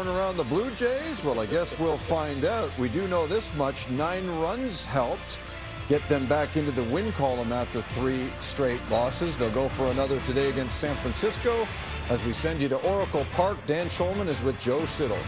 turn around the Blue Jays? Well, I guess we'll find out. We do know this much. 9 runs helped get them back into the win column after 3 straight losses. They'll go for another today against San Francisco. As we send you to Oracle Park, Dan Schulman is with Joe Siddall.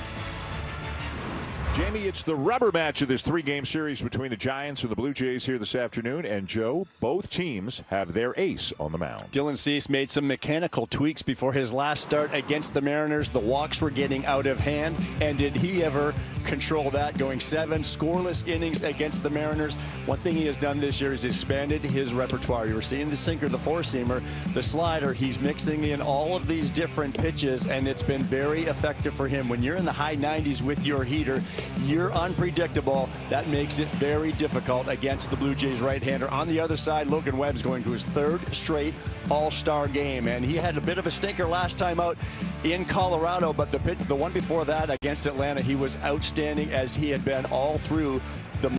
Jamie, it's the rubber match of this 3-game series between the Giants and the Blue Jays here this afternoon. And, Joe, both teams have their ace on the mound. Dylan Cease made some mechanical tweaks before his last start against the Mariners. The walks were getting out of hand. And did he ever control that, going 7 scoreless innings against the Mariners? One thing he has done this year is expanded his repertoire. You were seeing the sinker, the four-seamer, the slider. He's mixing in all of these different pitches, and it's been very effective for him. When you're in the high 90s with your heater, you're unpredictable. That makes it very difficult against the Blue Jays right-hander. On the other side, Logan Webb's going to his 3rd straight All-Star game, and he had a bit of a stinker last time out in Colorado, but the one before that against Atlanta, he was outstanding, as he had been all through the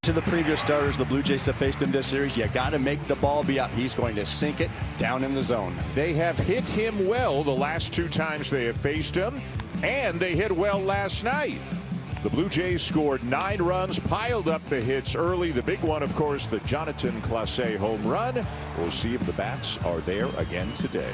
to the previous starters the Blue Jays have faced in this series. You got to make the ball be up. He's going to sink it down in the zone. They have hit him well the last 2 times they have faced him, and they hit well last night. The Blue Jays scored 9 runs, piled up the hits early. The big one, of course, the Jonathan Clase home run. We'll see if the bats are there again today.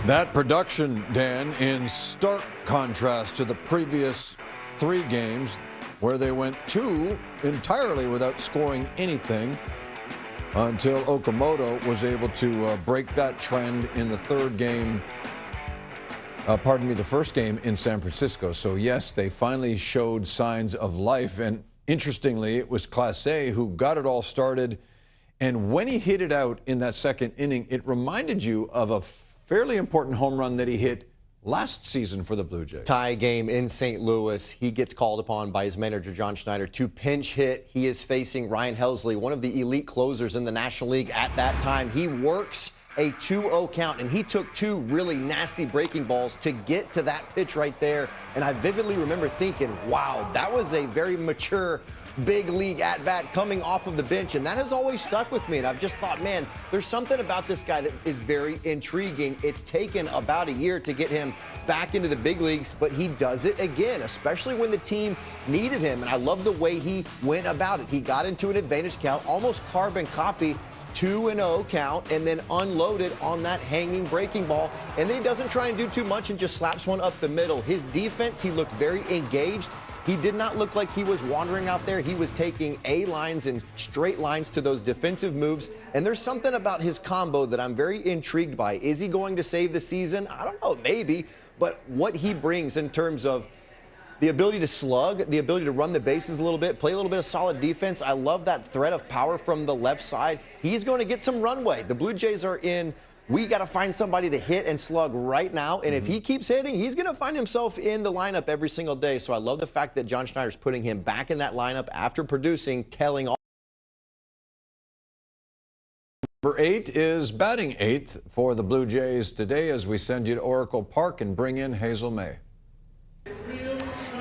That production, Dan, in stark contrast to the previous 3 games, where they went 2 entirely without scoring anything until Okamoto was able to break that trend in the 3rd game. The first game in San Francisco. So yes, they finally showed signs of life. And interestingly, it was Clase who got it all started. And when he hit it out in that 2nd inning, it reminded you of a fairly important home run that he hit last season for the Blue Jays. Tie game in St. Louis. He gets called upon by his manager, John Schneider, to pinch hit. He is facing Ryan Helsley, one of the elite closers in the National League at that time. He works a 2-0 count, and he took 2 really nasty breaking balls to get to that pitch right there. And I vividly remember thinking, wow, that was a very mature big league at-bat coming off of the bench, and that has always stuck with me. And I've just thought, man, there's something about this guy that is very intriguing. It's taken about a year to get him back into the big leagues, but he does it again, especially when the team needed him. And I love the way he went about it. He got into an advantage count, almost carbon copy, 2-0 count, and then unloaded on that hanging breaking ball. And then he doesn't try and do too much and just slaps one up the middle. His defense, he looked very engaged. He did not look like he was wandering out there. He was taking A-lines and straight lines to those defensive moves. And there's something about his combo that I'm very intrigued by. Is he going to save the season? I don't know, maybe. But what he brings in terms of the ability to slug, the ability to run the bases a little bit, play a little bit of solid defense. I love that threat of power from the left side. He's going to get some runway. The Blue Jays are in, we got to find somebody to hit and slug right now. And if he keeps hitting, he's going to find himself in the lineup every single day. So I love the fact that John Schneider's putting him back in that lineup after producing, telling all. Number 8 is batting 8th for the Blue Jays today as we send you to Oracle Park and bring in Hazel May.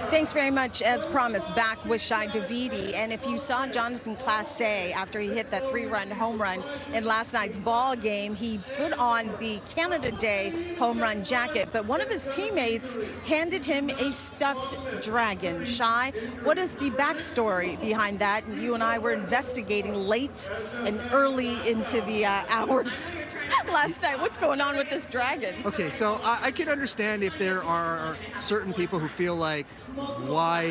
Thanks very much. As promised, back with Shai Davidi. And if you saw Jonathan Clase after he hit that 3-run home run in last night's ball game, he put on the Canada Day home run jacket. But one of his teammates handed him a stuffed dragon. Shai, what is the backstory behind that? You and I were investigating late and early into the hours last night. What's going on with this dragon? Okay, so I can understand if there are certain people who feel like, what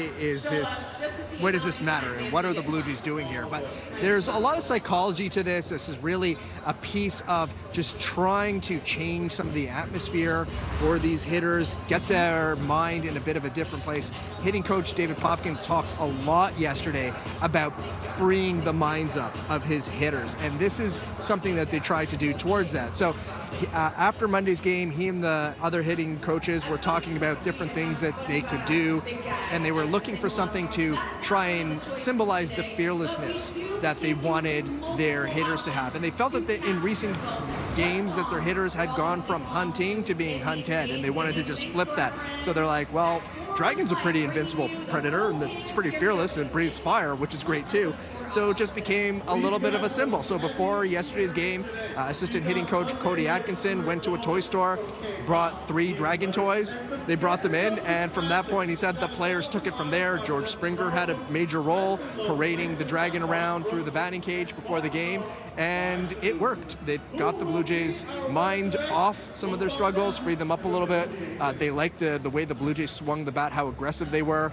does this matter, and what are the Blue Jays doing here? But there's a lot of psychology to this. This is really a piece of just trying to change some of the atmosphere for these hitters, get their mind in a bit of a different place. Hitting coach David Popkin talked a lot yesterday about freeing the minds up of his hitters, and this is something that they try to do towards that. So after Monday's game, he and the other hitting coaches were talking about different things that they could do, and they were looking for something to try and symbolize the fearlessness that they wanted their hitters to have. And they felt that in recent games that their hitters had gone from hunting to being hunted, and they wanted to just flip that. So they're like, well, Dragon's a pretty invincible predator, and it's pretty fearless and breathes fire, which is great too. So it just became a little bit of a symbol. So before yesterday's game, assistant hitting coach Cody Atkinson went to a toy store, brought 3 Dragon toys. They brought them in, and from that point, he said the players took it from there. George Springer had a major role, parading the Dragon around through the batting cage before the game, and it worked. They got the Blue Jays' mind off some of their struggles, freed them up a little bit. They liked the way the Blue Jays swung the bat, how aggressive they were.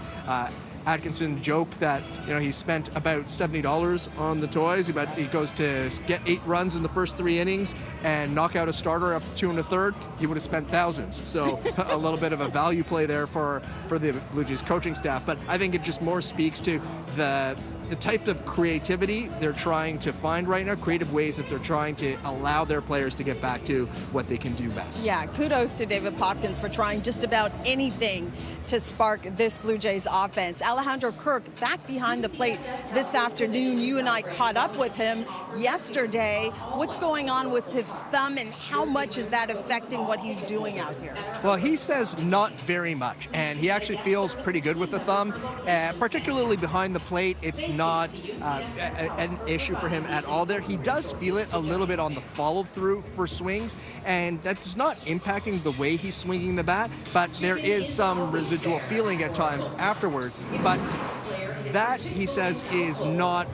Atkinson joked that he spent about $70 on the toys, but he goes to get 8 runs in the first 3 innings and knock out a starter after 2 1/3. He would have spent thousands. So a little bit of a value play there for the Blue Jays coaching staff. But I think it just more speaks to the type of creativity they're trying to find right now, creative ways that they're trying to allow their players to get back to what they can do best. Yeah, kudos to David Popkins for trying just about anything to spark this Blue Jays offense. Alejandro Kirk back behind the plate this afternoon. You and I caught up with him yesterday. What's going on with his thumb, and how much is that affecting what he's doing out here? Well, he says not very much, and he actually feels pretty good with the thumb, particularly behind the plate. It's not an issue for him at all there. He does feel it a little bit on the follow-through for swings, and that's not impacting the way he's swinging the bat, but there is some residual feeling at times afterwards. But that, he says, is not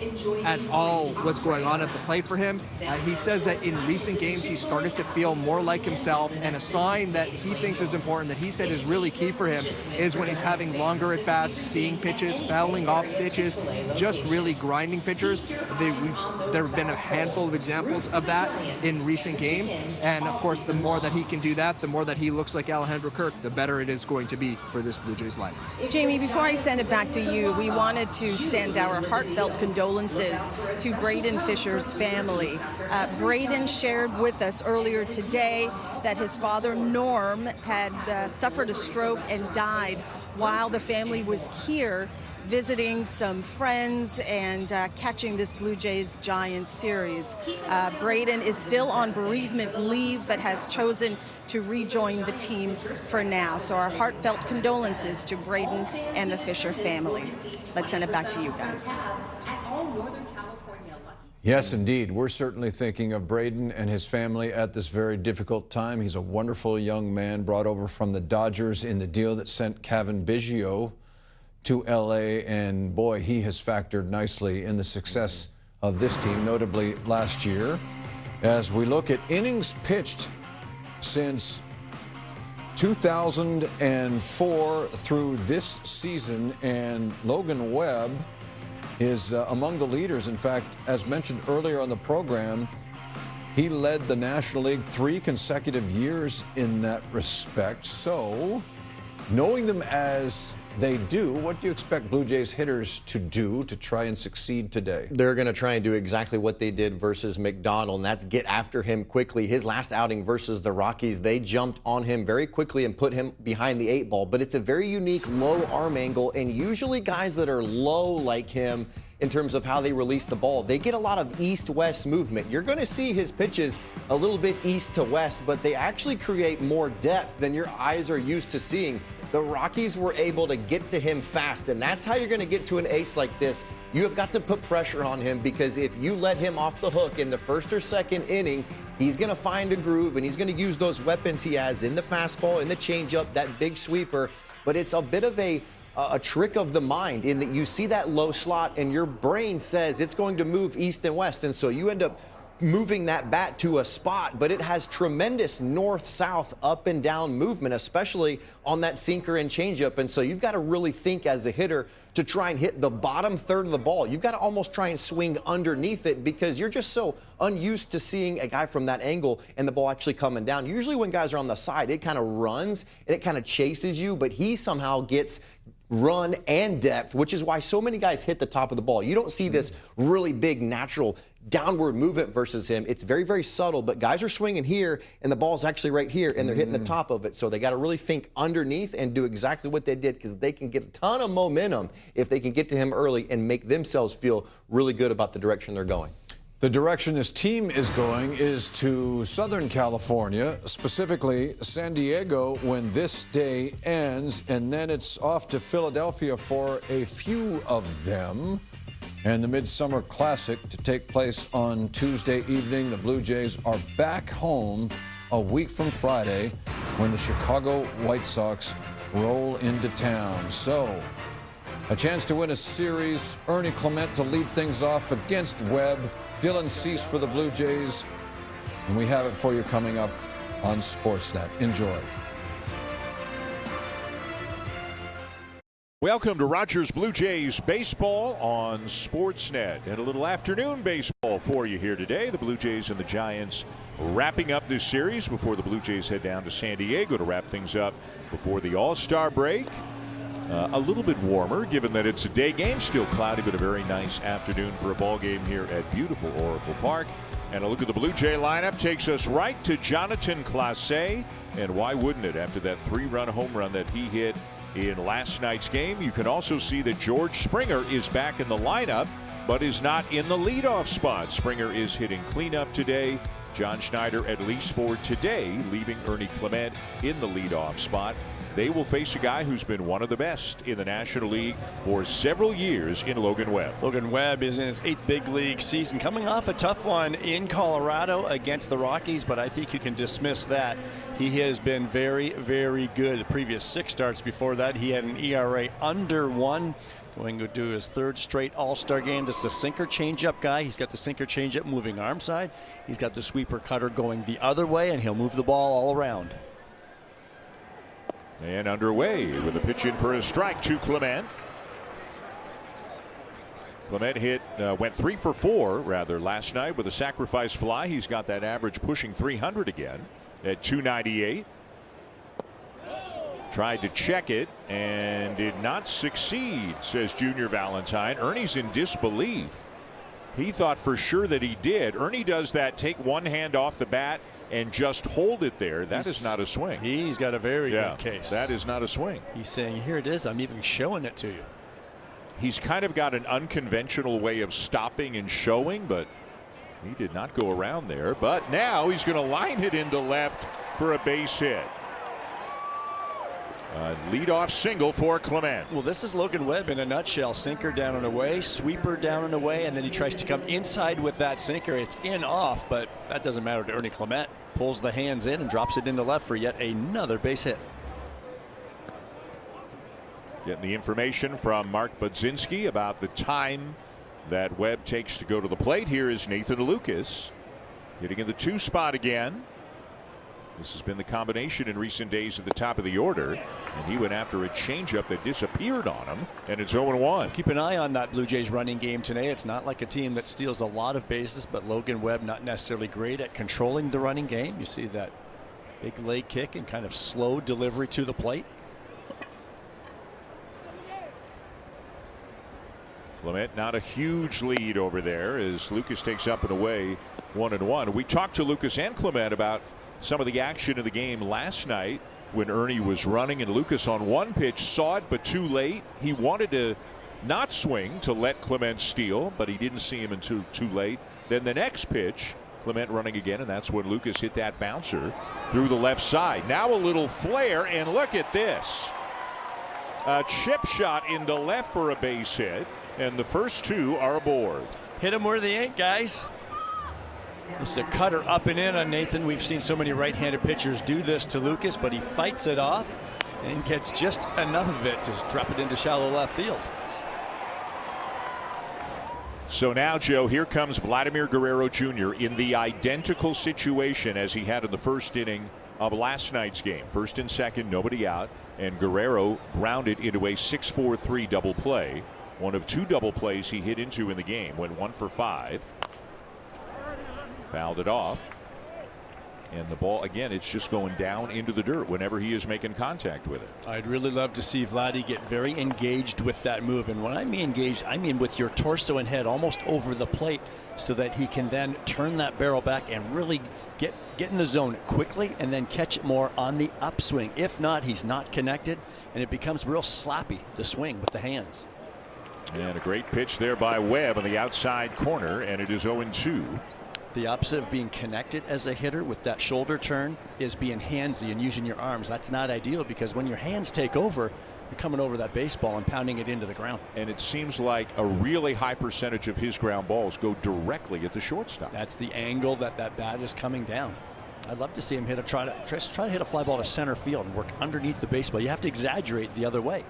at all what's going on at the plate for him. He says that in recent games he started to feel more like himself, and a sign that he thinks is important, that he said is really key for him, is when he's having longer at-bats, seeing pitches, fouling off pitches, just really grinding pitchers. There have been a handful of examples of that in recent games, and of course the more that he can do that, the more that he looks like Alejandro Kirk, the better it is going to be for this Blue Jays lineup. Jamie, before I send it back to you, we wanted to send our heartfelt condolences to Braden Fisher's family. Braden shared with us earlier today that his father, Norm, had suffered a stroke and died while the family was here visiting some friends and catching this Blue Jays Giants series. Braden is still on bereavement leave, but has chosen to rejoin the team for now. So our heartfelt condolences to Braden and the Fisher family. Let's send it back to you guys. Yes, indeed. We're certainly thinking of Braden and his family at this very difficult time. He's a wonderful young man brought over from the Dodgers in the deal that sent Cavan Biggio to LA, and boy, he has factored nicely in the success of this team, notably last year. As we look at innings pitched since 2004 through this season, and Logan Webb is among the leaders. In fact, as mentioned earlier on the program, he led the National League 3 consecutive years in that respect. So, knowing them as they do, what do you expect Blue Jays hitters to do to try and succeed today? They're going to try and do exactly what they did versus McDonald, and that's get after him quickly. His last outing versus the Rockies, they jumped on him very quickly and put him behind the 8 ball. But it's a very unique low arm angle, and usually guys that are low like him in terms of how they release the ball, they get a lot of east-west movement. You're going to see his pitches a little bit east to west, but they actually create more depth than your eyes are used to seeing. The Rockies were able to get to him fast, and that's how you're going to get to an ace like this. You have got to put pressure on him, because if you let him off the hook in the first or second inning, he's going to find a groove, and he's going to use those weapons he has in the fastball, in the changeup, that big sweeper. But it's a bit of a trick of the mind, in that you see that low slot and your brain says it's going to move east and west, and so you end up moving that bat to a spot, but it has tremendous north-south, up and down movement, especially on that sinker and changeup. And so you've got to really think as a hitter to try and hit the bottom third of the ball. You've got to almost try and swing underneath it, because you're just so unused to seeing a guy from that angle and the ball actually coming down. Usually when guys are on the side, it kind of runs and it kind of chases you, but he somehow gets run and depth, which is why so many guys hit the top of the ball. You don't see this really big natural downward movement versus him. It's very, very subtle, but guys are swinging here and the ball's actually right here and they're hitting the top of it. So they got to really think underneath and do exactly what they did, because they can get a ton of momentum if they can get to him early and make themselves feel really good about the direction they're going. The direction his team is going is to Southern California, specifically San Diego, when this day ends, and then it's off to Philadelphia for a few of them. And the Midsummer Classic to take place on Tuesday evening. The Blue Jays are back home a week from Friday when the Chicago White Sox roll into town. So, a chance to win a series, Ernie Clement to lead things off against Webb, Dylan Cease for the Blue Jays, and we have it for you coming up on Sportsnet. Enjoy. Welcome to Rogers Blue Jays baseball on Sportsnet, and a little afternoon baseball for you here today. The Blue Jays and the Giants wrapping up this series before the Blue Jays head down to San Diego to wrap things up before the All-Star break. A little bit warmer, given that it's a day game, still cloudy, but a very nice afternoon for a ball game here at beautiful Oracle Park. And a look at the Blue Jay lineup takes us right to Jonathan Clase, and why wouldn't it after that 3-run home run that he hit in last night's game? You can also see that George Springer is back in the lineup, but is not in the leadoff spot. Springer is hitting cleanup today. John Schneider, at least for today, leaving Ernie Clement in the leadoff spot. They will face a guy who's been one of the best in the National League for several years in Logan Webb. Logan Webb is in his 8th big league season, coming off a tough one in Colorado against the Rockies, but I think you can dismiss that. He has been very, very good. The previous 6 starts before that, he had an ERA under 1. Going to do his 3rd straight All-Star game. This is a sinker changeup guy. He's got the sinker changeup moving arm side. He's got the sweeper cutter going the other way, and he'll move the ball all around. And underway with a pitch in for a strike to Clement. Clement went 3 for 4 rather last night with a sacrifice fly. He's got that average pushing 300 again at 298. Tried to check it and did not succeed, says Junior Valentine. Ernie's in disbelief. He thought for sure that he did. Ernie does that, take one hand off the bat and just hold it there. That is not a swing. He's got a very good case. That is not a swing. He's saying, here it is, I'm even showing it to you. He's kind of got an unconventional way of stopping and showing, but he did not go around there. But now he's going to line it into left for a base hit. Leadoff single for Clement. Well, this is Logan Webb in a nutshell. Sinker down and away, sweeper down and away, and then he tries to come inside with that sinker. It's in off, but that doesn't matter to Ernie Clement. Pulls the hands in and drops it into left for yet another base hit. Getting the information from Mark Budzinski about the time that Webb takes to go to the plate. Here is Nathan Lucas hitting in the 2 spot again. This has been the combination in recent days at the top of the order, and he went after a changeup that disappeared on him, and it's 0-1. Keep an eye on that Blue Jays running game today. It's not like a team that steals a lot of bases, but Logan Webb not necessarily great at controlling the running game. You see that big leg kick and kind of slow delivery to the plate. Clement not a huge lead over there as Lucas takes up and away 1-1. We talked to Lucas and Clement about some of the action of the game last night when Ernie was running, and Lucas on one pitch saw it but too late. He wanted to not swing to let Clement steal, but he didn't see him until too late. Then the next pitch, Clement running again, and that's when Lucas hit that bouncer through the left side. Now a little flare, and look at this. A chip shot into left for a base hit, and the first 2 are aboard. Hit them where they ain't, guys. It's a cutter up and in on Nathan. We've seen so many right-handed pitchers do this to Lucas, but he fights it off and gets just enough of it to drop it into shallow left field. So now, Joe, here comes Vladimir Guerrero Jr. in the identical situation as he had in the first inning of last night's game. First and second, nobody out, and Guerrero grounded into a 6-4-3 double play. One of 2 double plays he hit into in the game. Went 1 for 5. Fouled it off. And the ball, again, it's just going down into the dirt whenever he is making contact with it. I'd really love to see Vladdy get very engaged with that move. And when I mean engaged, I mean with your torso and head almost over the plate so that he can then turn that barrel back and really get in the zone quickly and then catch it more on the upswing. If not, he's not connected, and it becomes real sloppy, the swing with the hands. And a great pitch there by Webb on the outside corner, and it is 0-2. The opposite of being connected as a hitter with that shoulder turn is being handsy and using your arms. That's not ideal, because when your hands take over, you're coming over that baseball and pounding it into the ground. And it seems like a really high percentage of his ground balls go directly at the shortstop. That's the angle that bat is coming down. I'd love to see him try to hit a fly ball to center field and work underneath the baseball. You have to exaggerate the other way.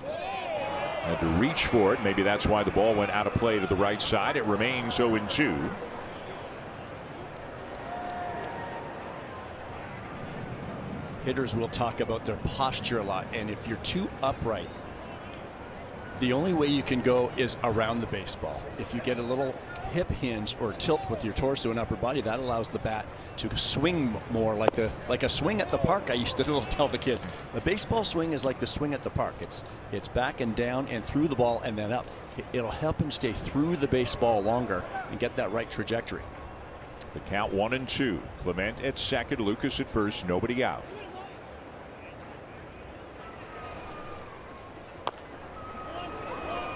Had to reach for it. Maybe that's why the ball went out of play to the right side. It remains 0-2. Hitters will talk about their posture a lot, and if you're too upright, the only way you can go is around the baseball. If you get a little hip hinge or tilt with your torso and upper body, that allows the bat to swing more like a swing at the park. I used to tell the kids, the baseball swing is like the swing at the park. It's back and down and through the ball and then up. It'll help him stay through the baseball longer and get that right trajectory. The count 1-2. Clement at second, Lucas at first, nobody out.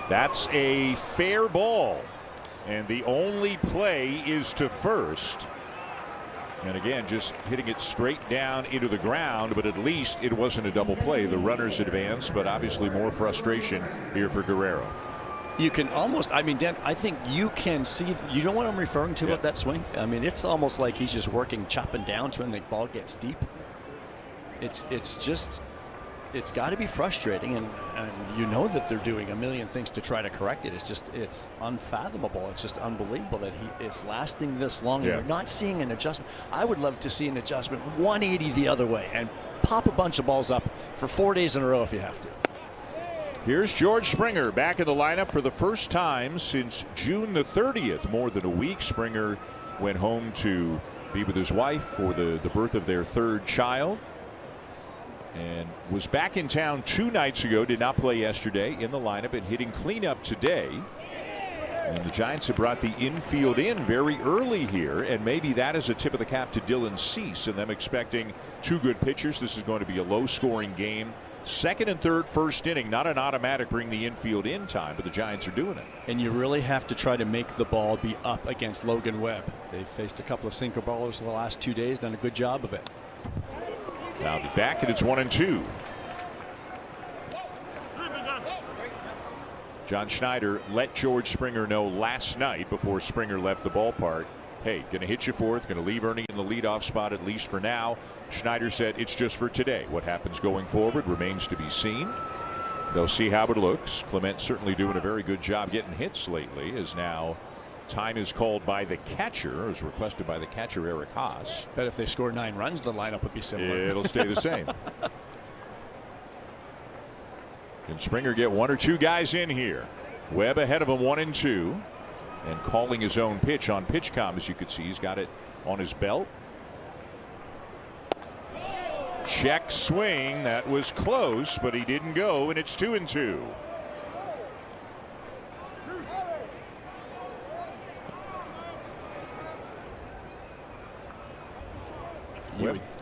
That's a fair ball, and the only play is to first. And again, just hitting it straight down into the ground, but at least it wasn't a double play. The runners advanced, but obviously more frustration here for Guerrero. You can almost, I mean, Dan, I think you can see, you know what I'm referring to about that swing? I mean, it's almost like he's just working, chopping down to when the ball gets deep. It's got to be frustrating, and you know that they're doing a million things to try to correct it. It's unfathomable. It's just unbelievable that it's lasting this long. Yeah. You're not seeing an adjustment. I would love to see an adjustment 180 the other way and pop a bunch of balls up for 4 days in a row if you have to. Here's George Springer back in the lineup for the first time since June the 30th. More than a week. Springer went home to be with his wife for the birth of their third child, and was back in town 2 nights ago. Did not play yesterday. In the lineup and hitting cleanup today. And the Giants have brought the infield in very early here, and maybe that is a tip of the cap to Dylan Cease and them expecting 2 good pitchers. This is going to be a low-scoring game. Second and third, first inning, not an automatic bring the infield in time, but the Giants are doing it. And you really have to try to make the ball be up against Logan Webb. They've faced a couple of sinker ballers the last 2 days, done a good job of it. Now the back, and it's 1-2. John Schneider let George Springer know last night before Springer left the ballpark, hey, going to hit you fourth, going to leave Ernie in the leadoff spot at least for now. Schneider said it's just for today. What happens going forward remains to be seen. They'll see how it looks. Clement certainly doing a very good job getting hits lately, as now time is called by the catcher, as requested by the catcher Eric Haas. Bet if they score 9 runs, the lineup would be similar. It'll stay the same. Can Springer get 1 or 2 guys in here? Webb ahead of him 1-2, and calling his own pitch on PitchCom. As you could see, he's got it on his belt. Check swing. That was close, but he didn't go, and it's 2-2.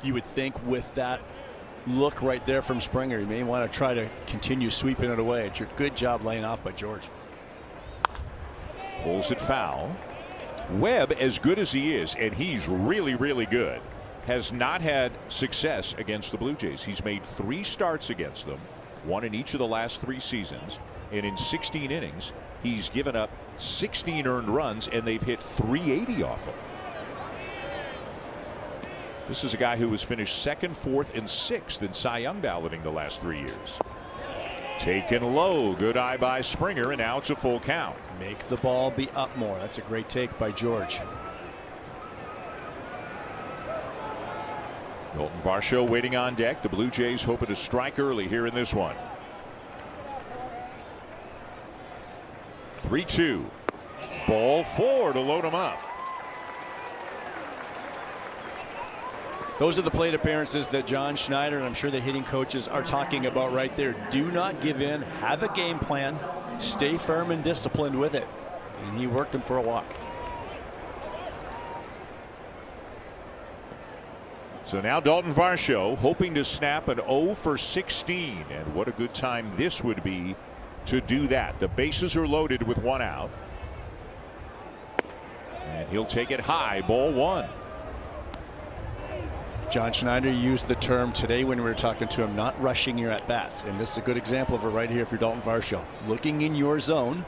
You would think with that look right there from Springer, you may want to try to continue sweeping it away. It's a good job laying off by George. Pulls it foul. Webb, as good as he is, and he's really, really good, has not had success against the Blue Jays. He's made 3 starts against them, 1 in each of the last 3 seasons, and in 16 innings, he's given up 16 earned runs, and they've hit 380 off him. This is a guy who has finished 2nd, 4th, and 6th in Cy Young balloting the last 3 years. Taken low. Good eye by Springer, and now it's a full count. Make the ball be up more. That's a great take by George. Dalton Varsho waiting on deck. The Blue Jays hoping to strike early here in this one. 3-2. Ball 4 to load him up. Those are the plate appearances that John Schneider and I'm sure the hitting coaches are talking about right there. Do not give in. Have a game plan. Stay firm and disciplined with it. And he worked him for a walk. So now Dalton Varsho hoping to snap an 0 for 16. And what a good time this would be to do that. The bases are loaded with 1 out. And he'll take it high, ball 1. John Schneider used the term today when we were talking to him, not rushing your at-bats. And this is a good example of it right here for Dalton Varsho. Looking in your zone.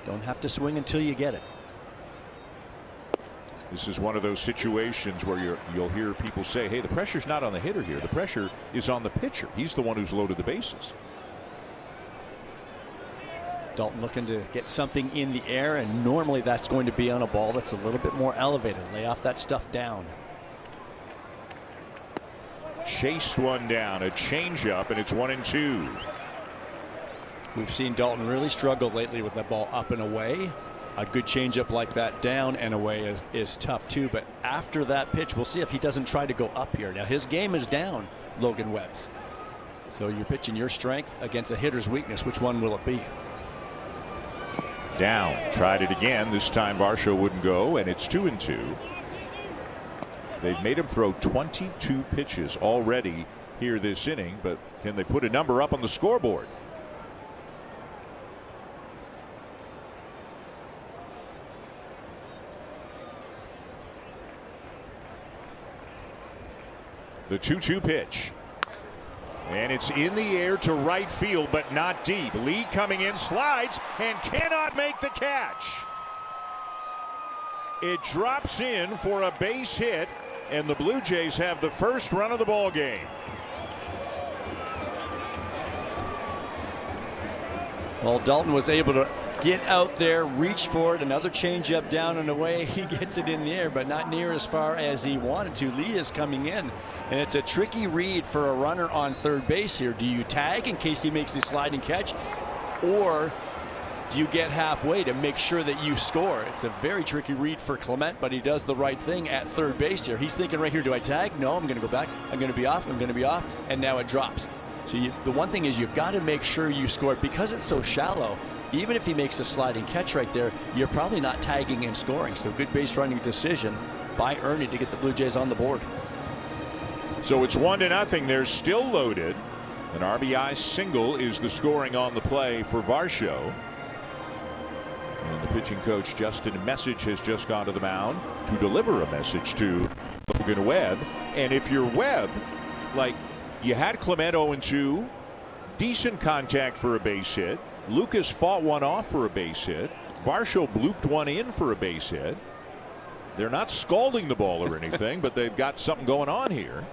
Don't have to swing until you get it. This is one of those situations where you'll hear people say, hey, the pressure's not on the hitter here. The pressure is on the pitcher. He's the one who's loaded the bases. Dalton looking to get something in the air, and normally that's going to be on a ball that's a little bit more elevated. Lay off that stuff down. Chased one down, a changeup, and it's 1-2. We've seen Dalton really struggle lately with that ball up and away. A good changeup like that down and away is tough too. But after that pitch, we'll see if he doesn't try to go up here. Now his game is down, Logan Webb's. So you're pitching your strength against a hitter's weakness. Which one will it be? Down. Tried it again. This time Varsho wouldn't go, and it's 2-2. They've made him throw 22 pitches already here this inning, but can they put a number up on the scoreboard? The 2-2 pitch. And it's in the air to right field, but not deep. Lee coming in, slides, and cannot make the catch. It drops in for a base hit, and the Blue Jays have the first run of the ball game. Well, Dalton was able to get out there, reach for it. Another changeup down and away. He gets it in the air, but not near as far as he wanted to. Lee is coming in, and it's a tricky read for a runner on third base here. Do you tag in case he makes his sliding catch, or do you get halfway to make sure that you score? It's a very tricky read for Clement, but he does the right thing at third base here. He's thinking right here, do I tag? No, I'm going to go back. I'm going to be off. I'm going to be off. And now it drops. So the one thing is you've got to make sure you score because it's so shallow. Even if he makes a sliding catch right there, you're probably not tagging and scoring. So good base running decision by Ernie to get the Blue Jays on the board. So it's 1-0. They're still loaded. An RBI single is the scoring on the play for Varsho. And the pitching coach, Justin Message, has just gone to the mound to deliver a message to Logan Webb. And if you're Webb, like you had Clement 0-2, decent contact for a base hit. Lucas fought one off for a base hit. Varsho blooped one in for a base hit. They're not scalding the ball or anything, but they've got something going on here.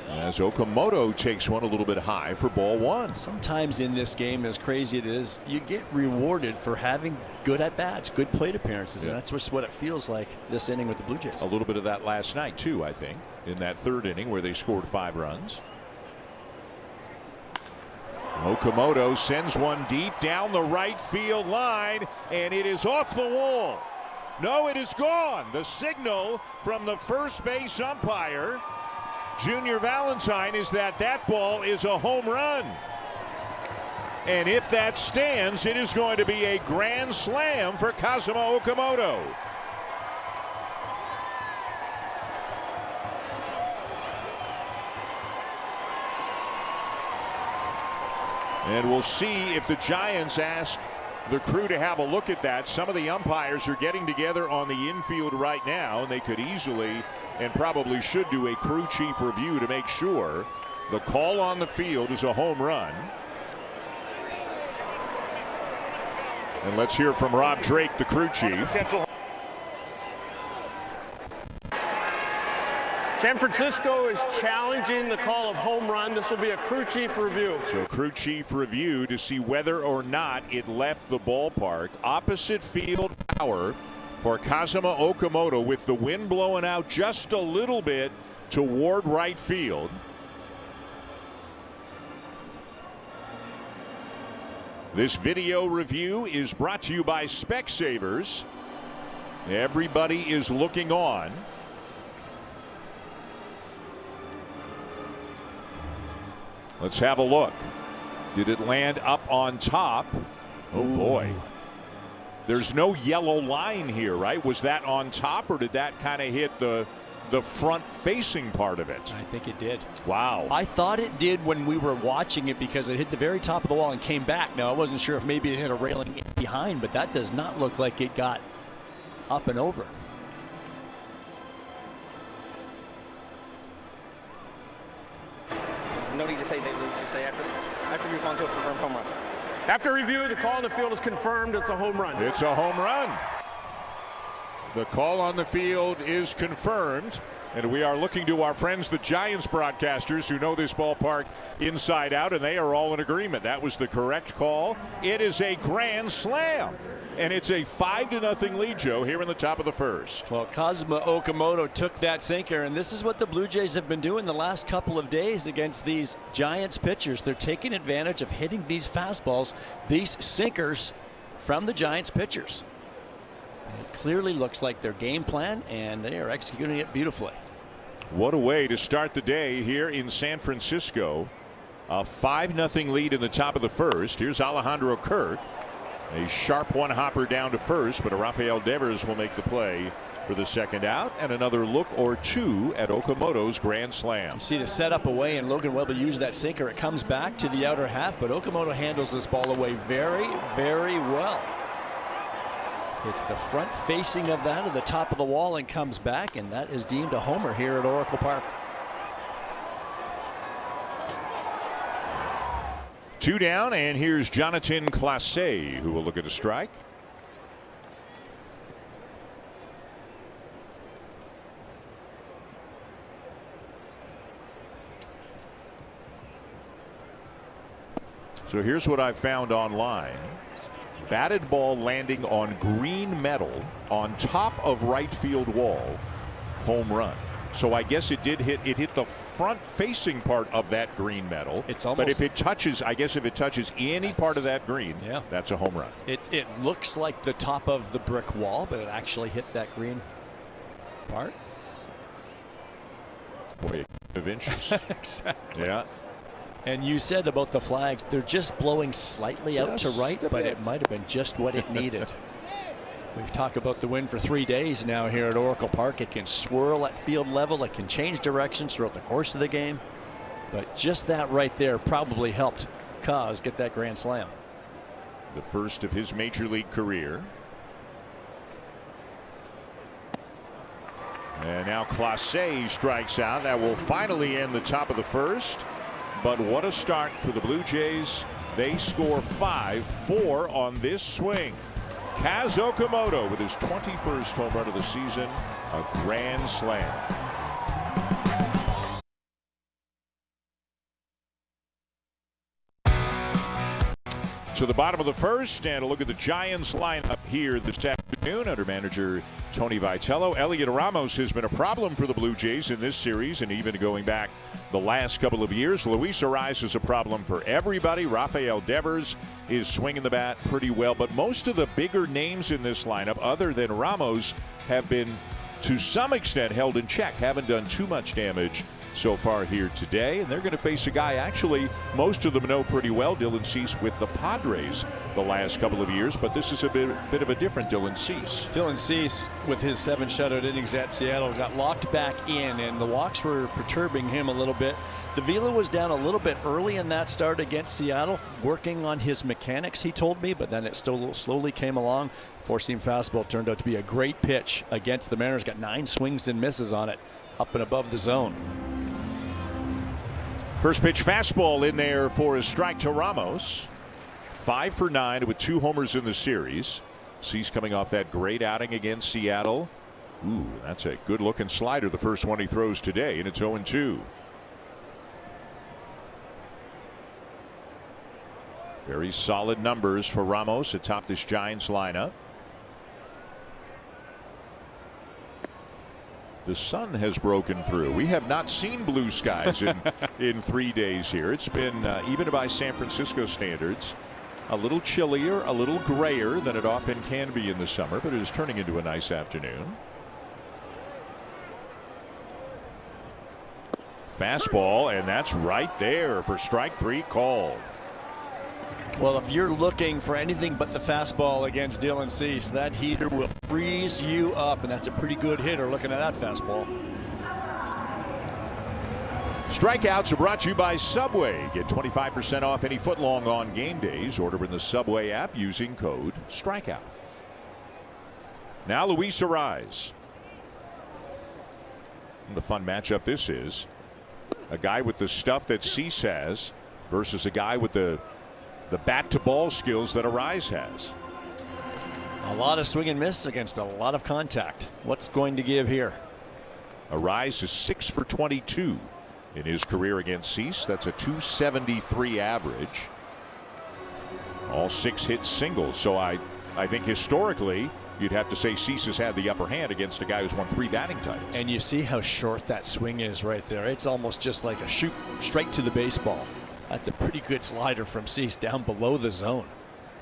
As Okamoto takes one a little bit high for ball 1. Sometimes in this game, as crazy it is, you get rewarded for having good at-bats, good plate appearances, and that's just what it feels like this inning with the Blue Jays. A little bit of that last night, too, I think, in that third inning where they scored 5 runs. Okamoto sends one deep down the right field line, and it is off the wall. No, it is gone. The signal from the first base umpire, Junior Valentine, is that ball is a home run. And if that stands, it is going to be a grand slam for Kazuma Okamoto. And we'll see if the Giants ask the crew to have a look at that. Some of the umpires are getting together on the infield right now, and they could easily and probably should do a crew chief review to make sure the call on the field is a home run. And let's hear from Rob Drake, the crew chief. San Francisco is challenging the call of home run. This will be a crew chief review. So crew chief review to see whether or not it left the ballpark. Opposite field power for Kazuma Okamoto with the wind blowing out just a little bit toward right field. This video review is brought to you by Specsavers. Everybody is looking on. Let's have a look. Did it land up on top? Oh boy. There's no yellow line here, right? Was that on top, or did that kind of hit the the front-facing part of it. I think it did. Wow. I thought it did when we were watching it because it hit the very top of the wall and came back. Now, I wasn't sure if maybe it hit a railing behind, but that does not look like it got up and over. No need to say they lose. Just say after you've gone to a confirmed home run. After review, the call on the field is confirmed. It's a home run. It's a home run. The call on the field is confirmed. And we are looking to our friends, the Giants broadcasters, who know this ballpark inside out, and they are all in agreement. That was the correct call. It is a grand slam. And it's a 5-0 lead, Joe, here in the top of the first. Well, Kazuma Okamoto took that sinker, and this is what the Blue Jays have been doing the last couple of days against these Giants pitchers. They're taking advantage of hitting these fastballs, these sinkers from the Giants pitchers. It clearly looks like their game plan, and they are executing it beautifully. What a way to start the day here in San Francisco. A 5-0 lead in the top of the first. Here's Alejandro Kirk. A sharp one-hopper down to first, but Rafael Devers will make the play for the second out, and another look or two at Okamoto's grand slam. You see the setup away, and Logan Webber used that sinker. It comes back to the outer half, but Okamoto handles this ball away very, very well. It's the front facing of that at the top of the wall and comes back, and that is deemed a homer here at Oracle Park. 2 down, and here's Jonathan Clase, who will look at a strike. So here's what I found online. Batted ball landing on green metal on top of right field wall, home run. So I guess it did hit. It hit the front-facing part of that green metal. It's almost. But if it touches, I guess if it touches any part of that green, yeah, that's a home run. It looks like the top of the brick wall, but it actually hit that green part. Boy, of inches. Exactly. Yeah. And you said about the flags, they're just blowing slightly out to Just right, a but bit. it might have been just what it needed. We've talked about the wind for 3 days now here at Oracle Park. It can swirl at field level. It can change directions throughout the course of the game. But just that right there probably helped Kaz get that grand slam. The first of his major league career. And now Clase strikes out. That will finally end the top of the first. But what a start for the Blue Jays. They score 5-4 on this swing. Kaz Okamoto with his 21st home run of the season, a grand slam. To the bottom of the first, and a look at the Giants lineup here this afternoon under manager Tony Vitello. Elliot Ramos has been a problem for the Blue Jays in this series, and even going back the last couple of years. Luis Arraez is a problem for everybody. Rafael Devers is swinging the bat pretty well, but most of the bigger names in this lineup, other than Ramos, have been to some extent held in check, haven't done too much damage so far here today, and they're going to face a guy actually most of them know pretty well, Dylan Cease with the Padres the last couple of years, but this is a bit of a different Dylan Cease. Dylan Cease with his 7 shutout innings at Seattle got locked back in, and the walks were perturbing him a little bit. The velo was down a little bit early in that start against Seattle, working on his mechanics, he told me, but then it still slowly came along. Four-seam fastball turned out to be a great pitch against the Mariners. Got 9 swings and misses on it, up and above the zone. First pitch fastball in there for a strike to Ramos. 5 for 9 with 2 homers in the series. Cease coming off that great outing against Seattle. Ooh, that's a good looking slider, the first one he throws today, and it's 0-2. Very solid numbers for Ramos atop this Giants lineup. The sun has broken through. We have not seen blue skies in 3 days here. It's been, even by San Francisco standards, a little chillier, a little grayer than it often can be in the summer, but it is turning into a nice afternoon. Fastball, and that's right there for strike 3 called. Well, if you're looking for anything but the fastball against Dylan Cease, that heater will freeze you up, and that's a pretty good hitter looking at that fastball. Strikeouts are brought to you by Subway. Get 25% off any footlong on game days. Order in the Subway app using code STRIKEOut. Now Luis Arraez. The fun matchup this is. A guy with the stuff that Cease has versus a guy with the bat to ball skills that Arraez has. A lot of swing and miss against a lot of contact. What's going to give here? Arraez is 6 for 22 in his career against Cease. That's a .273 average. All 6 hit singles. So I think historically you'd have to say Cease has had the upper hand against a guy who's won 3 batting titles. And you see how short that swing is right there. It's almost just like a shoot straight to the baseball. That's a pretty good slider from Cease down below the zone.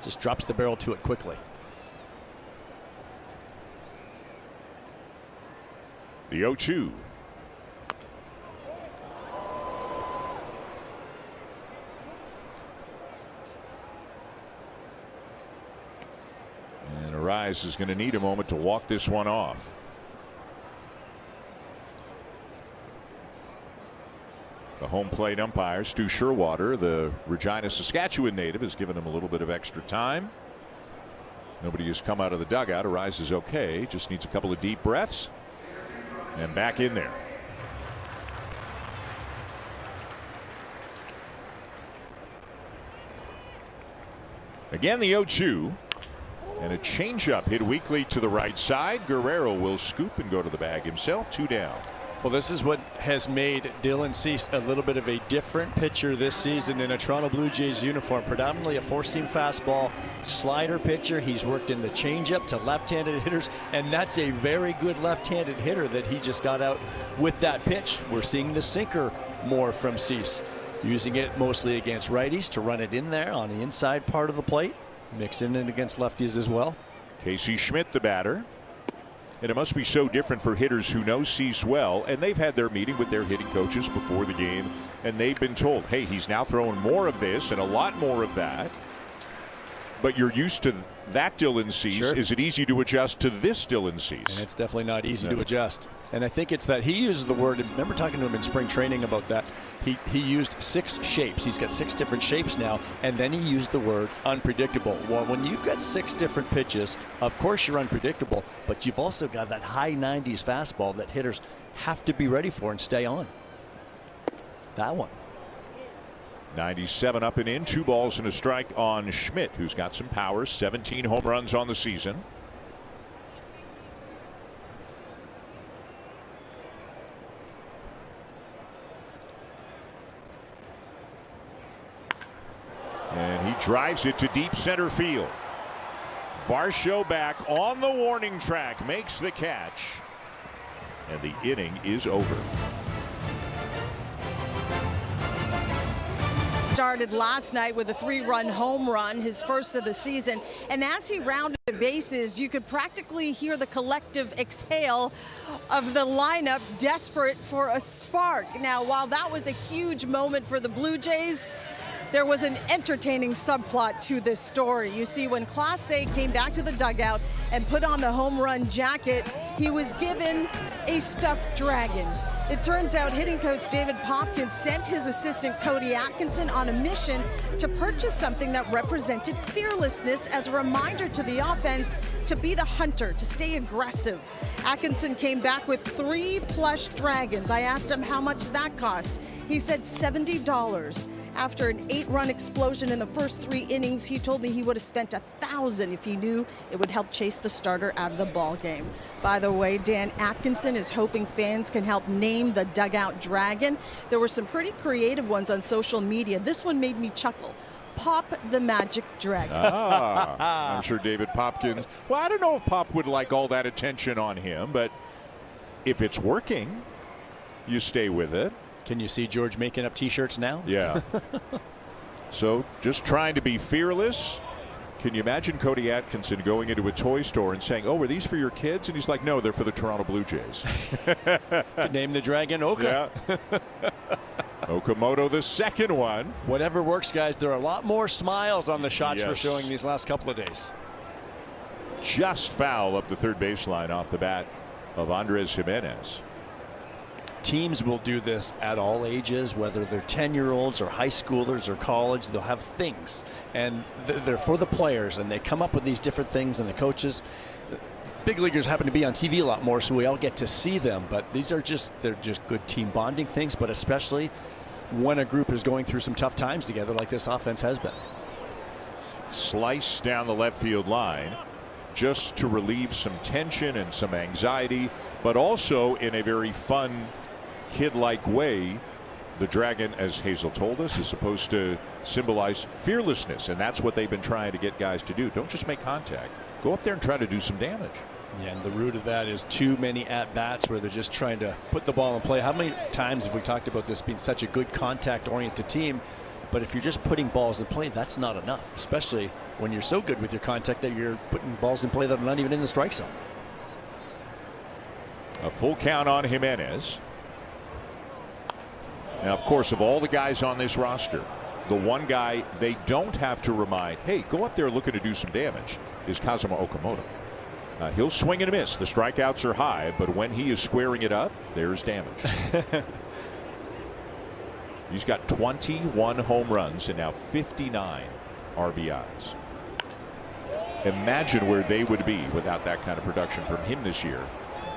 Just drops the barrel to it quickly. The 0-2. And Arraez is going to need a moment to walk this one off. The home plate umpire, Stu Sherwater, the Regina, Saskatchewan native, has given him a little bit of extra time. Nobody has come out of the dugout. Arraez is okay. Just needs a couple of deep breaths. And back in there. Again, the 0-2. And a changeup hit weakly to the right side. Guerrero will scoop and go to the bag himself. 2 down. Well, this is what has made Dylan Cease a little bit of a different pitcher this season in a Toronto Blue Jays uniform. Predominantly a 4-seam fastball slider pitcher. He's worked in the changeup to left-handed hitters, and that's a very good left-handed hitter that he just got out with that pitch. We're seeing the sinker more from Cease, using it mostly against righties to run it in there on the inside part of the plate, mixing it against lefties as well. Casey Schmidt, the batter. And it must be so different for hitters who know Cease well, and they've had their meeting with their hitting coaches before the game, and they've been told, hey, he's now throwing more of this and a lot more of that. But you're used to that Dylan Cease. Sure. Is it easy to adjust to this Dylan Cease? And it's definitely not easy to adjust. And I think it's that he uses the word, and remember talking to him in spring training about that, he used 6 shapes. He's got 6 different shapes now, and then he used the word unpredictable. Well, when you've got 6 different pitches, of course you're unpredictable, but you've also got that high 90s fastball that hitters have to be ready for and stay on. That one. 97 up and in, 2 balls and a strike on Schmidt, who's got some power. 17 home runs on the season. And he drives it to deep center field. Varsho back on the warning track, makes the catch, and the inning is over. Started last night with a 3-run home run, his first of the season, and as he rounded the bases, you could practically hear the collective exhale of the lineup, desperate for a spark. Now, while that was a huge moment for the Blue Jays, there was an entertaining subplot to this story. You see, when Class A came back to the dugout and put on the home run jacket, he was given a stuffed dragon. It turns out hitting coach David Popkins sent his assistant Cody Atkinson on a mission to purchase something that represented fearlessness as a reminder to the offense to be the hunter, to stay aggressive. Atkinson came back with 3 plush dragons. I asked him how much that cost. He said $70. After an 8-run explosion in the first 3 innings, he told me he would have spent $1,000 if he knew it would help chase the starter out of the ball game. By the way, Dan Atkinson is hoping fans can help name the dugout dragon. There were some pretty creative ones on social media. This one made me chuckle. Pop the Magic Dragon. I'm sure David Popkins. Well, I don't know if Pop would like all that attention on him, but if it's working, you stay with it. Can you see George making up T-shirts now? Yeah. So just trying to be fearless. Can you imagine Cody Atkinson going into a toy store and saying, oh, are these for your kids? And he's like, no, they're for the Toronto Blue Jays. Name the dragon Oka. Yeah. Okamoto, the second one. Whatever works, guys. There are a lot more smiles on the shots we're showing these last couple of days. Just foul up the third baseline off the bat of Andres Jimenez. teams will do this at all ages, whether they're 10-year-olds or high schoolers or college. They'll have things, and they're for the players, and they come up with these different things, and the coaches. Big leaguers happen to be on TV a lot more, so we all get to see them, but they're just good team bonding things, but especially when a group is going through some tough times together like this offense has been. Slice down the left field line just to relieve some tension and some anxiety, but also in a very fun, kid-like way. The dragon, as Hazel told us, is supposed to symbolize fearlessness, and that's what they've been trying to get guys to do. Don't just make contact. Go up there and try to do some damage. Yeah, and the root of that is too many at-bats where they're just trying to put the ball in play. How many times have we talked about this being such a good contact-oriented team? But if you're just putting balls in play, that's not enough, especially when you're so good with your contact that you're putting balls in play that are not even in the strike zone. A full count on Jimenez. Now, of course, of all the guys on this roster, the one guy they don't have to remind, hey, go up there looking to do some damage, is Kazuma Okamoto. He'll swing and miss. The strikeouts are high, but when he is squaring it up, there's damage. He's got 21 home runs and now 59 RBIs. Imagine where they would be without that kind of production from him this year,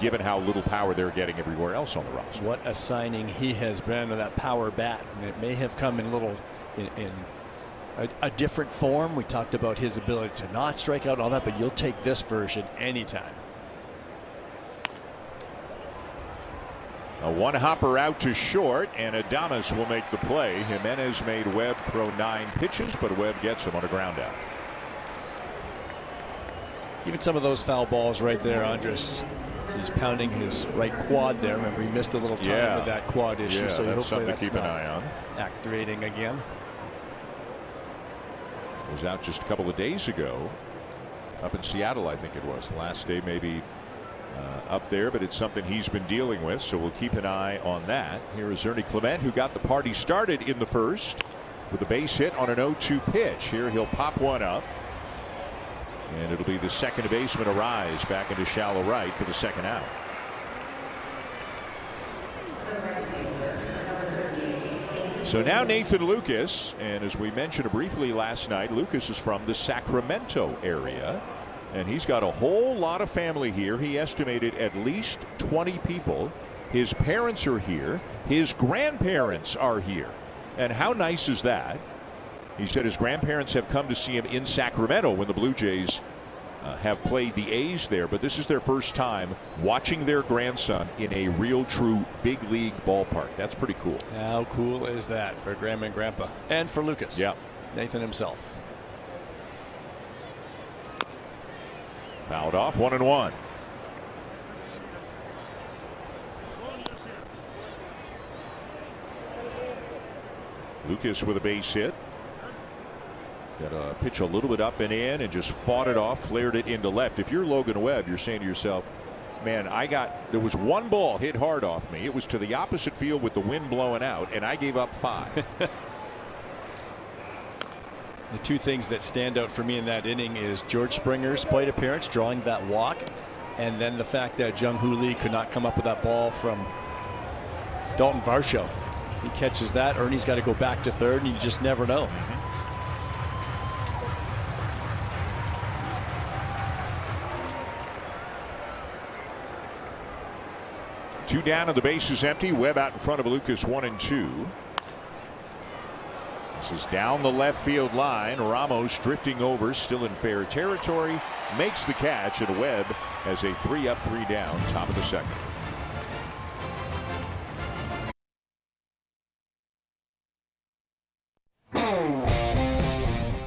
given how little power they're getting everywhere else on the roster. What a signing he has been with that power bat. And it may have come in a different form. We talked about his ability to not strike out and all that, but you'll take this version anytime. A one hopper out to short, and Adames will make the play. Jimenez made Webb throw 9 pitches, but Webb gets him on a ground out. Even some of those foul balls right there, Andres. He's pounding his right quad there. Remember, he missed a little time with that quad issue, yeah, so that's hopefully something to keep an eye on. Activating again. Was out just a couple of days ago up in Seattle, I think it was. The last day maybe up there, but it's something he's been dealing with, so we'll keep an eye on that. Here is Ernie Clement, who got the party started in the first with a base hit on an 0-2 pitch. Here he'll pop one up, and it'll be the second baseman Arise back into shallow right for the second out. So now Nathan Lucas, and as we mentioned briefly last night, Lucas is from the Sacramento area, and he's got a whole lot of family here. He estimated at least 20 people. His parents are here. His grandparents are here. And how nice is that? He said his grandparents have come to see him in Sacramento when the Blue Jays have played the A's there, but this is their first time watching their grandson in a real true big league ballpark. That's pretty cool. How cool is that for Grandma and Grandpa, and for Lucas? Yeah, Nathan himself. Fouled off, 1-1. Lucas with a base hit. Got a pitch a little bit up and in and just fought it off, flared it into left. If you're Logan Webb, you're saying to yourself, man, there was one ball hit hard off me. It was to the opposite field with the wind blowing out, and I gave up 5. The two things that stand out for me in that inning is George Springer's plate appearance, drawing that walk, and then the fact that Jung-Hoo Lee could not come up with that ball from Dalton Varsho. If he catches that, Ernie's got to go back to third, and you just never know. Two down and the base is empty. Webb out in front of Lucas, 1-2. This is down the left field line. Ramos drifting over, still in fair territory, makes the catch, and Webb has a 3-up, 3-down, top of the second.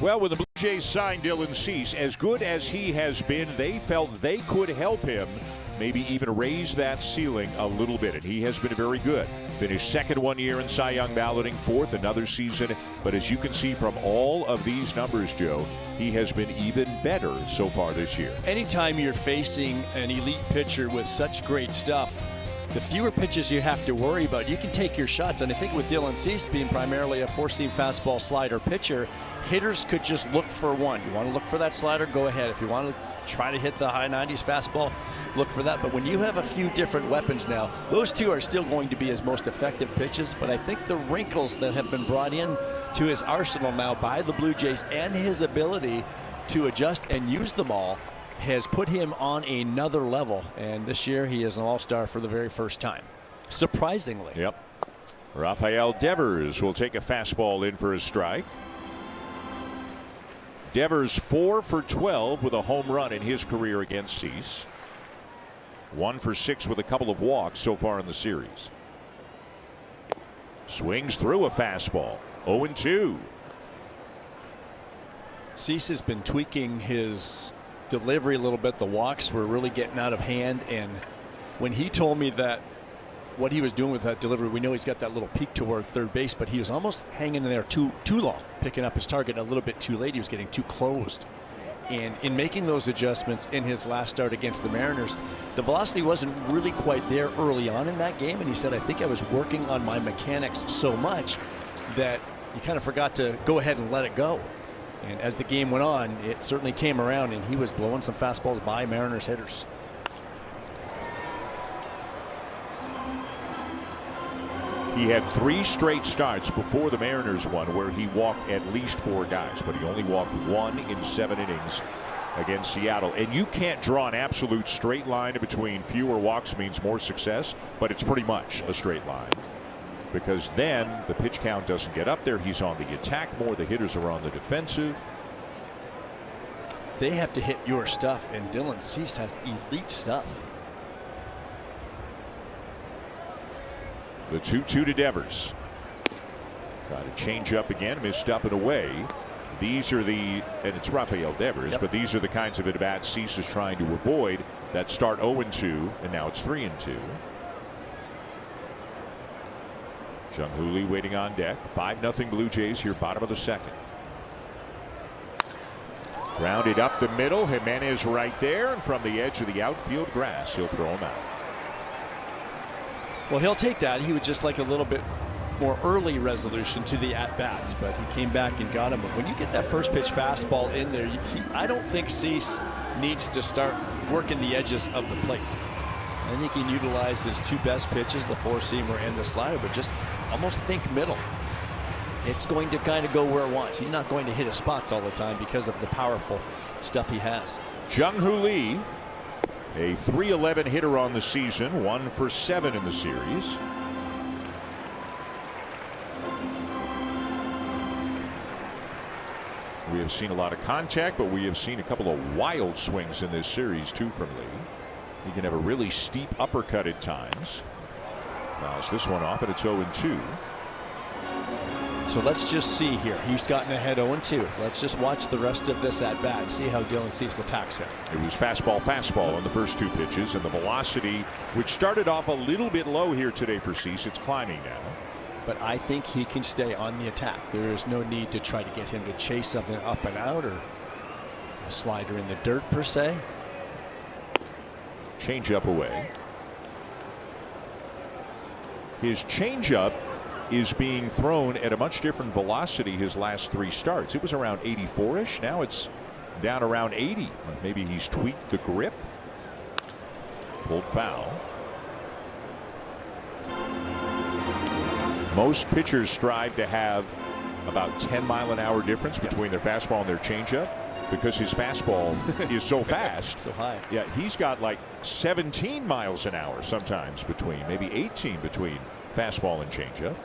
Well, when the Blue Jays signed Dylan Cease, as good as he has been, they felt they could help him maybe even raise that ceiling a little bit, and he has been very good. Finished second one year in Cy Young balloting, fourth another season, but as you can see from all of these numbers, Joe, he has been even better so far this year. Anytime you're facing an elite pitcher with such great stuff, the fewer pitches you have to worry about, you can take your shots. And I think with Dylan Cease being primarily a four-seam fastball slider pitcher, hitters could just look for one. You want to look for that slider, go ahead. If you want to try to hit the high 90s fastball, look for that. But when you have a few different weapons now, those two are still going to be his most effective pitches. But I think the wrinkles that have been brought in to his arsenal now by the Blue Jays and his ability to adjust and use them all has put him on another level. And this year he is an all-star for the very first time, surprisingly. Yep. Rafael Devers will take a fastball in for a strike. Devers 4 for 12 with a home run in his career against Cease. 1 for 6 with a couple of walks so far in the series. Swings through a fastball. 0-2. Cease has been tweaking his delivery a little bit. The walks were really getting out of hand, and when he told me that what he was doing with that delivery, we know he's got that little peak toward third base, but he was almost hanging in there too long, picking up his target a little bit too late. He was getting too closed. And in making those adjustments in his last start against the Mariners, the velocity wasn't really quite there early on in that game. And he said, I think I was working on my mechanics so much that you kind of forgot to go ahead and let it go. And as the game went on, it certainly came around, and he was blowing some fastballs by Mariners hitters. He had 3 straight starts before the Mariners one where he walked at least 4 guys, but he only walked 1 in 7 innings against Seattle. And you can't draw an absolute straight line between fewer walks means more success, but it's pretty much a straight line, because then the pitch count doesn't get up there. He's on the attack more. The hitters are on the defensive. They have to hit your stuff, and Dylan Cease has elite stuff. The 2-2 to Devers. Try to change up again, missed up and away. These are the, and it's Rafael Devers, but these are the kinds of at-bats Cease is trying to avoid that start 0-2, and now it's 3-2. Jung-Hoo Lee waiting on deck. 5-0 Blue Jays here, bottom of the second. Grounded up the middle. Jimenez right there, and from the edge of the outfield grass, he'll throw him out. Well, he'll take that. He would just like a little bit more early resolution to the at-bats, but he came back and got him. But when you get that first pitch fastball in there, I don't think Cease needs to start working the edges of the plate. I think he can utilize his 2 best pitches, the 4-seamer and the slider, but just almost think middle. It's going to kind of go where it wants. He's not going to hit his spots all the time because of the powerful stuff he has. Jung-Hoo Lee, a .311 hitter on the season, 1 for 7 in the series. We have seen a lot of contact, but we have seen a couple of wild swings in this series too from Lee. He can have a really steep uppercut at times. Fouls this one off, and it's 0-2. So let's just see here. He's gotten ahead 0-2. Let's just watch the rest of this at bat and see how Dylan Cease attacks him. It was fastball on the first 2 pitches, and the velocity, which started off a little bit low here today for Cease, it's climbing now. But I think he can stay on the attack. There is no need to try to get him to chase something up and out or a slider in the dirt per se. Change-up away. His change-up is being thrown at a much different velocity his last 3 starts. It was around 84-ish. Now it's down around 80. Maybe he's tweaked the grip. Pulled foul. Most pitchers strive to have about 10-mile-an-hour difference between their fastball and their changeup, because his fastball is so fast. So high. Yeah, he's got like 17 miles an hour sometimes between, maybe 18 between fastball and changeup.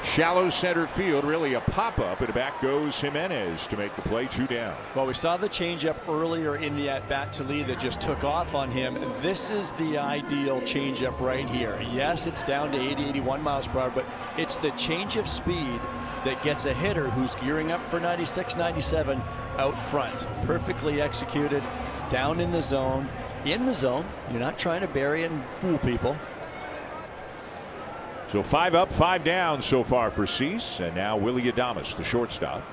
Shallow center field, really a pop-up, and back goes Jimenez to make the play. 2 down. Well, we saw the changeup earlier in the at-bat to Lee that just took off on him. This is the ideal changeup right here. Yes, it's down to 80, 81 miles per hour, but it's the change of speed that gets a hitter who's gearing up for 96, 97 out front. Perfectly executed, down in the zone. In the zone, you're not trying to bury it and fool people. So 5 up, 5 down so far for Cease, and now Willie Adames, the shortstop.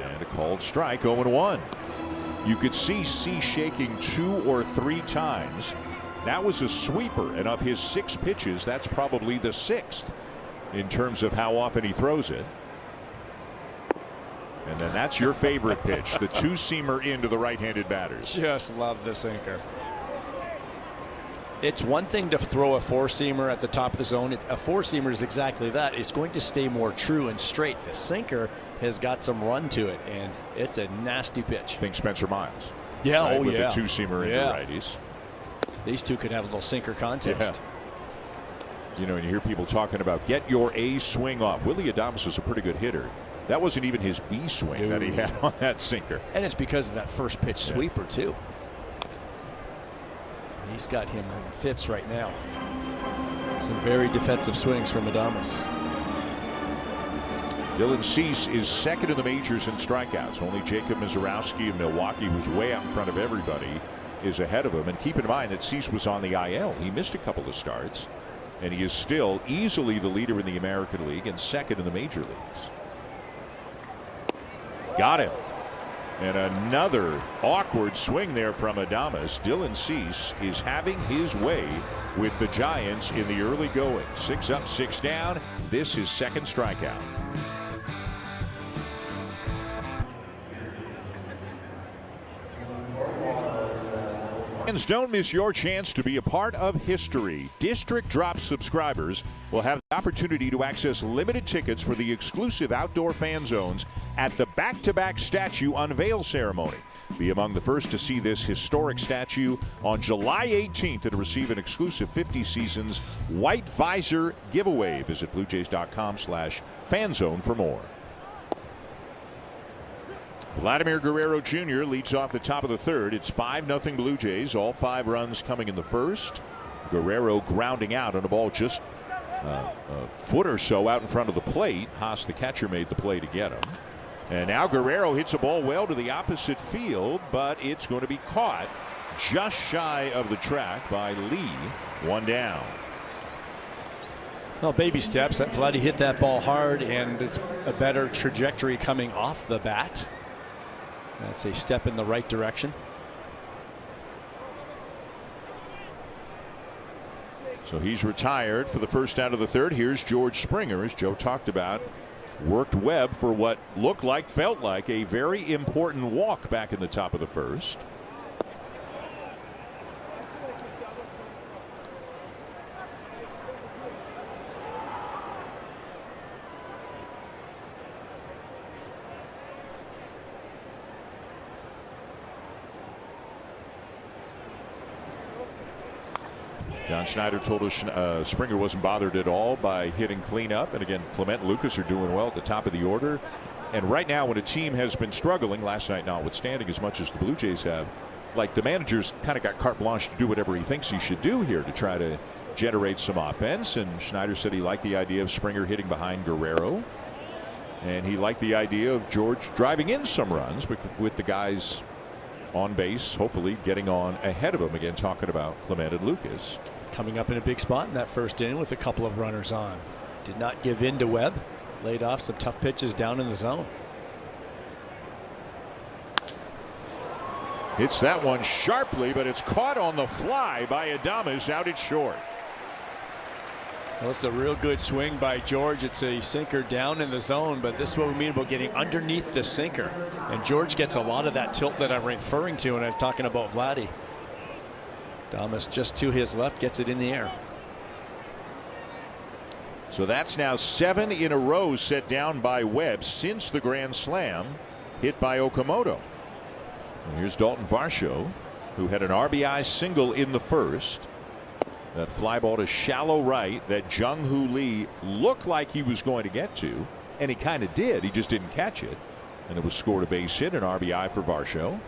And a called strike, 0-1. You could see Cease shaking 2 or 3 times. That was a sweeper, and of his 6 pitches, that's probably the 6th in terms of how often he throws it. And then that's your favorite pitch, the two-seamer into the right-handed batters. Just love the sinker. It's one thing to throw a four-seamer at the top of the zone. A four-seamer is exactly that. It's going to stay more true and straight. The sinker has got some run to it, and it's a nasty pitch. Think Spencer Miles. Yeah, right, oh with yeah. the two-seamer into righties. These two could have a little sinker contest. Yeah. You know, and you hear people talking about get your A swing off. Willie Adames is a pretty good hitter. That wasn't even his B swing that he had on that sinker. And it's because of that first pitch sweeper, too. He's got him in fits right now. Some very defensive swings from Adames. Dylan Cease is second in the majors in strikeouts. Only Jacob Mizorowski of Milwaukee, who's way out in front of everybody, is ahead of him. And keep in mind that Cease was on the IL. He missed a couple of starts. And he is still easily the leader in the American League and second in the major leagues. Got him. And another awkward swing there from Adames. Dylan Cease is having his way with the Giants in the early going. 6 up, 6 down. This is second strikeout. Fans, don't miss your chance to be a part of history. District Drop subscribers will have the opportunity to access limited tickets for the exclusive outdoor fan zones at the back-to-back statue unveil ceremony. Be among the first to see this historic statue on July 18th and receive an exclusive 50 Seasons White Visor giveaway. Visit BlueJays.com/fanzone for more. Vladimir Guerrero Jr. leads off the top of the third. It's 5-0 Blue Jays. All 5 runs coming in the first. Guerrero grounding out on a ball just a foot or so out in front of the plate. Haas, the catcher, made the play to get him. And now Guerrero hits a ball well to the opposite field, but it's going to be caught just shy of the track by Lee. 1 down. Well, baby steps. That Vladdy hit that ball hard, and it's a better trajectory coming off the bat. That's a step in the right direction. So he's retired for the first out of the third. Here's George Springer, as Joe talked about. Worked Webb for what felt like a very important walk back in the top of the first. John Schneider told us Springer wasn't bothered at all by hitting cleanup. And again, Clement and Lucas are doing well at the top of the order. And right now, when a team has been struggling, last night notwithstanding, as much as the Blue Jays have, like the manager's kind of got carte blanche to do whatever he thinks he should do here to try to generate some offense. And Schneider said he liked the idea of Springer hitting behind Guerrero. And he liked the idea of George driving in some runs with the guys on base, hopefully getting on ahead of him. Again, talking about Clement and Lucas. Coming up in a big spot in that first inning with a couple of runners on. Did not give in to Webb. Laid off some tough pitches down in the zone. Hits that one sharply, but it's caught on the fly by Adames out at short. Well, it's a real good swing by George. It's a sinker down in the zone, but this is what we mean about getting underneath the sinker. And George gets a lot of that tilt that I'm referring to when I'm talking about Vladdy. Adames just to his left, gets it in the air. So that's now 7 in a row set down by Webb since the grand slam hit by Okamoto. And here's Dalton Varsho, who had an RBI single in the first. That fly ball to shallow right that Jung-Hoo Lee looked like he was going to get to, and he kind of did. He just didn't catch it. And it was scored a base hit, an RBI for Varsho.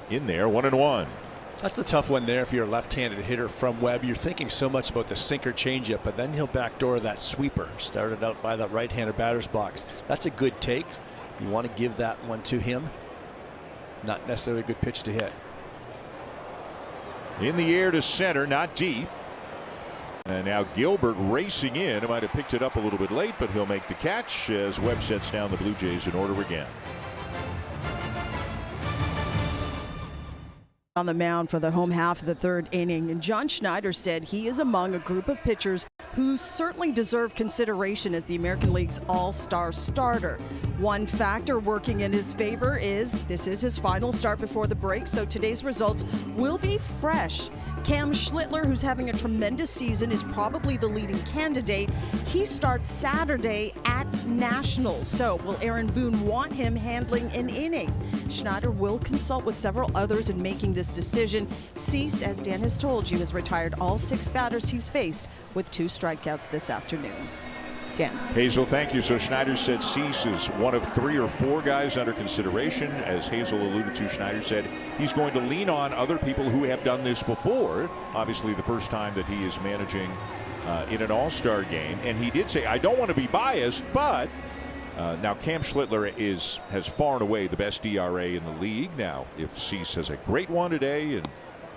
In there, 1-1. That's the tough one there if you're a left-handed hitter from Webb. You're thinking so much about the sinker changeup, but then he'll backdoor that sweeper. Started out by the right-handed batter's box. That's a good take. You want to give that one to him. Not necessarily a good pitch to hit. In the air to center, not deep. And now Gilbert racing in. He might have picked it up a little bit late, but he'll make the catch as Webb sets down the Blue Jays in order again. on the mound for the home half of the third inning, and John Schneider said he is among a group of pitchers who certainly deserve consideration as the American League's all-star starter. One factor working in his favor is this is his final start before the break, so today's results will be fresh. Cam Schlittler, who's having a tremendous season, is probably the leading candidate. He starts Saturday at Nationals, so will Aaron Boone want him handling an inning? Schneider will consult with several others in making this decision. Cease, as Dan has told you, has retired all 6 batters he's faced with 2 strikeouts this afternoon. Dan. Hazel, thank you. So Schneider said Cease is one of 3 or 4 guys under consideration. As Hazel alluded to, Schneider said he's going to lean on other people who have done this before. Obviously, the first time that he is managing in an all-star game. And he did say, I don't want to be biased, but now Cam Schlittler has far and away the best ERA in the league. Now, if Cease has a great one today and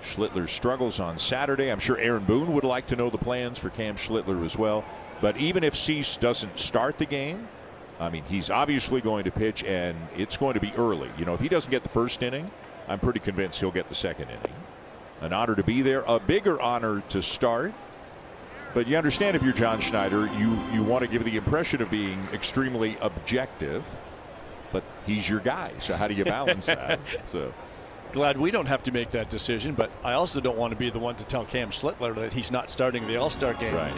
Schlittler struggles on Saturday, I'm sure Aaron Boone would like to know the plans for Cam Schlittler as well. But even if Cease doesn't start the game, I mean, he's obviously going to pitch, and it's going to be early. You know, if he doesn't get the first inning, I'm pretty convinced he'll get the second inning. An honor to be there, a bigger honor to start. But you understand, if you're John Schneider, you want to give the impression of being extremely objective, but he's your guy. So how do you balance that? So. Glad we don't have to make that decision, but I also don't want to be the one to tell Cam Schlittler that he's not starting the All-Star game. Right.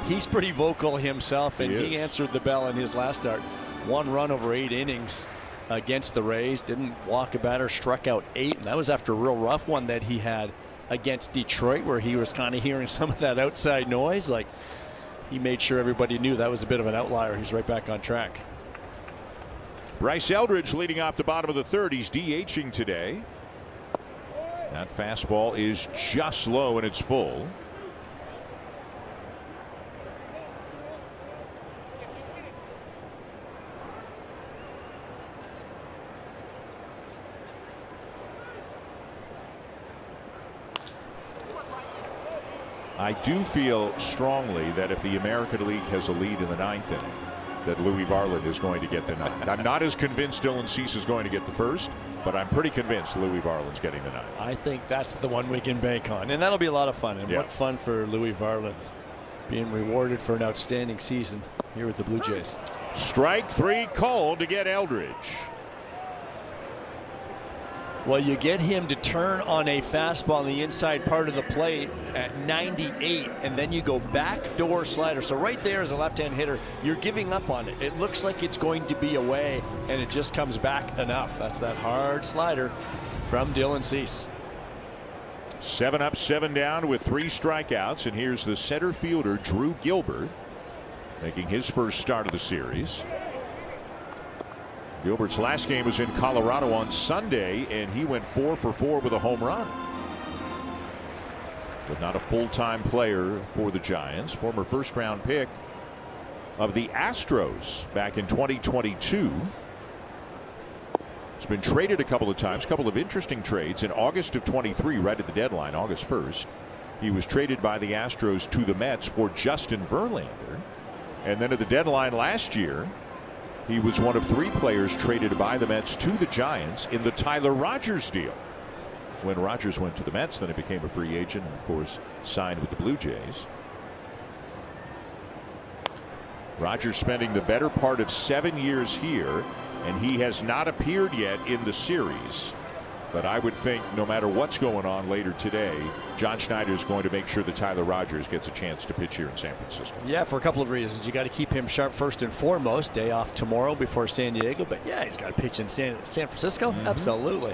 He's pretty vocal himself, and he answered the bell in his last start. 1 run over 8 innings against the Rays. Didn't walk a batter, struck out 8, and that was after a real rough one that he had against Detroit, where he was kind of hearing some of that outside noise. Like, he made sure everybody knew that was a bit of an outlier. He's right back on track. Bryce Eldridge leading off the bottom of the 3rd. He's DHing today. That fastball is just low and it's full. I do feel strongly that if the American League has a lead in the 9th inning, that Louis Varland is going to get the 9th. I'm not as convinced Dylan Cease is going to get the 1st, but I'm pretty convinced Louis Varland's getting the 9th. I think that's the one we can bank on, and that'll be a lot of fun. And what fun for Louis Varland, being rewarded for an outstanding season here with the Blue Jays. Strike 3 called to get Eldridge. Well, you get him to turn on a fastball on the inside part of the plate at 98, and then you go backdoor slider. So right there as a left-hand hitter, you're giving up on it. It looks like it's going to be away, and it just comes back enough. That's that hard slider from Dylan Cease. 7 up, 7 down with 3 strikeouts, and here's the center fielder, Drew Gilbert, making his first start of the series. Gilbert's last game was in Colorado on Sunday, and he went 4 for 4 with a home run. But not a full-time player for the Giants. Former first-round pick of the Astros back in 2022. He's been traded a couple of times, a couple of interesting trades. In August of 23, right at the deadline, August 1st, he was traded by the Astros to the Mets for Justin Verlander. And then at the deadline last year, he was one of 3 players traded by the Mets to the Giants in the Tyler Rogers deal. When Rogers went to the Mets, then he became a free agent and, of course, signed with the Blue Jays. Rogers spending the better part of 7 years here, and he has not appeared yet in the series. But I would think no matter what's going on later today, John Schneider is going to make sure that Tyler Rogers gets a chance to pitch here in San Francisco. Yeah, for a couple of reasons. You got to keep him sharp first and foremost. Day off tomorrow before San Diego. But yeah, he's got to pitch in San Francisco. Absolutely.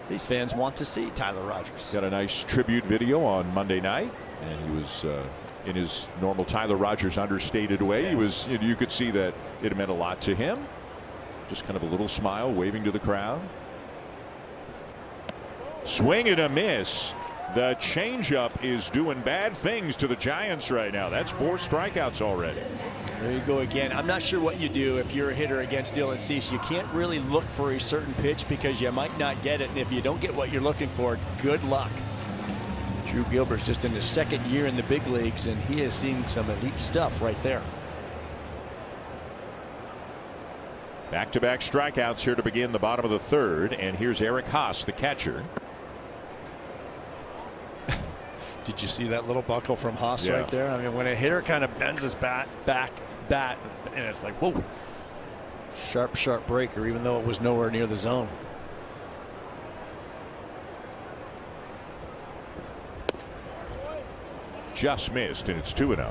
These fans want to see Tyler Rogers. Got a nice tribute video on Monday night, and he was in his normal Tyler Rogers understated way. He was. You could see that it meant a lot to him. Just kind of a little smile, waving to the crowd. Swing and a miss. The changeup is doing bad things to the Giants right now. That's 4 strikeouts already. There you go again. I'm not sure what you do if you're a hitter against Dylan Cease. You can't really look for a certain pitch because you might not get it. And if you don't get what you're looking for, good luck. Drew Gilbert's just in his 2nd year in the big leagues, and he is seeing some elite stuff right there. Back-to-back strikeouts here to begin the bottom of the 3rd. And here's Eric Haas, the catcher. Did you see that little buckle from Haas Yeah. right there? I mean, when a hitter kind of bends his bat, and it's like, whoa, sharp breaker, even though it was nowhere near the zone. Just missed, and it's 2-0.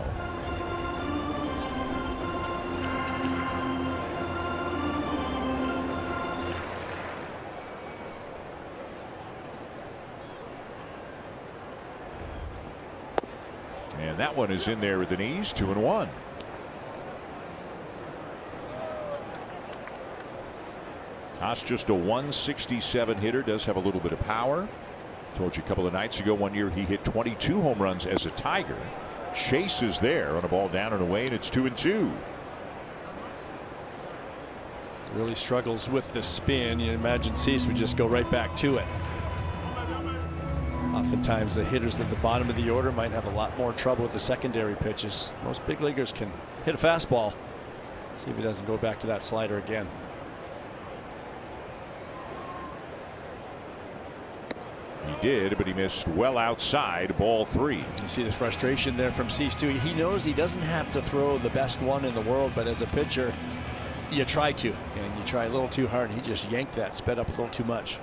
And that one is in there at the knees, 2-1. Haas just a 167 hitter, does have a little bit of power. Told you a couple of nights ago, one year he hit 22 home runs as a Tiger. Chase is there on a ball down and away, and it's 2-2. Really struggles with the spin. You imagine Cease would just go right back to it. Oftentimes the hitters at the bottom of the order might have a lot more trouble with the secondary pitches. Most big leaguers can hit a fastball. See if he doesn't go back to that slider again. He did, but he missed well outside, ball 3. You see the frustration there from Cease too. He knows he doesn't have to throw the best one in the world, but as a pitcher, you try to, and you try a little too hard, and he just yanked that, sped up a little too much.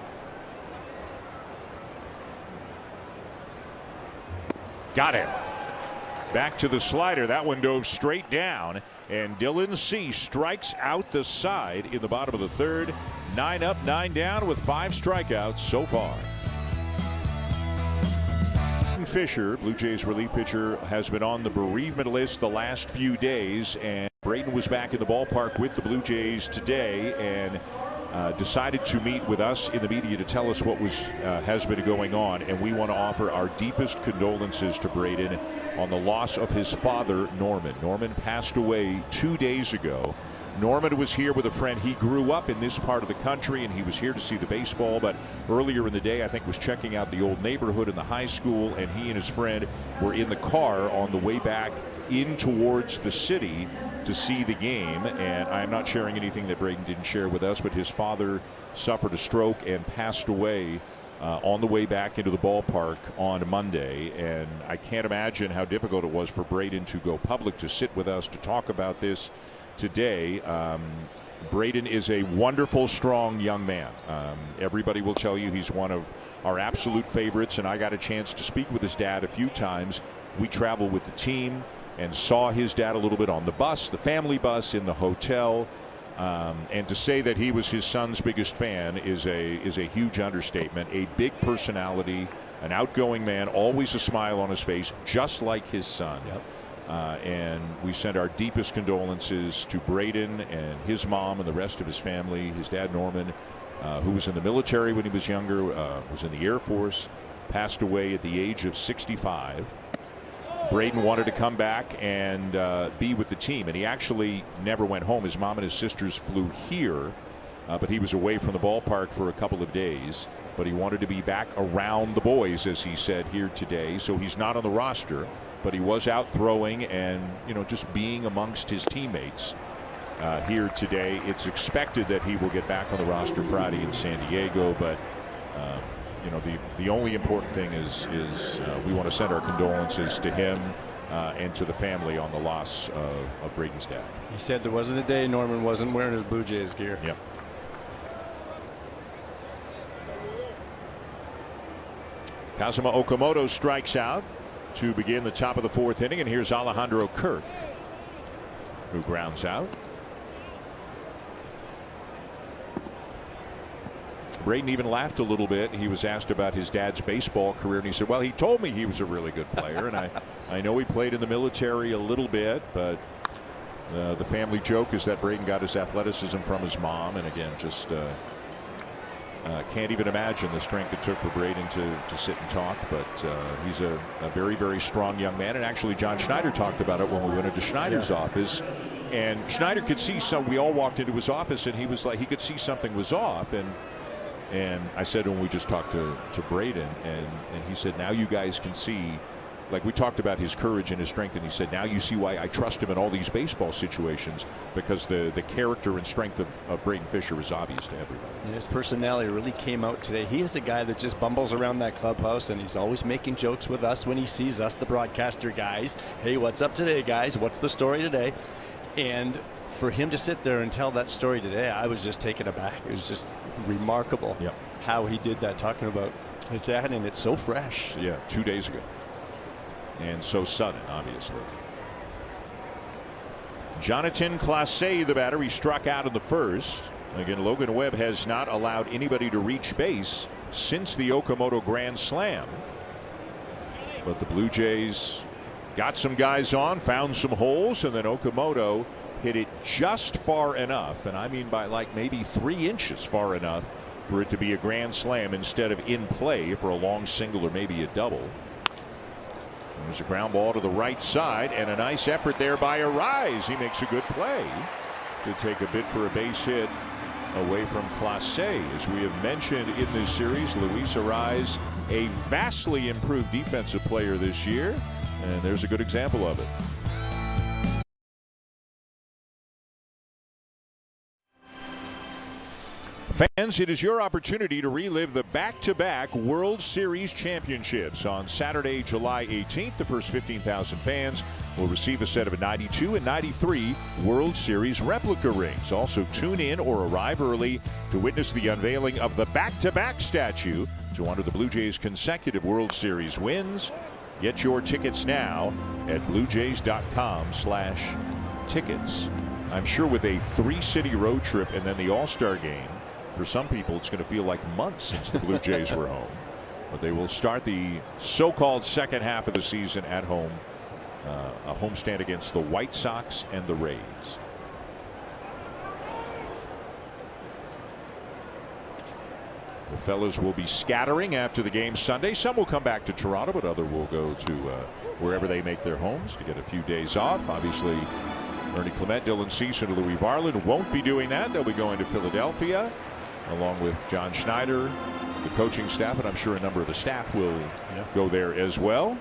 Got him. Back to the slider. That one dove straight down, and Dylan Cease strikes out the side in the bottom of the third. 9 up, 9 down with 5 strikeouts so far. Fisher, Blue Jays relief pitcher, has been on the bereavement list the last few days, and Braden was back in the ballpark with the Blue Jays today and decided to meet with us in the media to tell us what has been going on, and we want to offer our deepest condolences to Braden on the loss of his father, Norman. Norman passed away 2 days ago. Norman was here with a friend. He grew up in this part of the country, and he was here to see the baseball, but earlier in the day I think was checking out the old neighborhood in the high school, and he and his friend were in the car on the way back in towards the city to see the game. And I'm not sharing anything that Braden didn't share with us, but his father suffered a stroke and passed away on the way back into the ballpark on Monday. And I can't imagine how difficult it was for Braden to go public to sit with us to talk about this today. Braden is a wonderful, strong young man. Everybody will tell you he's one of our absolute favorites, and I got a chance to speak with his dad a few times. We traveled with the team and saw his dad a little bit on the bus, the family bus, in the hotel. And to say that he was his son's biggest fan is a huge understatement. A big personality, an outgoing man, always a smile on his face, just like his son. Yep. And we send our deepest condolences to Braden and his mom and the rest of his family. His dad, Norman, who was in the military when he was younger, was in the Air Force, passed away at the age of 65. Braden wanted to come back and be with the team, and he actually never went home. His mom and his sisters flew here, but he was away from the ballpark for a couple of days. But he wanted to be back around the boys, as he said here today. So he's not on the roster, but he was out throwing and, you know, just being amongst his teammates here today. It's expected that he will get back on the roster Friday in San Diego, but you know, the only important thing is we want to send our condolences to him and to the family on the loss of Braden's dad. He said there wasn't a day Norman wasn't wearing his Blue Jays gear. Yep. Kazuma Okamoto strikes out to begin the top of the 4th inning, and here's Alejandro Kirk, who grounds out. Braden even laughed a little bit. He was asked about his dad's baseball career, and he said, well, he told me he was a really good player, and I know he played in the military a little bit, but the family joke is that Braden got his athleticism from his mom, and again, just can't even imagine the strength it took for Braden to sit and talk, but he's a very, very strong young man. And actually, John Schneider talked about it when we went into Schneider's office, and Schneider could see we all walked into his office, and he was like, he could see something was off, and I said when we just talked to Braden, and he said, now you guys can see like we talked about his courage and his strength, and he said, now you see why I trust him in all these baseball situations, because the character and strength of Braden Fisher is obvious to everybody. And his personality really came out today. He is a guy that just bumbles around that clubhouse, and he's always making jokes with us when he sees us, the broadcaster guys. Hey, what's up today, guys? What's the story today? And for him to sit there and tell that story today, I was just taken aback. It was just remarkable how he did that, talking about his dad, and it's so fresh. Yeah, 2 days ago. And so sudden, obviously. Jonathan Clase, the batter, he struck out in the first. Again, Logan Webb has not allowed anybody to reach base since the Okamoto Grand Slam. But the Blue Jays got some guys on, found some holes, and then Okamoto hit it just far enough, and I mean by like maybe 3 inches far enough for it to be a grand slam instead of in play for a long single or maybe a double. There's a ground ball to the right side, and a nice effort there by Arise. He makes a good play to take a bit for a base hit away from Clase. As we have mentioned in this series, Luis Arise, a vastly improved defensive player this year, and there's a good example of it. Fans, it is your opportunity to relive the back-to-back World Series championships. On Saturday, July 18th, the first 15,000 fans will receive a set of 92 and 93 World Series replica rings. Also, tune in or arrive early to witness the unveiling of the back-to-back statue to honor the Blue Jays' consecutive World Series wins. Get your tickets now at bluejays.com/tickets. I'm sure with a 3-city road trip and then the All-Star game, for some people, it's going to feel like months since the Blue Jays were home. But they will start the so-called second half of the season at home. A homestand against the White Sox and the Rays. The fellas will be scattering after the game Sunday. Some will come back to Toronto, but others will go to wherever they make their homes to get a few days off. Obviously, Ernie Clement, Dylan Cease, and Louis Varland won't be doing that. They'll be going to Philadelphia, along with John Schneider, the coaching staff, and I'm sure a number of the staff will go there as well.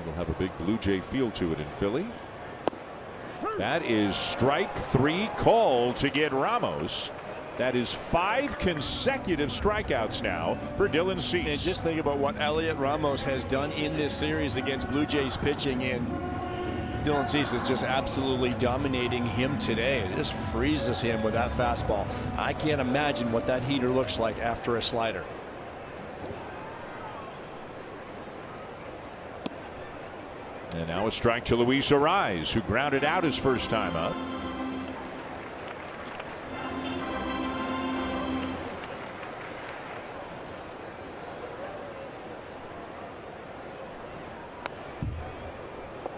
It'll have a big Blue Jay feel to it in Philly. That is strike 3 called to get Ramos. That is 5 consecutive strikeouts now for Dylan Cease. And just think about what Elliot Ramos has done in this series against Blue Jays pitching, and Dylan Cease is just absolutely dominating him today. It just freezes him with that fastball. I can't imagine what that heater looks like after a slider. And now a strike to Luis Arise, who grounded out his first time up.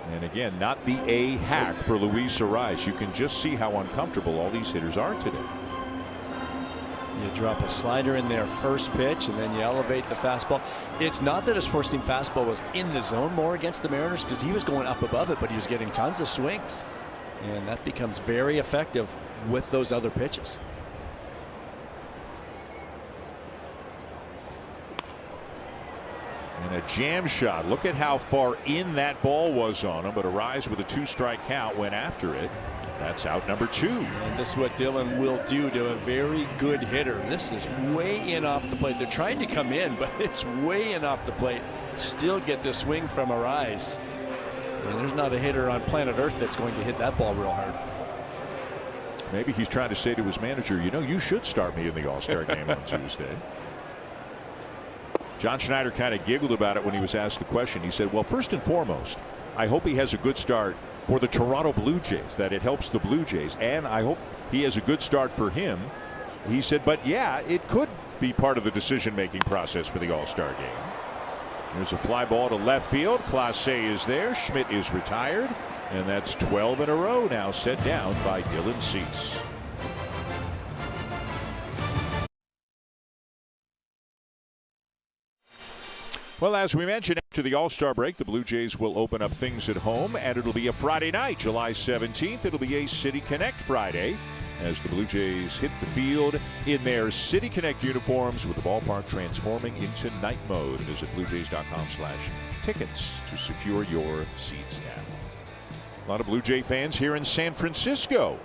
And again, not the A hack for Luis Arise. You can just see how uncomfortable all these hitters are today. You drop a slider in there first pitch, and then you elevate the fastball. It's not that his first-team fastball was in the zone more against the Mariners, because he was going up above it, but he was getting tons of swings. And that becomes very effective with those other pitches. And a jam shot. Look at how far in that ball was on him, but Arise with a 2-strike count went after it. That's out number 2. And this is what Dylan will do to a very good hitter. This is way in off the plate. They're trying to come in, but it's way in off the plate. Still get the swing from Arise. And there's not a hitter on planet Earth that's going to hit that ball real hard. Maybe he's trying to say to his manager, you know, you should start me in the All-Star game on Tuesday. John Schneider kind of giggled about it when he was asked the question. He said, well, first and foremost, I hope he has a good start for the Toronto Blue Jays, that it helps the Blue Jays, and I hope he has a good start for him. He said, but yeah, it could be part of the decision-making process for the All-Star game. There's a fly ball to left field. Clase is there. Schmidt is retired, and that's 12 in a row now set down by Dylan Cease. Well, as we mentioned, after the All-Star break, the Blue Jays will open up things at home, and it'll be a Friday night, July 17th. It'll be a City Connect Friday. as the Blue Jays hit the field in their City Connect uniforms with the ballpark transforming into night mode. Visit bluejays.com/tickets to secure your seats now. A lot of Blue Jay fans here in San Francisco,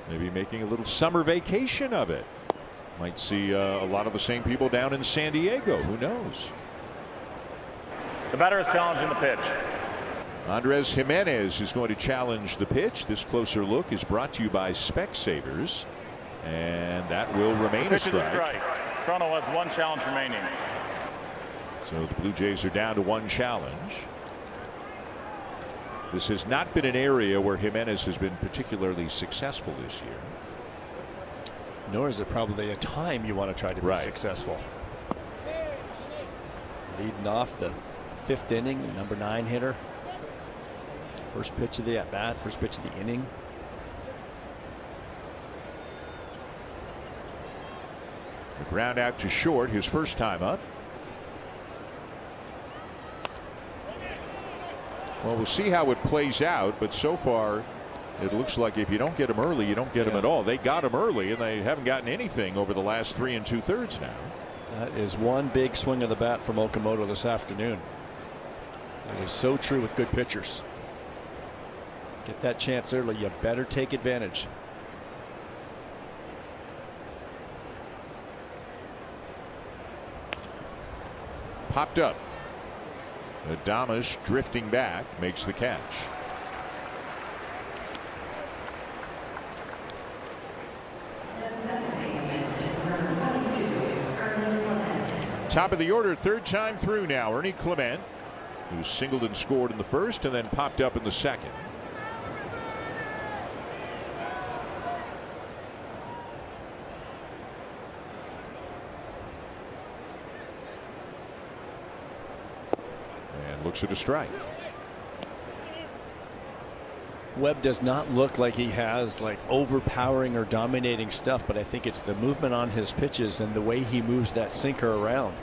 maybe making a little summer vacation of it. Might see a lot of the same people down in San Diego. Who knows? The batter is challenging the pitch. Andres Jimenez is going to challenge the pitch. This closer look is brought to you by Specsavers, and that will remain a strike. Toronto has one challenge remaining. So the Blue Jays are down to one challenge. This has not been an area where Jimenez has been particularly successful this year. Nor is it probably a time you want to try to be successful. Leading off the 5th inning, number 9 hitter. First pitch of the at bat, first pitch of the inning. The ground out to short, his first time up. Well, we'll see how it plays out, but so far it looks like if you don't get him early, you don't get him at all. They got him early, and they haven't gotten anything over the last 3 2/3 now. That is one big swing of the bat from Okamoto this afternoon. It is so true with good pitchers. Get that chance early, you better take advantage. Popped up. Adames drifting back makes the catch. Top of the order, 3rd time through now. Ernie Clement, who singled and scored in the first and then popped up in the second. And looks at a strike. Webb does not look like he has like overpowering or dominating stuff, but I think it's the movement on his pitches and the way he moves that sinker around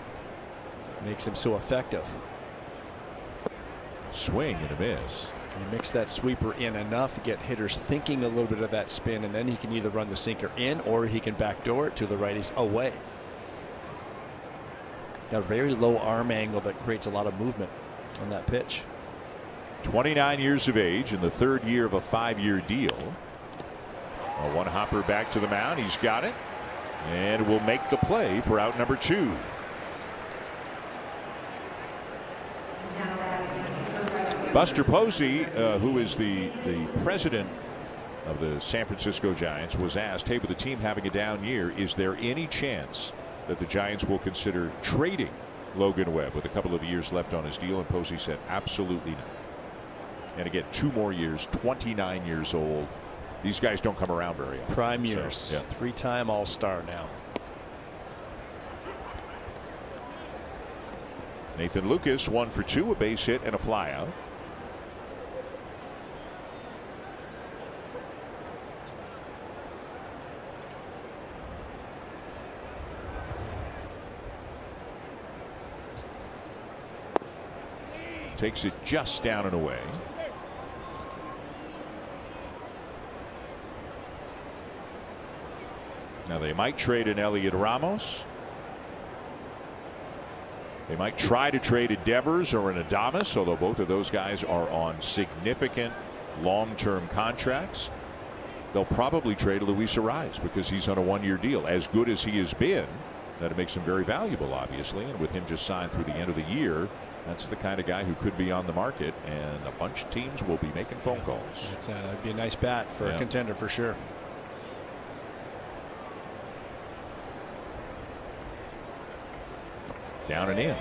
makes him so effective. Swing and a miss. You mix that sweeper in enough to get hitters thinking a little bit of that spin, and then he can either run the sinker in or he can backdoor it to the righties away. Got a very low arm angle that creates a lot of movement on that pitch. 29 years of age in the 3rd year of a 5-year deal. A one hopper back to the mound. He's got it and will make the play for out number 2. Buster Posey, who is the president of the San Francisco Giants, was asked, hey, with the team having a down year, is there any chance that the Giants will consider trading Logan Webb with a couple of years left on his deal? And Posey said absolutely not. And again, 2 more years, 29 years old. These guys don't come around very often. Prime years. So, yeah. 3-time All-Star now. Nathan Lucas 1 for 2, a base hit and a flyout. Takes it just down and away. Now they might trade an Elliot Ramos. They might try to trade a Devers or an Adames, although both of those guys are on significant long-term contracts. They'll probably trade Luis Arraez because he's on a 1-year deal. As good as he has been, that makes him very valuable, obviously. And with him just signed through the end of the year, that's the kind of guy who could be on the market, and a bunch of teams will be making phone calls. That'd be a nice bat for a contender for sure. Down and in.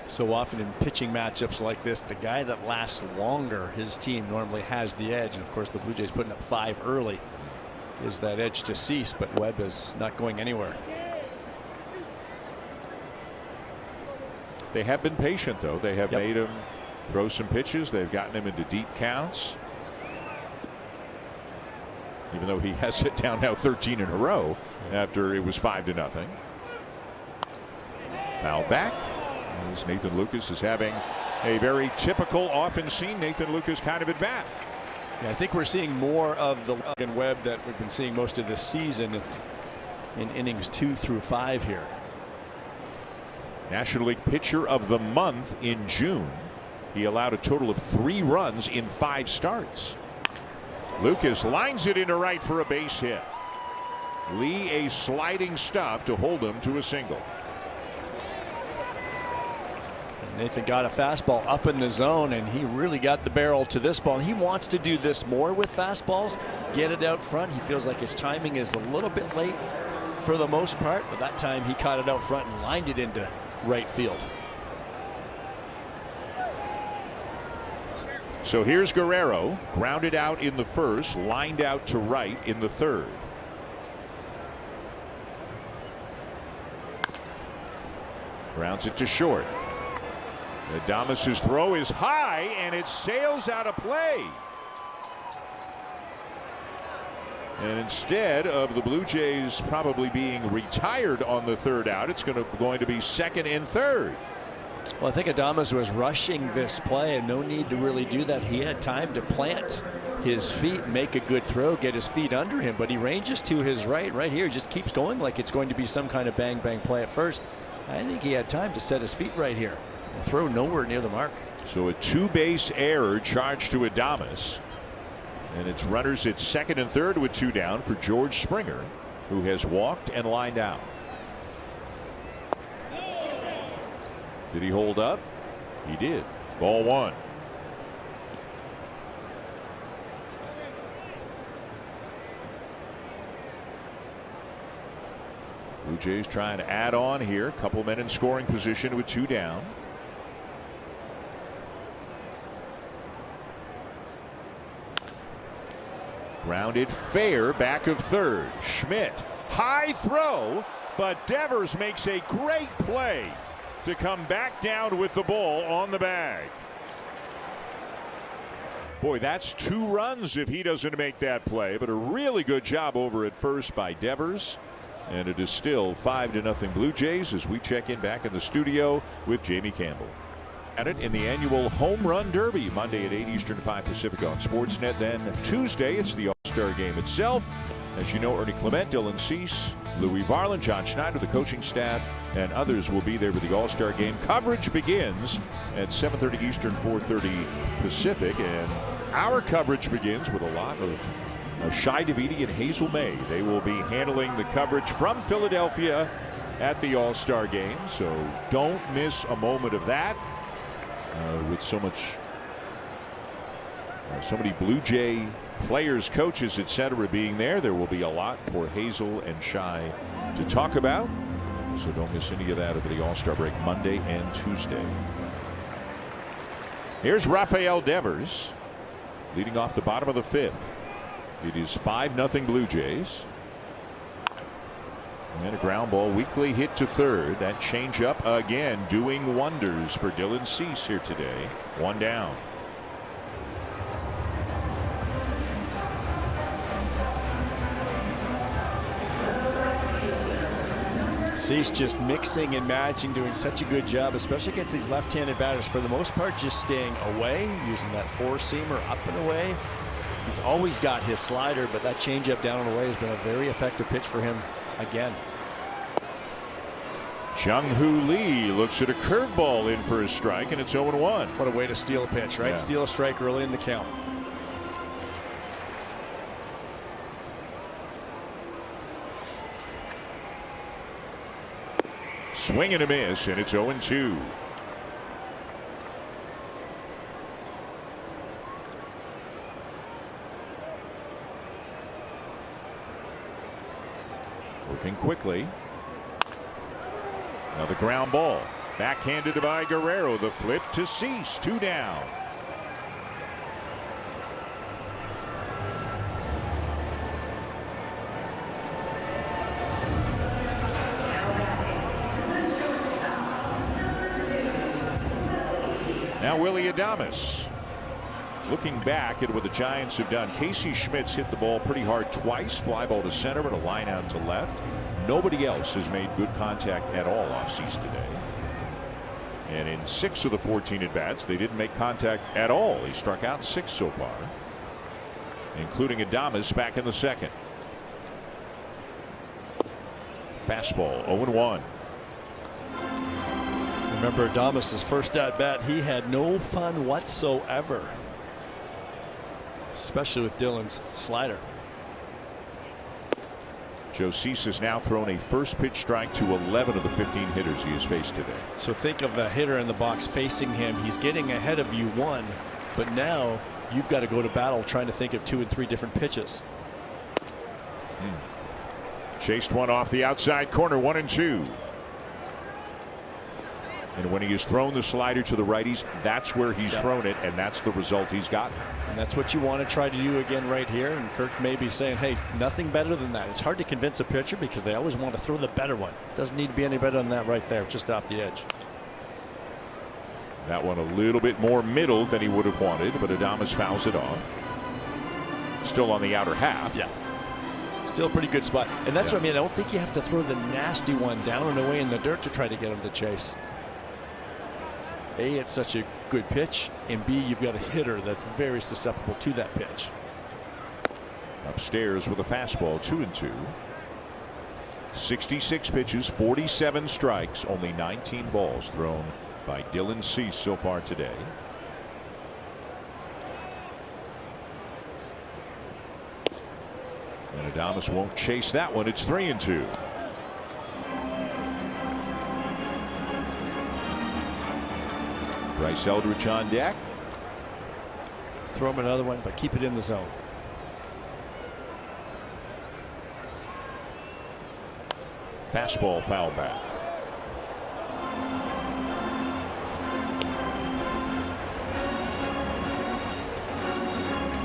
So often in pitching matchups like this, the guy that lasts longer, his team normally has the edge. And of course, the Blue Jays putting up 5 early is that edge to Cease, but Webb is not going anywhere. They have been patient, though. They have made him throw some pitches. They've gotten him into deep counts. Even though he has hit down now 13 in a row after it was 5-0. Foul back as Nathan Lucas is having a very typical, often seen Nathan Lucas kind of at bat. Yeah, I think we're seeing more of the Logan Webb that we've been seeing most of this season in innings 2 through 5 here. National League Pitcher of the Month in June. He allowed a total of 3 runs in 5 starts. Lucas lines it into right for a base hit. Lee a sliding stop to hold him to a single. Nathan got a fastball up in the zone, and he really got the barrel to this ball. He wants to do this more with fastballs, get it out front. He feels like his timing is a little bit late for the most part, but that time he caught it out front and lined it into right field. So here's Guerrero, grounded out in the first, lined out to right in the third. Grounds it to short. Adames' throw is high and it sails out of play. And instead of the Blue Jays probably being retired on the third out, it's going to be second and third. Well, I think Adames was rushing this play, and no need to really do that. He had time to plant his feet, make a good throw, get his feet under him, but he ranges to his right here, just keeps going like it's going to be some kind of bang bang play at first. I think he had time to set his feet right here. The throw nowhere near the mark. So a 2-base error charged to Adames. And it's runners at second and third with 2 down for George Springer, who has walked and lined out. Did he hold up? He did. Ball 1. Blue Jays trying to add on here. A couple men in scoring position with 2 down. Grounded fair back of third. Schmidt, high throw, but Devers makes a great play to come back down with the ball on the bag. Boy, that's 2 runs if he doesn't make that play, but a really good job over at first by Devers. And it is still 5-0 Blue Jays as we check in back in the studio with Jamie Campbell. At it in the annual Home Run Derby, Monday at 8 Eastern, 5 Pacific on Sportsnet. Then Tuesday, it's the All-Star Game itself. As you know, Ernie Clement, Dylan Cease, Louis Varland, John Schneider, the coaching staff, and others will be there for the All-Star Game. Coverage begins at 7:30 Eastern, 4:30 Pacific, and our coverage begins with a lot of Shai Davidi and Hazel May. They will be handling the coverage from Philadelphia at the All-Star Game, so don't miss a moment of that. With so many Blue Jay players, coaches, etc. being there will be a lot for Hazel and Shai to talk about, so don't miss any of that over the All-Star break Monday and Tuesday. Here's Rafael Devers leading off the bottom of the 5th. It is 5-0 Blue Jays. And a ground ball weakly hit to third. That changeup again doing wonders for Dylan Cease here today. 1 down. Cease just mixing and matching, doing such a good job, especially against these left-handed batters. For the most part, just staying away, using that 4-seamer up and away. He's always got his slider, but that changeup down and away has been a very effective pitch for him again. Jung-Hoo Lee looks at a curveball in for a strike, and it's 0-1. What a way to steal a pitch, right? Yeah. Steal a strike early in the count. Swing and a miss, and it's 0-2. Working quickly. Now the ground ball. Backhanded by Guerrero. The flip to Cease. 2 down. Now Willie Adames. Looking back at what the Giants have done, Casey Schmidt's hit the ball pretty hard twice. Fly ball to center and a line out to left. Nobody else has made good contact at all off Cease today. And in 6 of the 14 at bats, they didn't make contact at all. He struck out 6 so far, including Adames back in the second. Fastball 0-1. Remember Adames' first at bat, he had no fun whatsoever, especially with Dylan's slider. Joe Cease has now thrown a first pitch strike to 11 of the 15 hitters he has faced today. So think of a hitter in the box facing him. He's getting ahead of you one, but now you've got to go to battle trying to think of 2 and 3 different pitches. Chased one off the outside corner, 1-2. And when he has thrown the slider to the righties, that's where he's thrown it, and that's the result he's gotten. And that's what you want to try to do again right here. And Kirk may be saying, hey, nothing better than that. It's hard to convince a pitcher because they always want to throw the better one. Doesn't need to be any better than that right there, just off the edge. That one a little bit more middle than he would have wanted, but Adames fouls it off. Still on the outer half. Yeah. Still a pretty good spot. And that's what I mean. I don't think you have to throw the nasty one down and away in the dirt to try to get him to chase. A, it's such a good pitch, and B, you've got a hitter that's very susceptible to that pitch. Upstairs with a fastball, 2-2. 66 pitches, 47 strikes, only 19 balls thrown by Dylan Cease so far today. And Adames won't chase that one. It's 3-2. Bryce Eldridge on deck. Throw him another one, but keep it in the zone. Fastball foul back.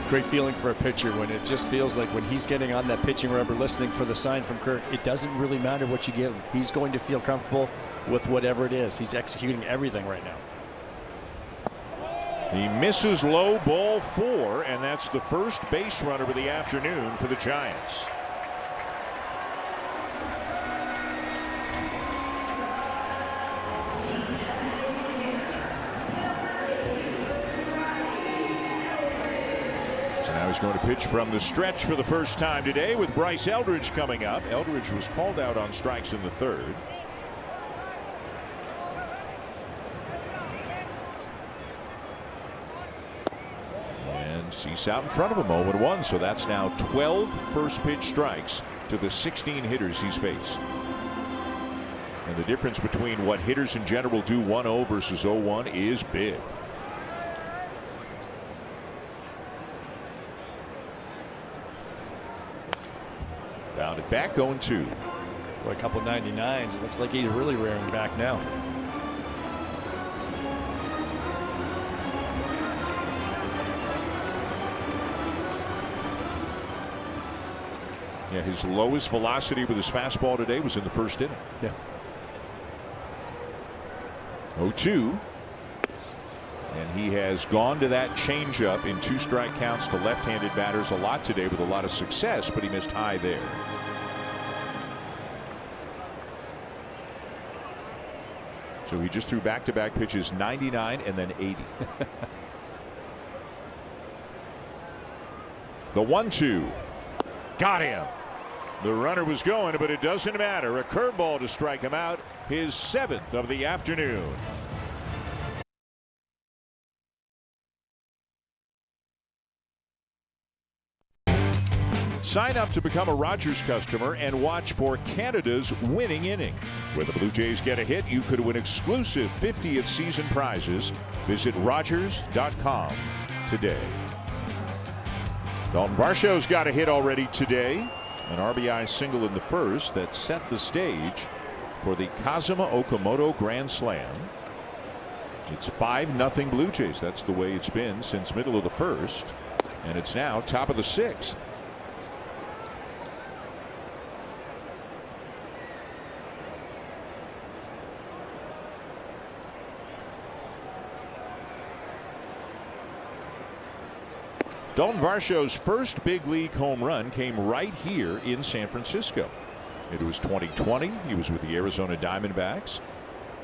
Great feeling for a pitcher when it just feels like when he's getting on that pitching rubber, listening for the sign from Kirk, it doesn't really matter what you give him. He's going to feel comfortable with whatever it is. He's executing everything right now. He misses low, ball 4, and that's the first base runner of the afternoon for the Giants. So now he's going to pitch from the stretch for the first time today with Bryce Eldridge coming up. Eldridge was called out on strikes in the 3rd. Cease out in front of him, 0-1, so that's now 12 first pitch strikes to the 16 hitters he's faced. And the difference between what hitters in general do 1-0 versus 0-1 is big. Found it back, 0-2. Boy, a couple 99s. It looks like he's really rearing back now. Yeah, his lowest velocity with his fastball today was in the 1st inning. Yeah. 0-2. And he has gone to that changeup in 2 strike counts to left-handed batters a lot today with a lot of success, but he missed high there. So he just threw back-to-back pitches, 99 and then 80. The 1-2. Got him. The runner was going, but it doesn't matter. A curveball to strike him out. His 7th of the afternoon. Sign up to become a Rogers customer and watch for Canada's winning inning. Where the Blue Jays get a hit, you could win exclusive 50th season prizes. Visit Rogers.com today. Dalton Varsho's got a hit already today. An RBI single in the 1st that set the stage for the Kazuma Okamoto Grand Slam. It's 5-0 Blue Jays. That's the way it's been since middle of the 1st. And it's now top of the 6th. Dalton Varsho's first big league home run came right here in San Francisco. It was 2020. He was with the Arizona Diamondbacks.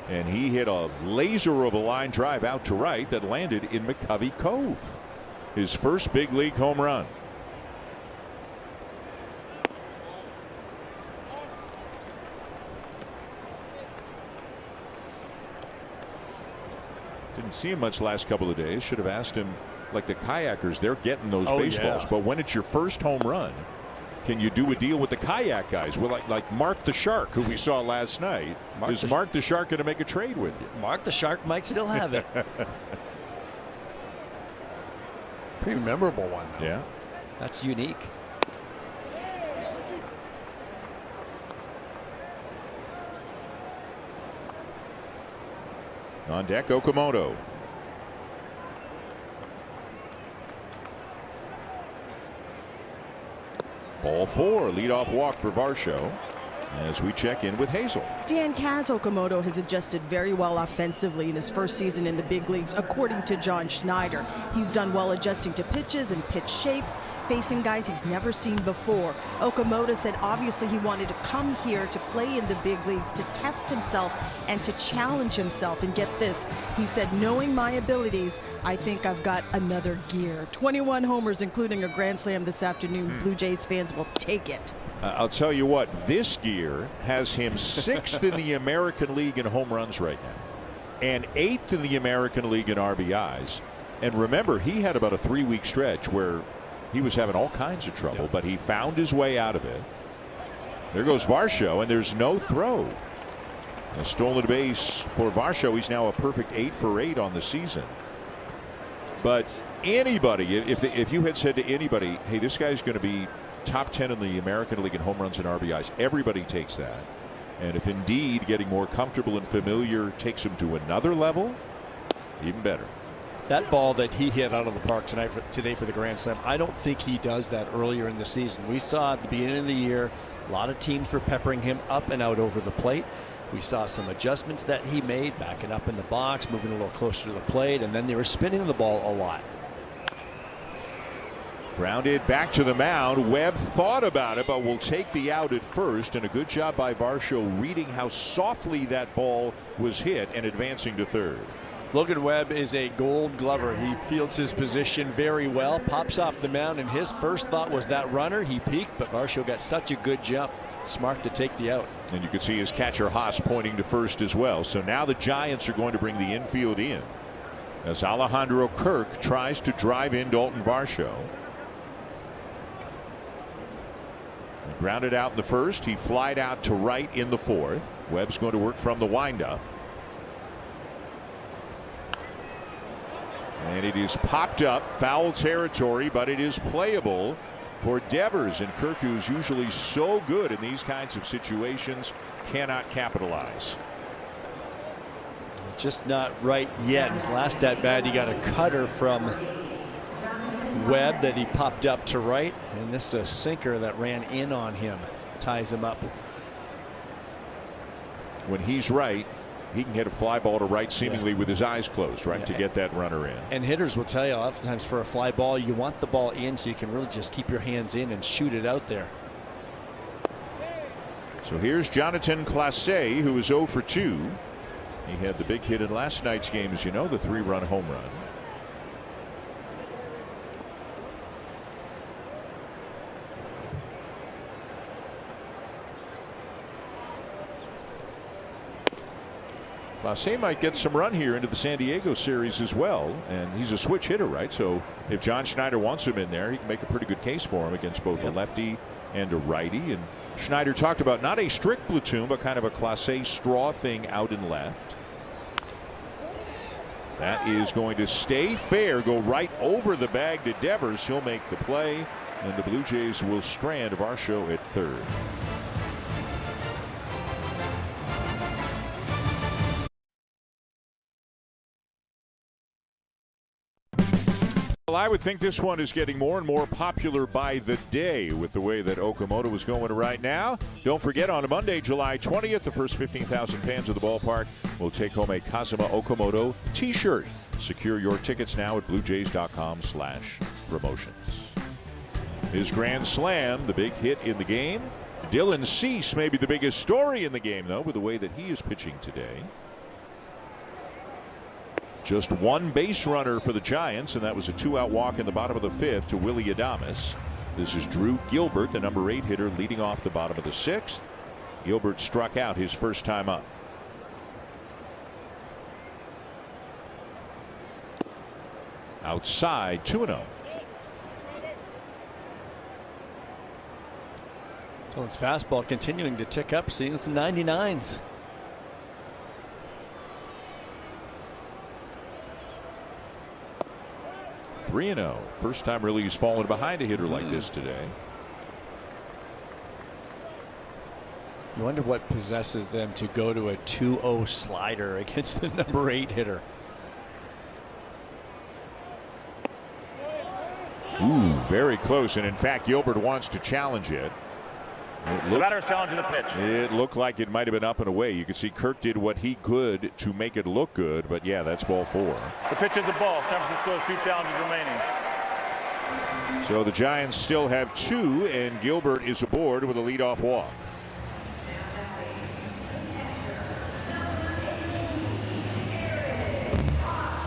And he hit a laser of a line drive out to right that landed in McCovey Cove. His first big league home run. Didn't see him much last couple of days. Should have asked him, like the kayakers, they're getting those baseballs. Yeah. But when it's your first home run, can you do a deal with the kayak guys? Well, like Mark the Shark, who we saw last night. Is Mark the Shark going to make a trade with you? Mark the Shark might still have it. Pretty memorable one. Yeah. That's unique. On deck, Okamoto. Ball 4, leadoff walk for Varsho as we check in with Hazel. Dan Okamoto has adjusted very well offensively in his first season in the big leagues, according to John Schneider. He's done well adjusting to pitches and pitch shapes, facing guys he's never seen before. Okamoto said obviously he wanted to come here to play in the big leagues, to test himself and to challenge himself. And get this, he said, knowing my abilities, I think I've got another gear. 21 homers, including a grand slam this afternoon. Blue Jays fans will take it. I'll tell you what, this gear has him 6th in the American League in home runs right now and 8th in the American League in RBIs. And remember, he had about a 3-week stretch where he was having all kinds of trouble, but he found his way out of it. There goes Varsho, and there's no throw. A stolen base for Varsho. He's now a perfect 8 for 8 on the season. But anybody, if you had said to anybody, hey, this guy's going to be top 10 in the American League in home runs and RBIs, everybody takes that. And if indeed getting more comfortable and familiar takes him to another level, even better. That ball that he hit out of the park today for the grand slam, I don't think he does that earlier in the season. We saw at the beginning of the year, a lot of teams were peppering him up and out over the plate. We saw some adjustments that he made, backing up in the box, moving a little closer to the plate, and then they were spinning the ball a lot. Grounded back to the mound. Webb thought about it, but will take the out at first. And a good job by Varsho reading how softly that ball was hit and advancing to third. Logan Webb is a gold glover. He fields his position very well, pops off the mound, and his first thought was that runner. He peeked, but Varsho got such a good jump. Smart to take the out. And you can see his catcher Haas pointing to first as well. So now the Giants are going to bring the infield in as Alejandro Kirk tries to drive in Dalton Varsho. Grounded out in the first. He flied out to right in the fourth. Webb's going to work from the windup. And it is popped up, foul territory, but it is playable for Devers. And Kirk, who's usually so good in these kinds of situations, cannot capitalize. Just not right yet. His last at bat, he got a cutter from Webb that he popped up to right, and this is a sinker that ran in on him, ties him up. When he's right, he can hit a fly ball to right seemingly with his eyes closed, right, to get that runner in. And hitters will tell you oftentimes for a fly ball, you want the ball in so you can really just keep your hands in and shoot it out there. So here's Jonathan Clase, who is 0 for 2. He had the big hit in last night's game, as you know, the 3-run home run. Clase might get some run here into the San Diego series as well, and he's a switch hitter, right? So if John Schneider wants him in there, he can make a pretty good case for him against both a lefty and a righty. And Schneider talked about not a strict platoon, but kind of a Clase straw thing out and left. That is going to stay fair, go right over the bag to Devers. He'll make the play, and the Blue Jays will strand Varsho at third. Well, I would think this one is getting more and more popular by the day with the way that Okamoto is going right now. Don't forget, on Monday, July 20th, the first 15,000 fans of the ballpark will take home a Kazuma Okamoto t-shirt. Secure your tickets now at bluejays.com/promotions. His grand slam, the big hit in the game. Dylan Cease may be the biggest story in the game, though, with the way that he is pitching today. Just one base runner for the Giants, and that was a 2-out walk in the bottom of the 5th to Willie Adames. This is Drew Gilbert, the number 8 hitter, leading off the bottom of the 6th. Gilbert struck out his first time up. Outside, 2-0. Dillon's fastball continuing to tick up, seeing some 99s. (3-0). First time really he's fallen behind a hitter like this today. You wonder what possesses them to go to a 2-0 slider against the number 8 hitter. Ooh, very close, and in fact Gilbert wants to challenge it. The batter is challenging the pitch. It looked like it might have been up and away. You could see Kirk did what he could to make it look good, but yeah, that's ball 4. The pitch is a ball. San Francisco has 2 challenges remaining. So the Giants still have 2, and Gilbert is aboard with a leadoff walk.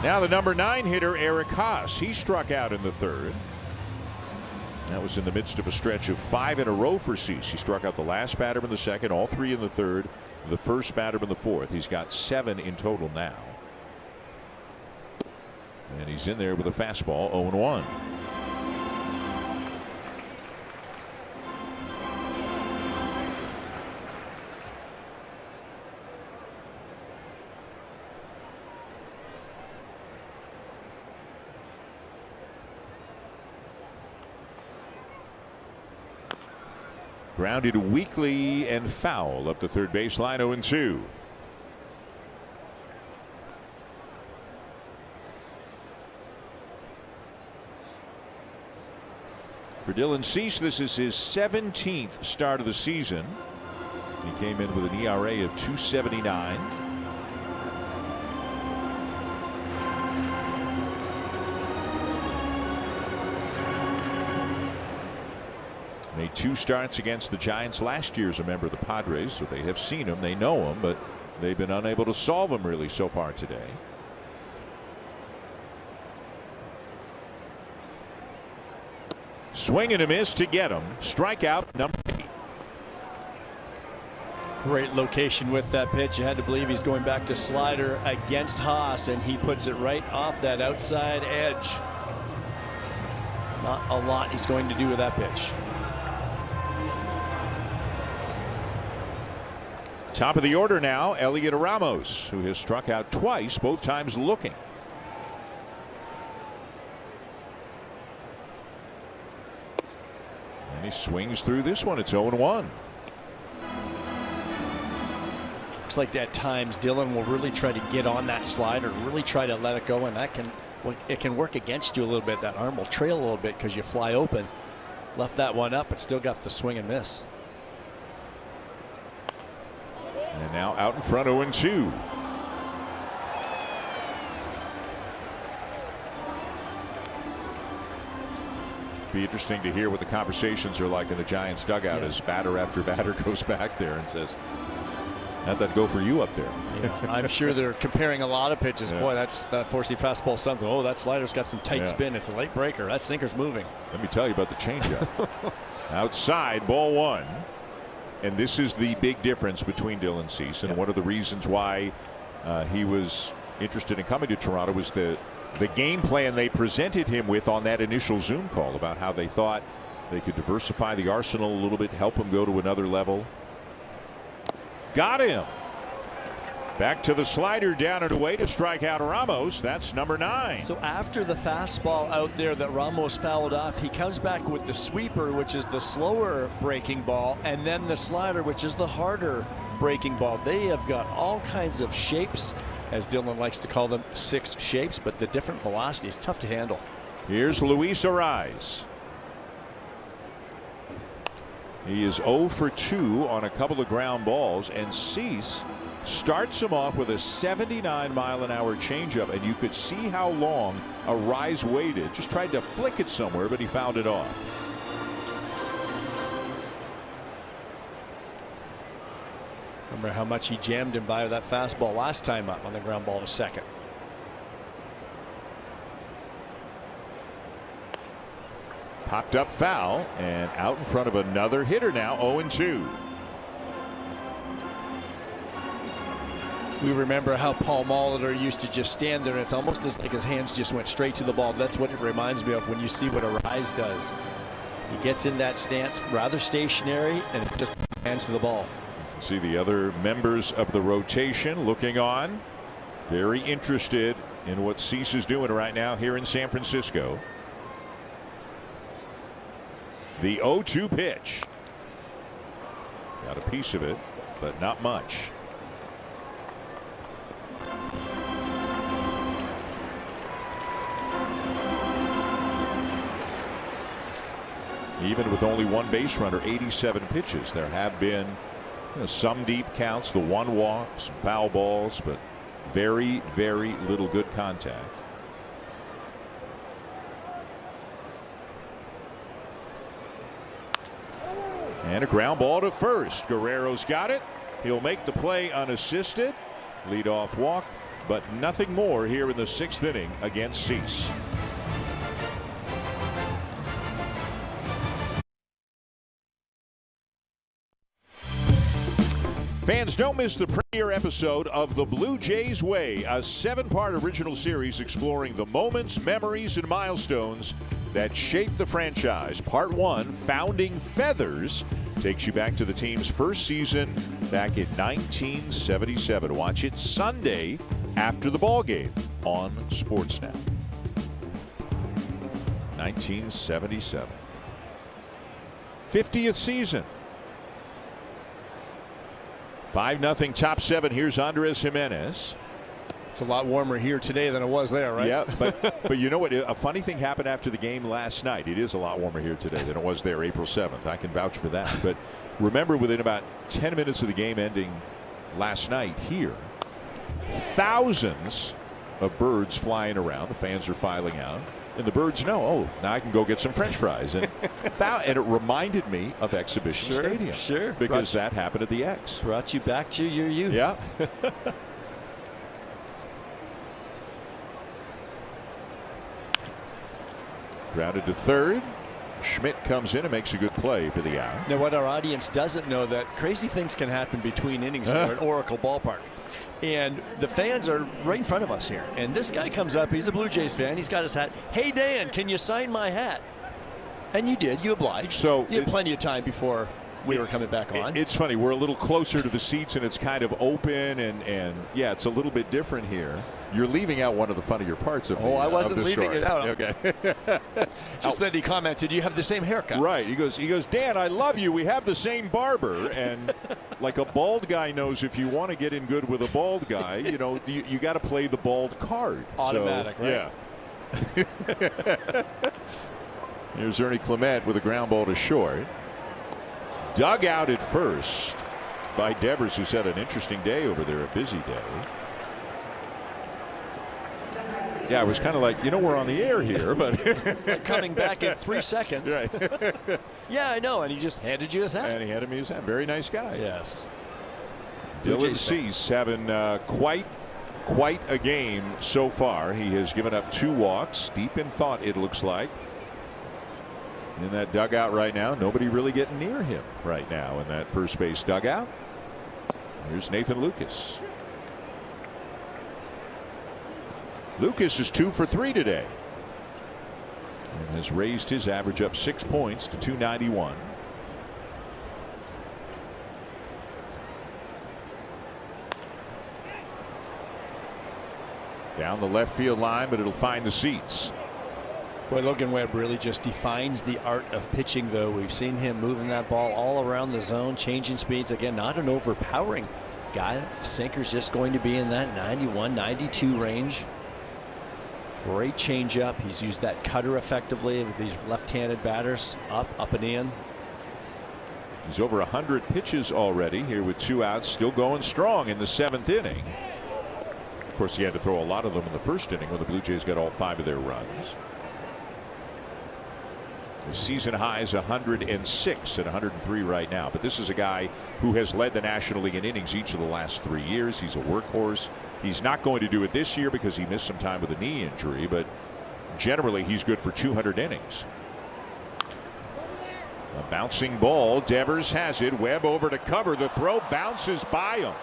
Now the number 9 hitter, Eric Haas. He struck out in the 3rd. That was in the midst of a stretch of 5 in a row for Cease. He struck out the last batter in the 2nd, all 3 in the 3rd, the first batter in the 4th. He's got 7 in total now. And he's in there with a fastball, 0-1. Grounded weakly and foul up the third baseline, 0-2. For Dylan Cease, this is his 17th start of the season. He came in with an ERA of 2.79. Made 2 starts against the Giants last year as a member of the Padres, so they have seen him, they know him, but they've been unable to solve him really so far today. Swing and a miss to get him. Strikeout number 8. Great location with that pitch. You had to believe he's going back to slider against Haas, and he puts it right off that outside edge. Not a lot he's going to do with that pitch. Top of the order now, Elliot Ramos, who has struck out twice, both times looking. And he swings through this one. It's 0-1. Looks like at times Dylan will really try to get on that slider, really try to let it go, and it can work against you a little bit. That arm will trail a little bit because you fly open. Left that one up, but still got the swing and miss. And now out in front, 0-2. Be interesting to hear what the conversations are like in the Giants dugout as batter after batter goes back there and says, how'd that go for you up there? Yeah, I'm sure they're comparing a lot of pitches. Yeah. Boy, that 4-seam fastball something. Oh, that slider's got some tight spin. It's a late breaker. That sinker's moving. Let me tell you about the changeup. Outside, ball 1. And this is the big difference between Dylan Cease and one of the reasons why he was interested in coming to Toronto was the game plan they presented him with on that initial Zoom call about how they thought they could diversify the arsenal a little bit, help him go to another level. Got him. Back to the slider, down and away to strike out Ramos. That's number 9. So after the fastball out there that Ramos fouled off, he comes back with the sweeper, which is the slower breaking ball, and then the slider, which is the harder breaking ball. They have got all kinds of shapes, as Dylan likes to call them, 6 shapes, but the different velocities, tough to handle. Here's Luis Ariz. He is 0 for 2 on a couple of ground balls, and Cease starts him off with a 79-mile-an-hour changeup, and you could see how long Ariz waited. Just tried to flick it somewhere, but he fouled it off. Remember how much he jammed him by that fastball last time up on the ground ball to second. Popped up foul and out in front of another hitter now. 0-2. We remember how Paul Molitor used to just stand there, and it's almost as like his hands just went straight to the ball. That's what it reminds me of when you see what Arise does. He gets in that stance rather stationary, and it just hands to the ball. You can see the other members of the rotation looking on, very interested in what Cease is doing right now here in San Francisco. The 0-2 pitch. Got a piece of it, but not much. Even with only one base runner, 87 pitches, there have been some deep counts, the one walk, some foul balls, but very, very little good contact. And a ground ball to first. Guerrero's got it. He'll make the play unassisted. Leadoff walk, but nothing more here in the 6th inning against Cease. Fans, don't miss the premiere episode of The Blue Jays Way, a 7-part original series exploring the moments, memories, and milestones that shaped the franchise. Part 1, Founding Feathers, takes you back to the team's first season back in 1977. Watch it Sunday after the ball game on Sportsnet. 1977. 50th season. 5-0 top 7. Here's Andres Jimenez. It's a lot warmer here today than it was there, right? Yeah, but you know what? A funny thing happened after the game last night. It is a lot warmer here today than it was there April 7th. I can vouch for that. But remember, within about 10 minutes of the game ending last night here, thousands of birds flying around. The fans are filing out. And the birds know, oh, now I can go get some French fries. And it reminded me of Exhibition Stadium. Sure. Because that happened at the X. Brought you back to your youth. Yeah. Grounded to third. Schmidt comes in and makes a good play for the out. Now, what our audience doesn't know, that crazy things can happen between innings here at Oracle Ballpark. And the fans are right in front of us here. And this guy comes up. He's a Blue Jays fan. He's got his hat. Hey, Dan, can you sign my hat? And you did. You obliged. So you had plenty of time before we were coming back on. It's funny. We're a little closer to the seats, and it's kind of open. And yeah, it's a little bit different here. You're leaving out one of the funnier parts of I wasn't leaving story. it out. Okay. Just that he commented, you have the same haircut. Right. He goes, Dan, I love you. We have the same barber. And like a bald guy knows, if you want to get in good with a bald guy, you got to play the bald card. Automatic, so, right? Yeah. Here's Ernie Clement with a ground ball to short. Dug out at first by Devers, who's had an interesting day over there, a busy day. Yeah, it was kind of like, we're on the air here, but coming back in 3 seconds. Right. Yeah, I know, and he just handed you his hat. And he handed me his hat. Very nice guy. Yes. Dylan Cease having quite a game so far. He has given up 2 walks. Deep in thought, it looks like. In that dugout right now, nobody really getting near him right now in that first base dugout. Here's Nathan Lucas. Lucas is 2 for 3 today and has raised his average up 6 points to 291. Down the left field line, but it'll find the seats. Boy, Logan Webb really just defines the art of pitching, though. We've seen him moving that ball all around the zone, changing speeds. Again, not an overpowering guy. Sinker's just going to be in that 91, 92 range. Great changeup. He's used that cutter effectively with these left-handed batters. Up and in. He's over 100 pitches already here with 2 outs, still going strong in the 7th inning. Of course, he had to throw a lot of them in the first inning when the Blue Jays got all 5 of their runs. The season high is 106 at 103 right now. But this is a guy who has led the National League in innings each of the last 3 years. He's a workhorse. He's not going to do it this year because he missed some time with a knee injury, but generally he's good for 200 innings. bouncing ball. Devers has it. Webb over to cover. The throw bounces by him.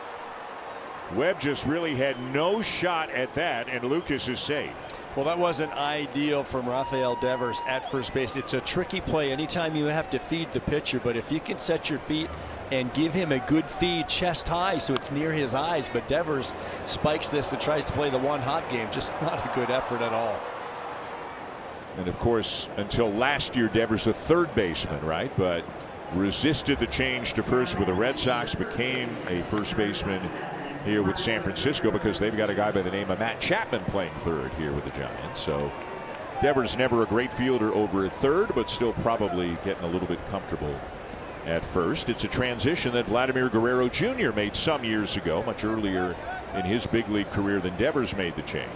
Webb just really had no shot at that, and Lucas is safe. Well, that wasn't ideal from Rafael Devers at first base. It's a tricky play anytime you have to feed the pitcher, but if you can set your feet and give him a good feed chest high so it's near his eyes, but Devers spikes this and tries to play the one-hop game. Just not a good effort at all. And of course, until last year, Devers a third baseman, right? But resisted the change to first with the Red Sox, became a first baseman here with San Francisco because they've got a guy by the name of Matt Chapman playing third here with the Giants. So Devers never a great fielder over at third, but still probably getting a little bit comfortable at first. It's a transition that Vladimir Guerrero Jr. made some years ago, much earlier in his big league career than Devers made the change.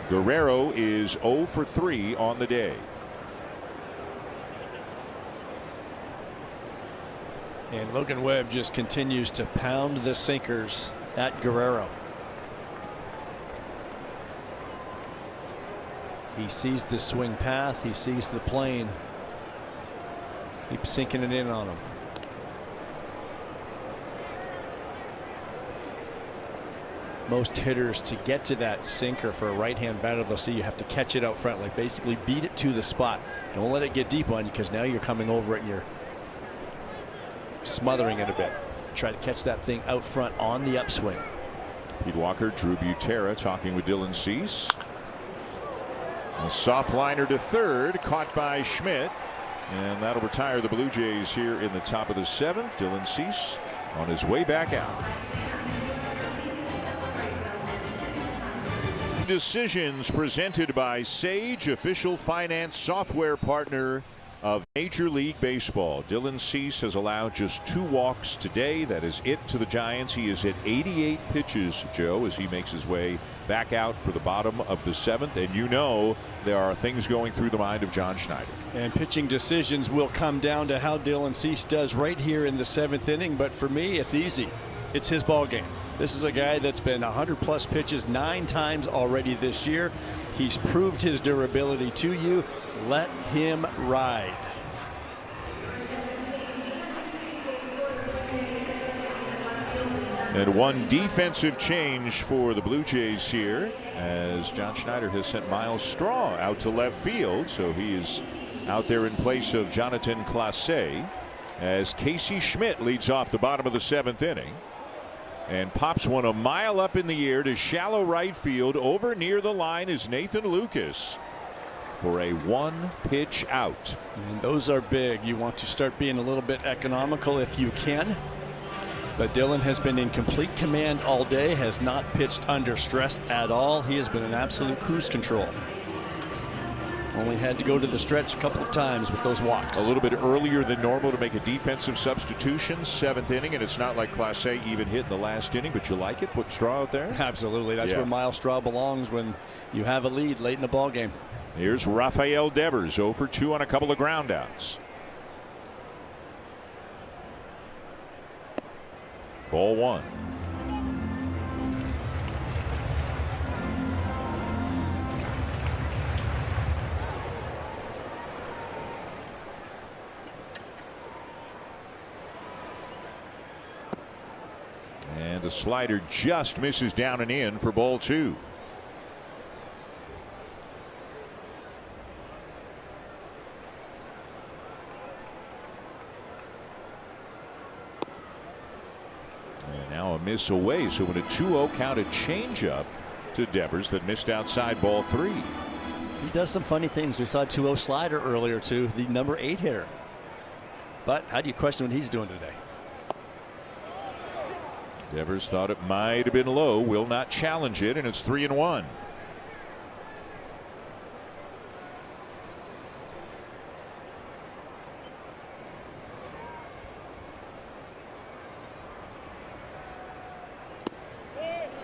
Guerrero is 0 for 3 on the day. And Logan Webb just continues to pound the sinkers at Guerrero. He sees the swing path. He sees the plane. Keeps sinking it in on him. Most hitters, to get to that sinker for a right-hand batter, they'll see you have to catch it out front, like basically beat it to the spot. Don't let it get deep on you, because now you're coming over it and you're smothering it a bit. Try to catch that thing out front on the upswing. Pete Walker, Drew Butera talking with Dylan Cease. A soft liner to third, caught by Schmidt, and that'll retire the Blue Jays here in the top of the 7th. Dylan Cease on his way back out. Decisions presented by Sage, official finance software partner of Major League Baseball. Dylan Cease has allowed just 2 walks today. That is it to the Giants. He is at 88 pitches, Joe, as he makes his way back out for the bottom of the 7th. And you know there are things going through the mind of John Schneider. And pitching decisions will come down to how Dylan Cease does right here in the 7th inning. But for me, it's easy. It's his ball game. This is a guy that's been 100+ pitches 9 times already this year. He's proved his durability to you. Let him ride. And one defensive change for the Blue Jays here, as John Schneider has sent Miles Straw out to left field. So he is out there in place of Jonathan Clase, as Casey Schmidt leads off the bottom of the 7th inning and pops one a mile up in the air to shallow right field. Over near the line is Nathan Lucas for a 1-pitch out. And those are big. You want to start being a little bit economical if you can. But Dylan has been in complete command all day, has not pitched under stress at all. He has been in absolute cruise control. Only had to go to the stretch a couple of times with those walks. A little bit earlier than normal to make a defensive substitution. 7th inning, and it's not like Clase even hit in the last inning, but you like it? Put Straw out there? Absolutely. That's where Miles Straw belongs when you have a lead late in the ball game. Here's Rafael Devers, 0 for 2 on a couple of groundouts. Ball 1. And the slider just misses down and in for ball 2. And now a miss away. So when a 2-0 count, a changeup to Devers that missed outside ball 3. He does some funny things. We saw a 2-0 slider earlier to the number 8 hitter. But how do you question what he's doing today? Devers thought it might have been low, will not challenge it, and it's 3-1.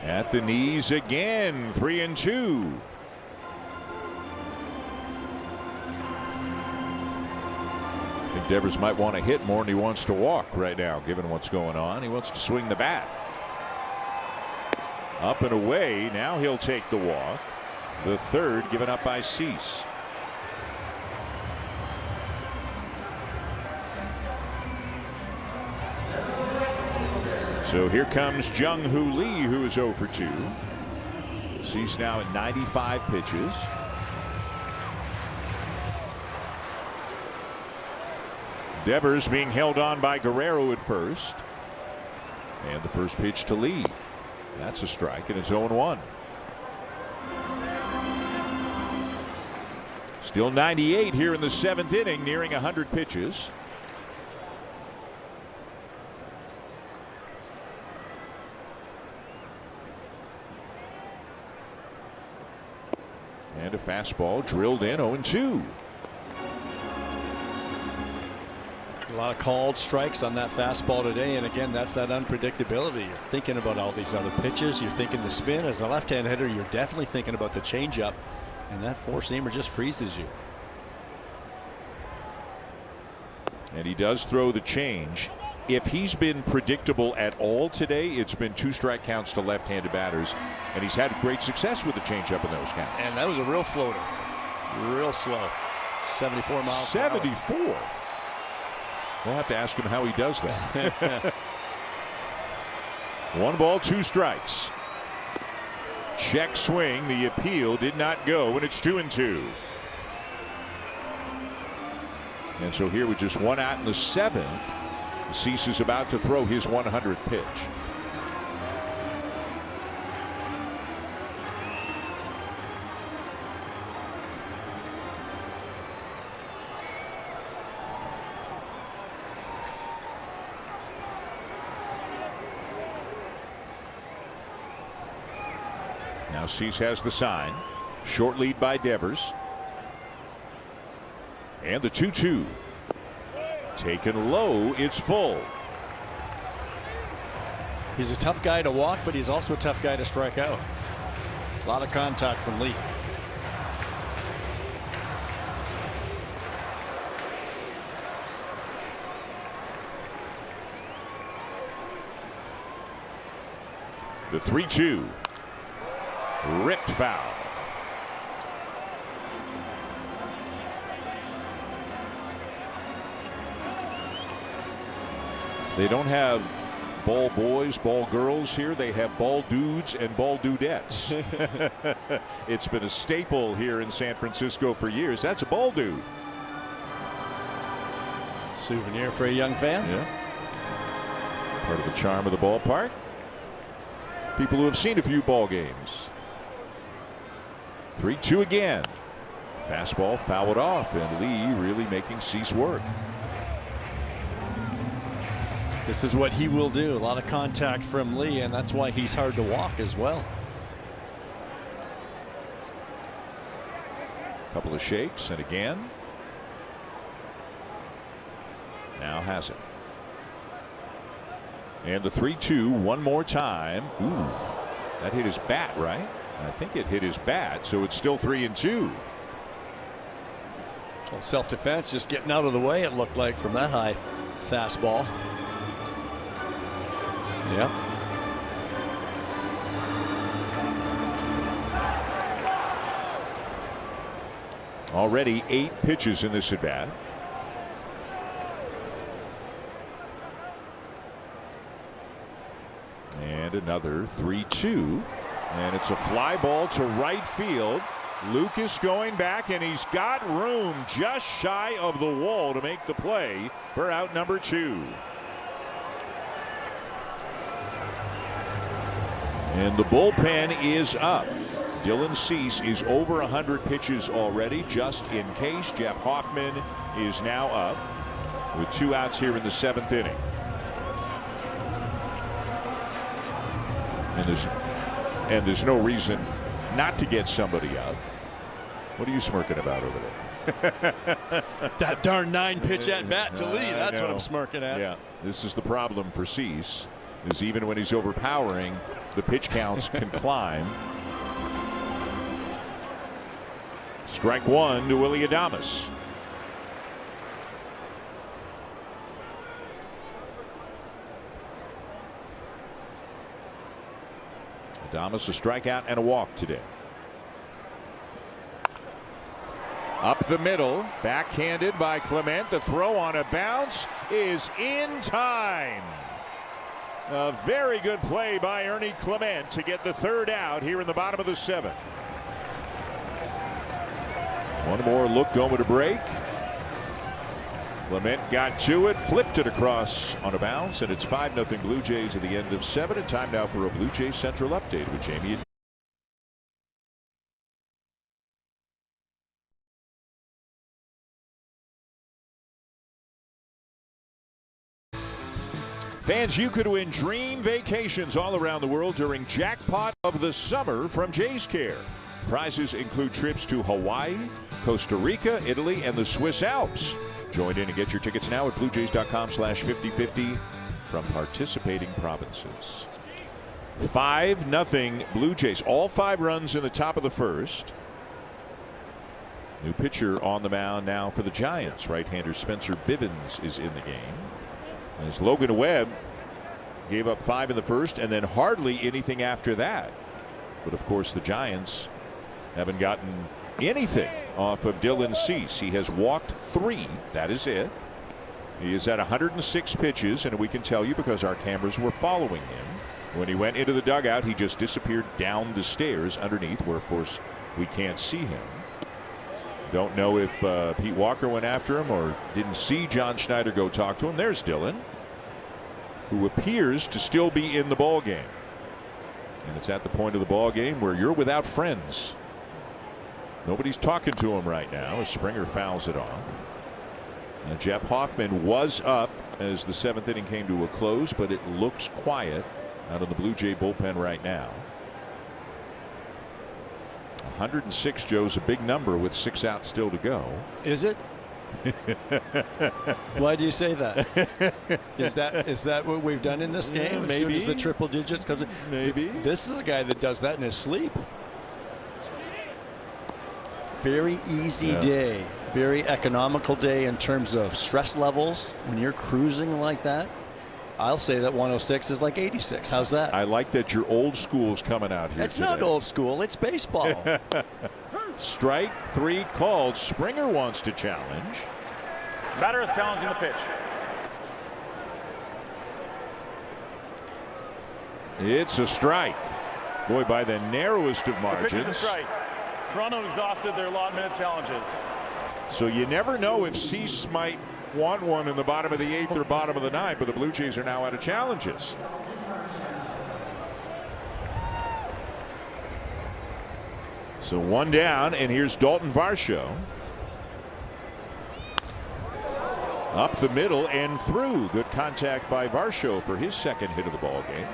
At the knees again, 3-2. I think Devers might want to hit more than he wants to walk right now, given what's going on. He wants to swing the bat. Up and away. Now he'll take the walk. The third given up by Cease. So here comes Jung-Hoo Lee, who is 0 for 2. Cease now at 95 pitches. Devers being held on by Guerrero at first. And the first pitch to Lee. That's a strike, and it's 0-1. Still 98 here in the 7th inning, nearing 100 pitches. And a fastball drilled in, 0-2. A lot of called strikes on that fastball today, and again, that's that unpredictability. You're thinking about all these other pitches. You're thinking the spin. As a left-hand hitter, you're definitely thinking about the changeup, and that four-seamer just freezes you. And he does throw the change. If he's been predictable at all today, it's been 2 strike counts to left-handed batters, and he's had great success with the changeup in those counts. And that was a real floater, real slow, 74 miles. 74. We'll have to ask him how he does that. 1 ball, 2 strikes. Check swing. The appeal did not go, and it's 2-2. And so here with just 1 out in the 7th, Cease is about to throw his 100th pitch. Now Cease has the sign. Short lead by Devers. And the 2-2. Taken low, it's full. He's a tough guy to walk, but he's also a tough guy to strike out. A lot of contact from Lee. The 3-2. Ripped foul. They don't have ball boys, ball girls here. They have ball dudes and ball dudettes. It's been a staple here in San Francisco for years. That's a ball dude. Souvenir for a young fan. Yeah. Part of the charm of the ballpark. People who have seen a few ball games. 3-2 again. Fastball fouled off, and Lee really making Cease work. This is what he will do. A lot of contact from Lee, and that's why he's hard to walk as well. Couple of shakes, and again. Now has it. And the 3-2 one more time. Ooh, that hit his bat, right? I think it hit his bat, so it's still 3-2. Well, self-defense, just getting out of the way, it looked like, from that high fastball. Yep. Already 8 pitches in this at bat. And another 3-2. And it's a fly ball to right field. Lucas going back, and he's got room just shy of the wall to make the play for out number 2. And the bullpen is up. Dylan Cease is over 100 pitches already, just in case. Jeff Hoffman is now up with 2 outs here in the 7th inning. And there's no reason not to get somebody out. What are you smirking about over there? That darn 9-pitch at bat to Lee. That's what I'm smirking at. Yeah, this is the problem for Cease, is even when he's overpowering, the pitch counts can climb. Strike 1 to Willy Adames. Adames a strikeout and a walk today. Up the middle, backhanded by Clement. The throw on a bounce is in time. A very good play by Ernie Clement to get the third out here in the bottom of the 7th. One more look going to break. Clement got to it, flipped it across on a bounce, and it's 5-0 Blue Jays at the end of 7. And time now for a Blue Jays Central update with Jamie. Fans, you could win dream vacations all around the world during Jackpot of the Summer from Jays Care. Prizes include trips to Hawaii, Costa Rica, Italy, and the Swiss Alps. Join in and get your tickets now at bluejays.com/5050 from participating provinces. 5-0 Blue Jays. All 5 runs in the top of the 1st. New pitcher on the mound now for the Giants. Right-hander Spencer Bivens is in the game. As Logan Webb gave up 5 in the 1st and then hardly anything after that. But of course the Giants haven't gotten anything off of Dylan Cease. He has walked 3. That is it. He is at 106 pitches, and we can tell you because our cameras were following him. When he went into the dugout, he just disappeared down the stairs underneath, where of course we can't see him. Don't know if Pete Walker went after him or didn't see John Schneider go talk to him. There's Dylan, who appears to still be in the ball game. And it's at the point of the ball game where you're without friends. Nobody's talking to him right now as Springer fouls it off. And Jeff Hoffman was up as the 7th inning came to a close, but it looks quiet out of the Blue Jay bullpen right now. 106, Joe's a big number with 6 outs still to go. Is it? Why do you say that? Is that what we've done in this game? Yeah, maybe. As soon as the triple digits comes in? Maybe. This is a guy that does that in his sleep. Very easy day. Very economical day in terms of stress levels. When you're cruising like that, I'll say that 106 is like 86. How's that? I like that your old school's coming out here. It's today. not old school. It's baseball. Strike 3 called. Springer wants to challenge. Batter is challenging the pitch. It's a strike. Boy, by the narrowest of margins. The pitch is a strike. Toronto exhausted their allotment of challenges. So you never know if Cease might want one in the bottom of the 8th or bottom of the 9th, but the Blue Jays are now out of challenges. So 1 down, and here's Dalton Varsho. Up the middle and through. Good contact by Varsho for his 2nd hit of the ball game.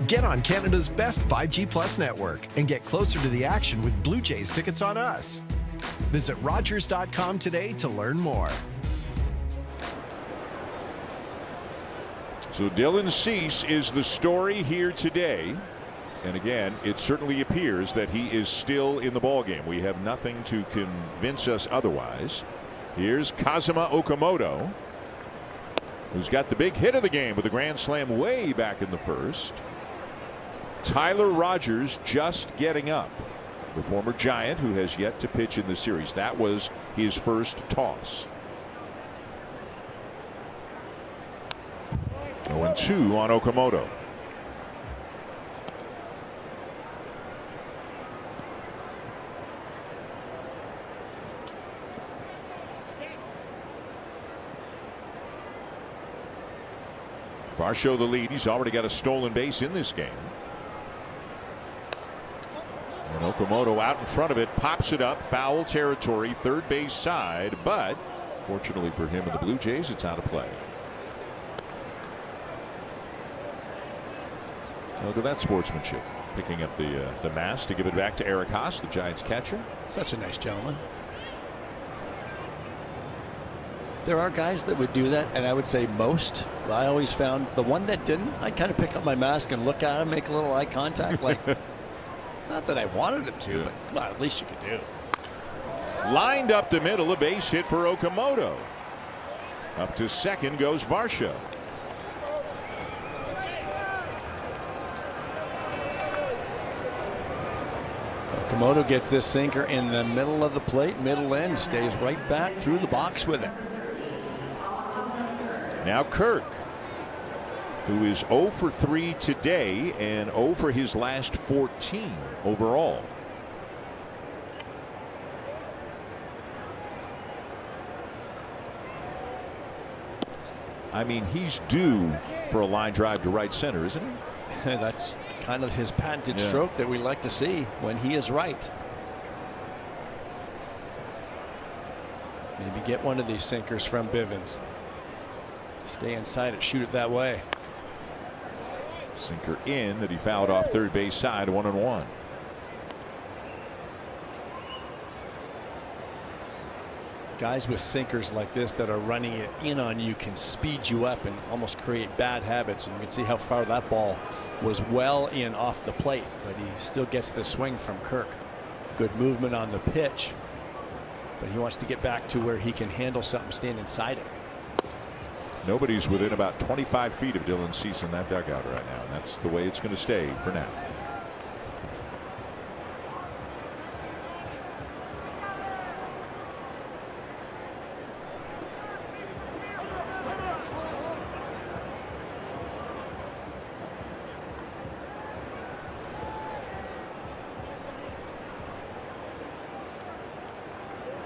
Get on Canada's best 5G Plus network and get closer to the action with Blue Jays tickets on us. Visit Rogers.com today to learn more. So Dylan Cease is the story here today. And again, it certainly appears that he is still in the ballgame. We have nothing to convince us otherwise. Here's Kazuma Okamoto, who's got the big hit of the game with a grand slam way back in the 1st. Tyler Rogers just getting up. The former Giant who has yet to pitch in the series. That was his first toss. 0-2 on Okamoto. Varsho the lead. He's already got a stolen base in this game. And Okamoto out in front of it, pops it up, foul territory, third base side, but fortunately for him and the Blue Jays, it's out of play. Look at that sportsmanship. Picking up the mask to give it back to Eric Haas, the Giants catcher. Such a nice gentleman. There are guys that would do that, and I would say most. I always found the one that didn't, I'd kind of pick up my mask and look at him, make a little eye contact, like, not that I wanted him to, but come on, at least you could do. Lined up the middle, a base hit for Okamoto. Up to 2nd goes Varsho. Okamoto gets this sinker in the middle of the plate, middle end, stays right back through the box with it. Now Kirk, who is 0 for 3 today and 0 for his last 14 overall. I mean, he's due for a line drive to right center, isn't he? That's kind of his patented stroke that we like to see when he is right. Maybe get one of these sinkers from Bivens. Stay inside it, shoot it that way. Sinker in that he fouled off third base side, 1-1. Guys with sinkers like this that are running it in on you can speed you up and almost create bad habits. And you can see how far that ball was well in off the plate, but he still gets the swing from Kirk. Good movement on the pitch, but he wants to get back to where he can handle something, stand inside it. Nobody's within about 25 feet of Dylan Cease in that dugout right now, and that's the way it's going to stay for now.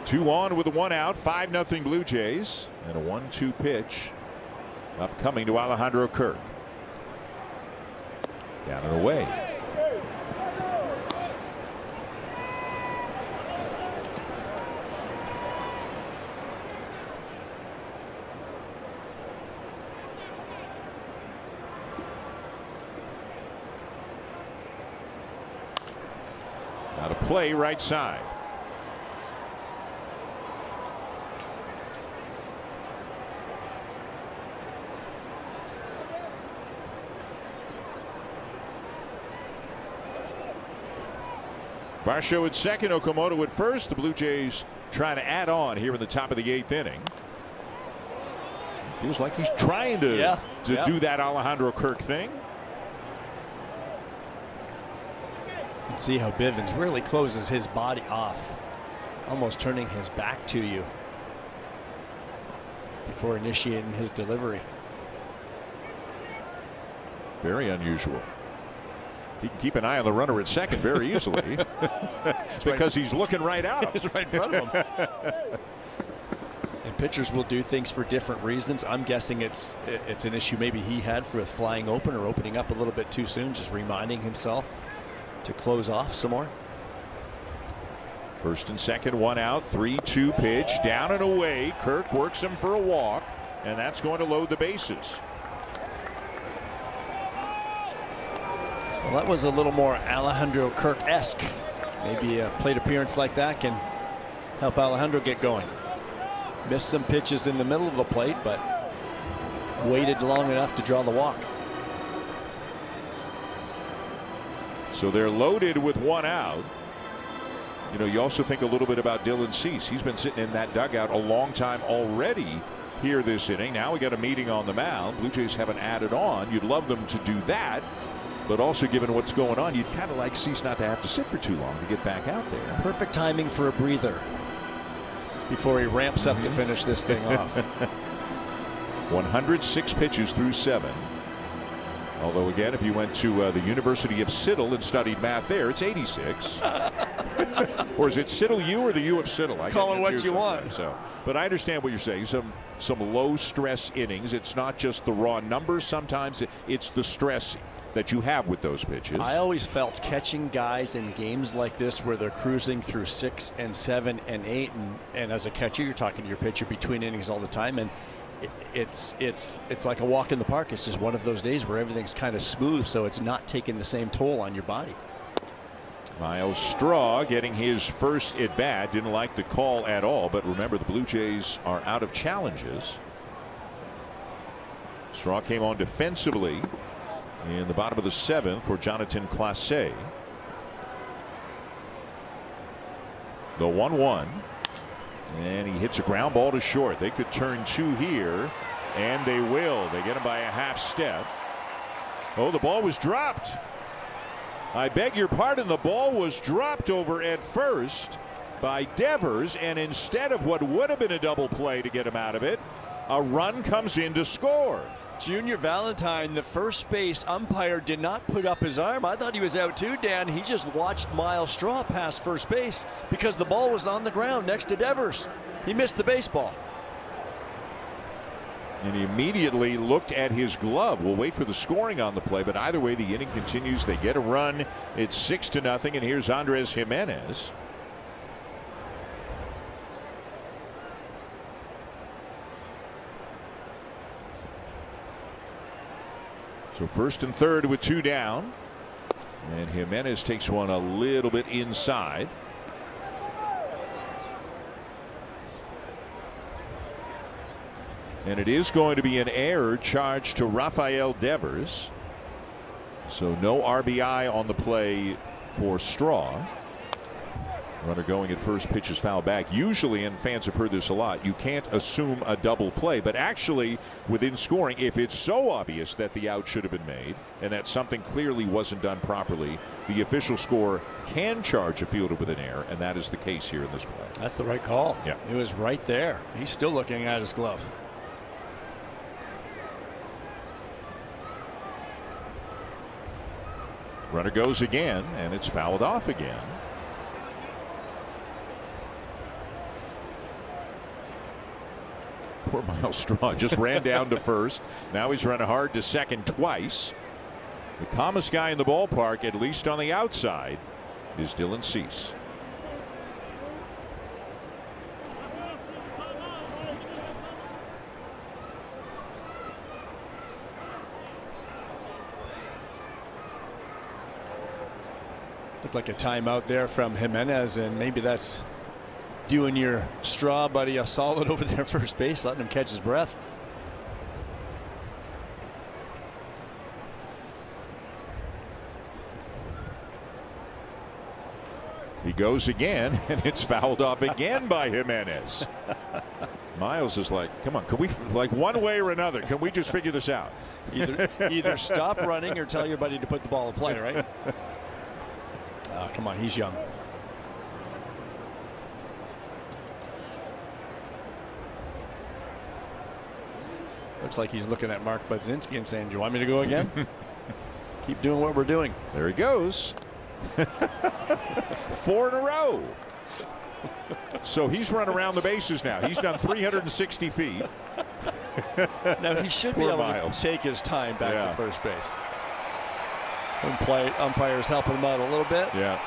Two on with a 1 out, 5-0 Blue Jays, and a 1-2 pitch upcoming to Alejandro Kirk. Down and away. Now to play right side. Varsho at second, Okamoto at first. The Blue Jays trying to add on here in the top of the 8th inning. Feels like he's trying to do that Alejandro Kirk thing. You can see how Bivens really closes his body off, almost turning his back to you before initiating his delivery. Very unusual. He can keep an eye on the runner at second very easily because he's looking right out. He's right in front of him. And pitchers will do things for different reasons. I'm guessing it's an issue maybe he had with flying open or opening up a little bit too soon, just reminding himself to close off some more. First and second, 1 out, 3-2 pitch, down and away. Kirk works him for a walk, and that's going to load the bases. Well, that was a little more Alejandro Kirk-esque. Maybe a plate appearance like that can help Alejandro get going. Missed some pitches in the middle of the plate, but waited long enough to draw the walk. So they're loaded with 1 out. You know, you also think a little bit about Dylan Cease. He's been sitting in that dugout a long time already here this inning. Now we got a meeting on the mound. Blue Jays haven't added on. You'd love them to do that. But also, given what's going on, you'd kind of like Cease not to have to sit for too long to get back out there. Perfect timing for a breather before he ramps up to finish this thing off. 106 pitches through 7. Although, again, if you went to the University of Siddle and studied math there, it's 86. Or is it Siddle U or the U of Siddle? Call it what you want. So, but I understand what you're saying. Some low stress innings. It's not just the raw numbers. Sometimes it's the stress that you have with those pitches. I always felt catching guys in games like this where they're cruising through 6 and 7 and 8, and as a catcher, you're talking to your pitcher between innings all the time, and it's like a walk in the park. It's just one of those days where everything's kind of smooth, so it's not taking the same toll on your body. Miles Straw getting his first at bat. Didn't like the call at all, but remember, the Blue Jays are out of challenges. Straw came on defensively in the bottom of the 7th for Jonathan Clase. The 1-1, and he hits a ground ball to short. They could turn 2 here, and they will. They get him by a half step. Oh, the ball was dropped. I beg your pardon, the ball was dropped over at first by Devers, and instead of what would have been a double play to get him out of it, a run comes in to score. Junior Valentine, the first base umpire, did not put up his arm. I thought he was out too, Dan. He just watched Miles Straw pass first base because the ball was on the ground next to Devers. He missed the baseball. And he immediately looked at his glove. We'll wait for the scoring on the play, but either way, the inning continues. They get a run. It's 6-0, and here's Andres Jimenez. So first and third with 2 down. And Jimenez takes one a little bit inside. And it is going to be an error charged to Rafael Devers. So no RBI on the play for Straw. Runner going at first, pitch is fouled back. Usually, and fans have heard this a lot, you can't assume a double play. But actually, within scoring, if it's so obvious that the out should have been made and that something clearly wasn't done properly, the official score can charge a fielder with an error, and that is the case here in this play. That's the right call. Yeah. It was right there. He's still looking at his glove. Runner goes again, and it's fouled off again. Poor Miles Straw just ran down to first. Now he's running hard to second twice. The calmest guy in the ballpark, at least on the outside, is Dylan Cease. Looked like a timeout there from Jimenez, and maybe that's doing your Straw buddy a solid over there first base, letting him catch his breath. He goes again, and it's fouled off again by Jimenez. Miles is like, come on, can we, like, one way or another, can we just figure this out? Either stop running or tell your buddy to put the ball in play, right? Come on, he's young. Looks like he's looking at Mark Budzinski and saying, do you want me to go again? Keep doing what we're doing. There he goes. 4 in a row. So he's run around the bases now. He's done 360 feet. Now he should be able to take his time back to first base. Umpires helping him out a little bit. Yeah.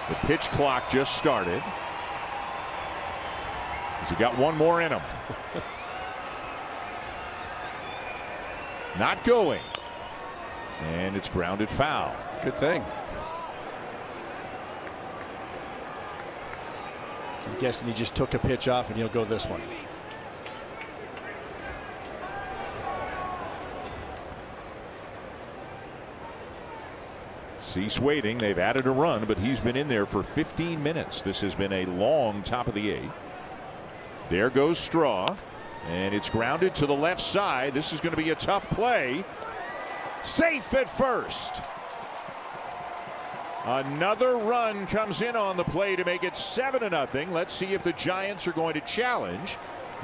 The pitch clock just started. Has he got one more in him? Not going. And it's grounded foul. Good thing. I'm guessing he just took a pitch off and he'll go this one. Cease waiting. They've added a run, but he's been in there for 15 minutes. This has been a long top of the 8th. There goes Straw, and it's grounded to the left side. This is going to be a tough play. Safe at first. Another run comes in on the play to make it 7-0. Let's see if the Giants are going to challenge.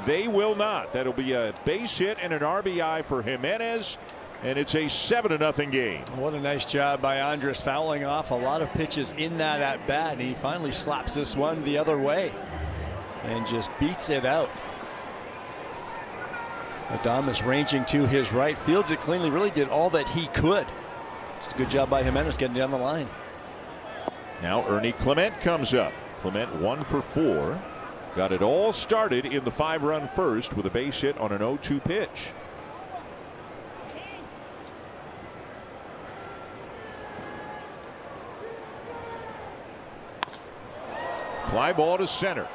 They will not. That'll be a base hit and an RBI for Jimenez, and it's a 7-0 game. What a nice job by Andres, fouling off a lot of pitches in that at bat, and he finally slaps this one the other way and just beats it out. Adames ranging to his right, fields it cleanly, really did all that he could. Just a good job by Jimenez getting down the line. Now Ernie Clement comes up. Clement 1 for 4. Got it all started in the 5-run first with a base hit on an 0-2 pitch. Fly ball to center.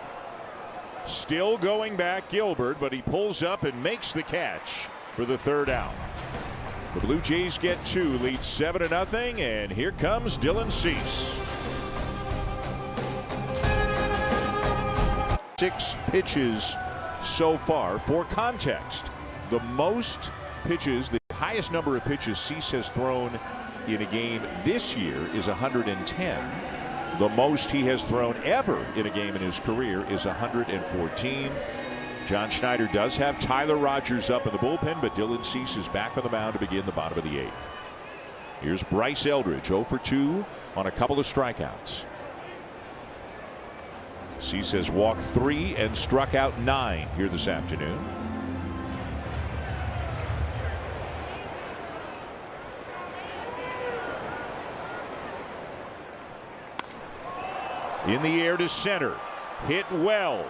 Still going back Gilbert, but he pulls up and makes the catch for the 3rd out. The Blue Jays get 2, lead 7-0, and here comes Dylan Cease. 6 pitches so far. For context, the most pitches, the highest number of pitches Cease has thrown in a game this year is 110. The most he has thrown ever in a game in his career is 114. John Schneider does have Tyler Rogers up in the bullpen, but Dylan Cease is back on the mound to begin the bottom of the 8th. Here's Bryce Eldridge, 0 for 2 on a couple of strikeouts. Cease has walked 3 and struck out 9 here this afternoon. In the air to center, hit well.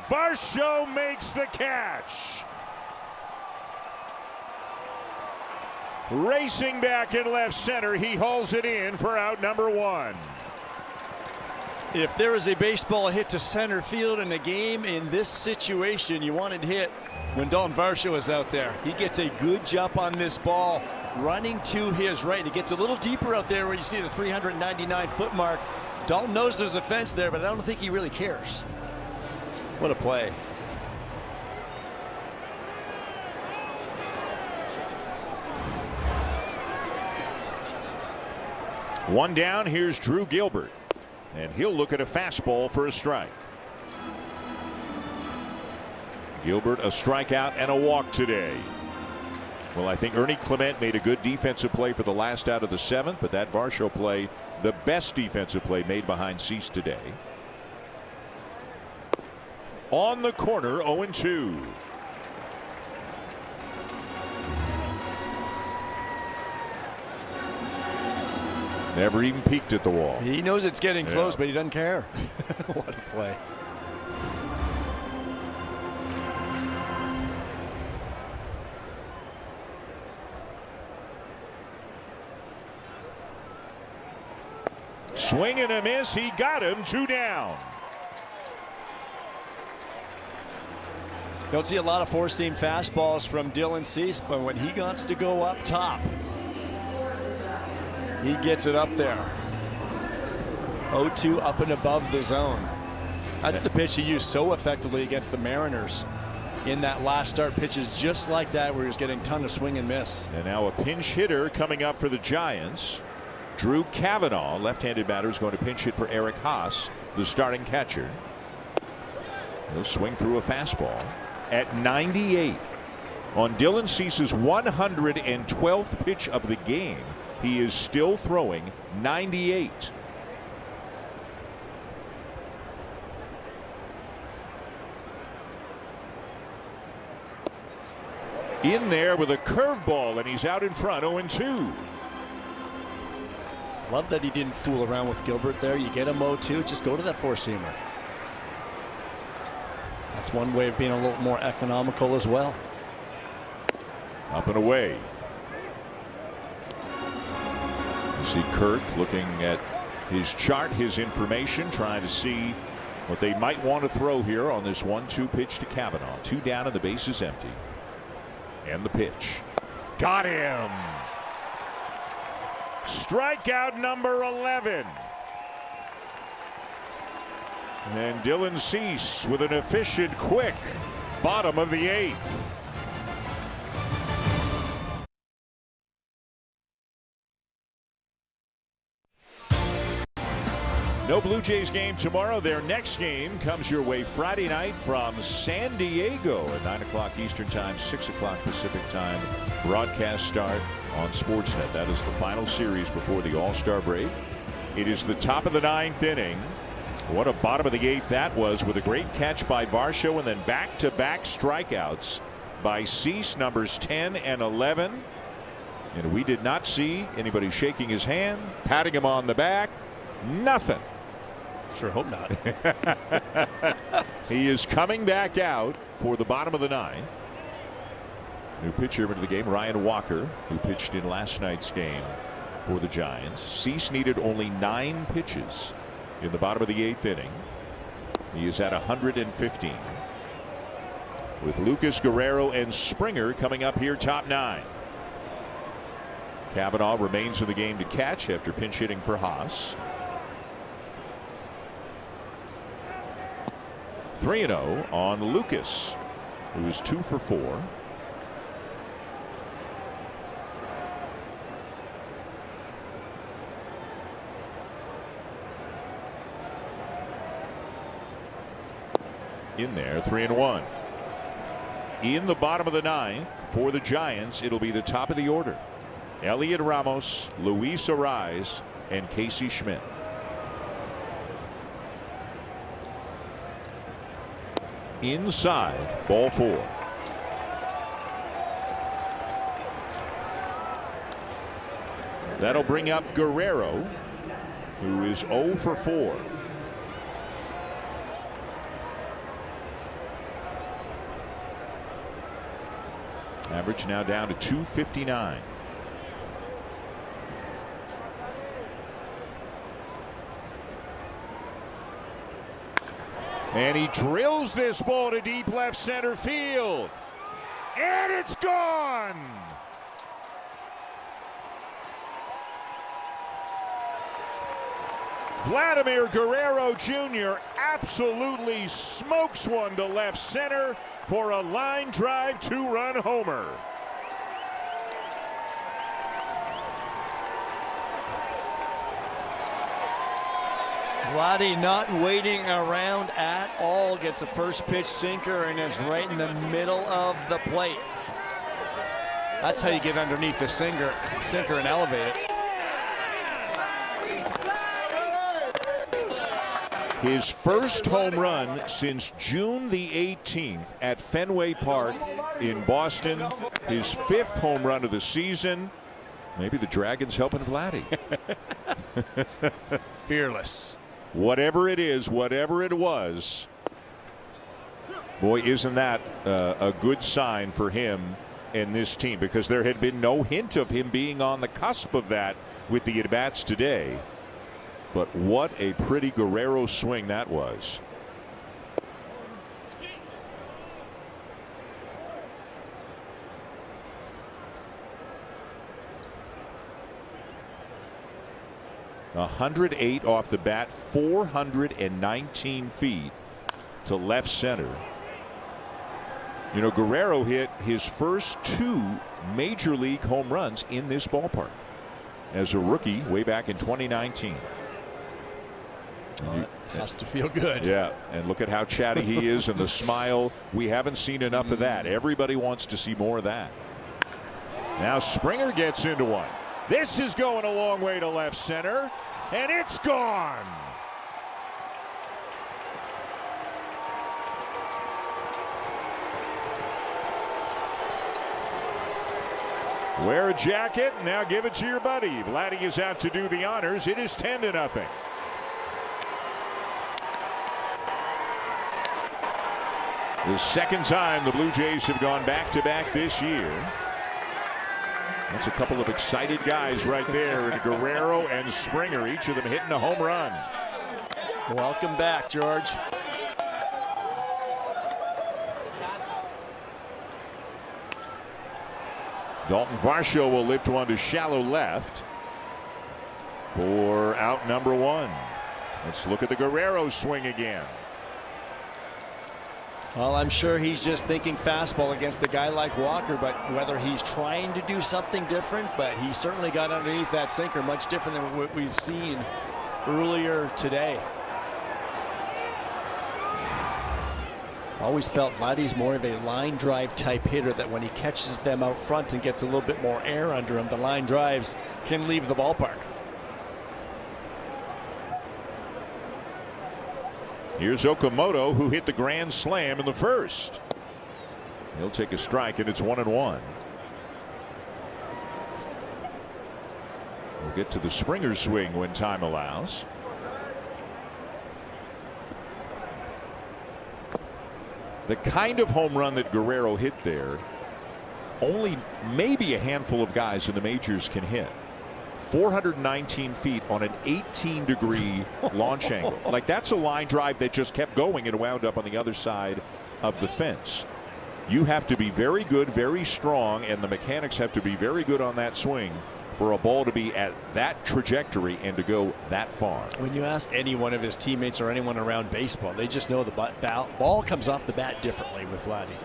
Varsho makes the catch. Racing back in left center, he hauls it in for out number 1. If there is a baseball hit to center field in a game in this situation, you want it hit when Dalton Varsho is out there. He gets a good jump on this ball, running to his right. He gets a little deeper out there where you see the 399-foot mark. Dalton knows there's a fence there, but I don't think he really cares. What a play. One down, here's Drew Gilbert. And he'll look at a fastball for a strike. Gilbert a strikeout and a walk today. Well, I think Ernie Clement made a good defensive play for the last out of the 7th, but that Varsho play, the best defensive play made behind Cease today. On the corner, 0-2. Never even peeked at the wall. He knows it's getting close, but he doesn't care. What a play. Swing and a miss. He got him. 2 down. Don't see a lot of four-seam fastballs from Dylan Cease, but when he wants to go up top, he gets it up there. 0-2 up and above the zone. That's the pitch he used so effectively against the Mariners in that last start. Pitches just like that where he was getting a ton of swing and miss. And now a pinch hitter coming up for the Giants. Drew Cavanaugh, left-handed batter, is going to pinch hit for Eric Haas, the starting catcher. He'll swing through a fastball at 98. On Dylan Cease's 112th pitch of the game, he is still throwing 98. In there with a curveball, and he's out in front, 0-2. Love that he didn't fool around with Gilbert there. You get him 0-2, just go to that four-seamer. That's one way of being a little more economical as well. Up and away. You see Kirk looking at his chart, his information, trying to see what they might want to throw here on this 1-2 pitch to Cavanaugh. 2 down and the base is empty. And the pitch. Got him. Strikeout number 11. And Dylan Cease with an efficient, quick bottom of the 8th. No Blue Jays game tomorrow. Their next game comes your way Friday night from San Diego at 9 o'clock Eastern Time, 6 o'clock Pacific Time. Broadcast start on Sportsnet. That is the final series before the All-Star break. It is the top of the 9th inning. What a bottom of the 8th that was, with a great catch by Varsho and then back-to-back strikeouts by Cease, numbers 10 and 11. And we did not see anybody shaking his hand, patting him on the back. Nothing. Sure hope not. He is coming back out for the bottom of the 9th. New pitcher into the game, Ryan Walker, who pitched in last night's game for the Giants. Cease needed only 9 pitches in the bottom of the 8th inning. He is at 115. With Lucas Guerrero and Springer coming up here, top 9. Cavanaugh remains in the game to catch after pinch hitting for Haas. 3-0 on Lucas, who is 2 for 4. in there. 3-1. In the bottom of the ninth for the Giants, it'll be the top of the order. Elliot Ramos, Luis Arraez, and Casey Schmidt. Inside, ball 4. That'll bring up Guerrero, who is 0 for 4. Average now down to 259. And he drills this ball to deep left center field. And it's gone. Vladimir Guerrero Jr. absolutely smokes one to left center for a line drive 2-run homer. Vladdy not waiting around at all. Gets a first pitch sinker and is right in the middle of the plate. That's how you get underneath the sinker and elevate it. His first home run since June the 18th at Fenway Park in Boston. His 5th home run of the season. Maybe the Dragons helping Vladdy. Fearless. Whatever it is, whatever it was, boy, isn't that a good sign for him and this team, because there had been no hint of him being on the cusp of that with the at-bats today. But what a pretty Guerrero swing that was. .108 off the bat, 419 feet to left center. You know, Guerrero hit his first 2 major league home runs in this ballpark as a rookie way back in 2019. Well, has to feel good. Yeah, and look at how chatty he is and the smile. We haven't seen enough of that. Everybody wants to see more of that. Now Springer gets into one. This is going a long way to left center, and it's gone. Wear a jacket, now give it to your buddy. Vladdy is out to do the honors. It is 10-0. The second time the Blue Jays have gone back-to-back this year. That's a couple of excited guys right there in Guerrero and Springer, each of them hitting a home run. Welcome back, George. Dalton Varsho will lift one to shallow left for out number 1. Let's look at the Guerrero swing again. Well, I'm sure he's just thinking fastball against a guy like Walker, but whether he's trying to do something different, but he certainly got underneath that sinker, much different than what we've seen earlier today. Always felt Vladdy's more of a line drive type hitter, that when he catches them out front and gets a little bit more air under him, the line drives can leave the ballpark. Here's Okamoto, who hit the grand slam in the first. He'll take a strike, and it's 1-1. We'll get to the Springer swing when time allows. The kind of home run that Guerrero hit there, only maybe a handful of guys in the majors can hit. 419 feet on an 18-degree launch angle. Like, that's a line drive that just kept going and wound up on the other side of the fence. You have to be very good, very strong, and the mechanics have to be very good on that swing for a ball to be at that trajectory and to go that far. When you ask any one of his teammates or anyone around baseball, they just know the ball comes off the bat differently with Vladdy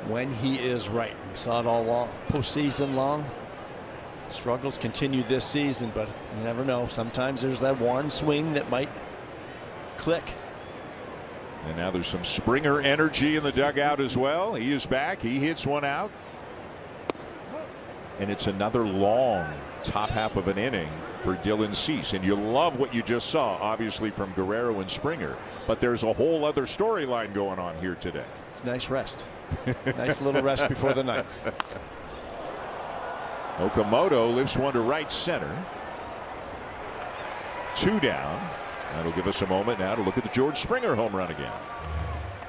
when he is right. We saw it all postseason long. Struggles continue this season, but you never know. Sometimes there's that one swing that might click. And now there's some Springer energy in the dugout as well. He is back. He hits one out. And it's another long top half of an inning for Dylan Cease. And you love what you just saw, obviously, from Guerrero and Springer. But there's a whole other storyline going on here today. It's a nice rest. Nice little rest before the ninth. Okamoto lifts one to right center. 2 down. That'll give us a moment now to look at the George Springer home run again.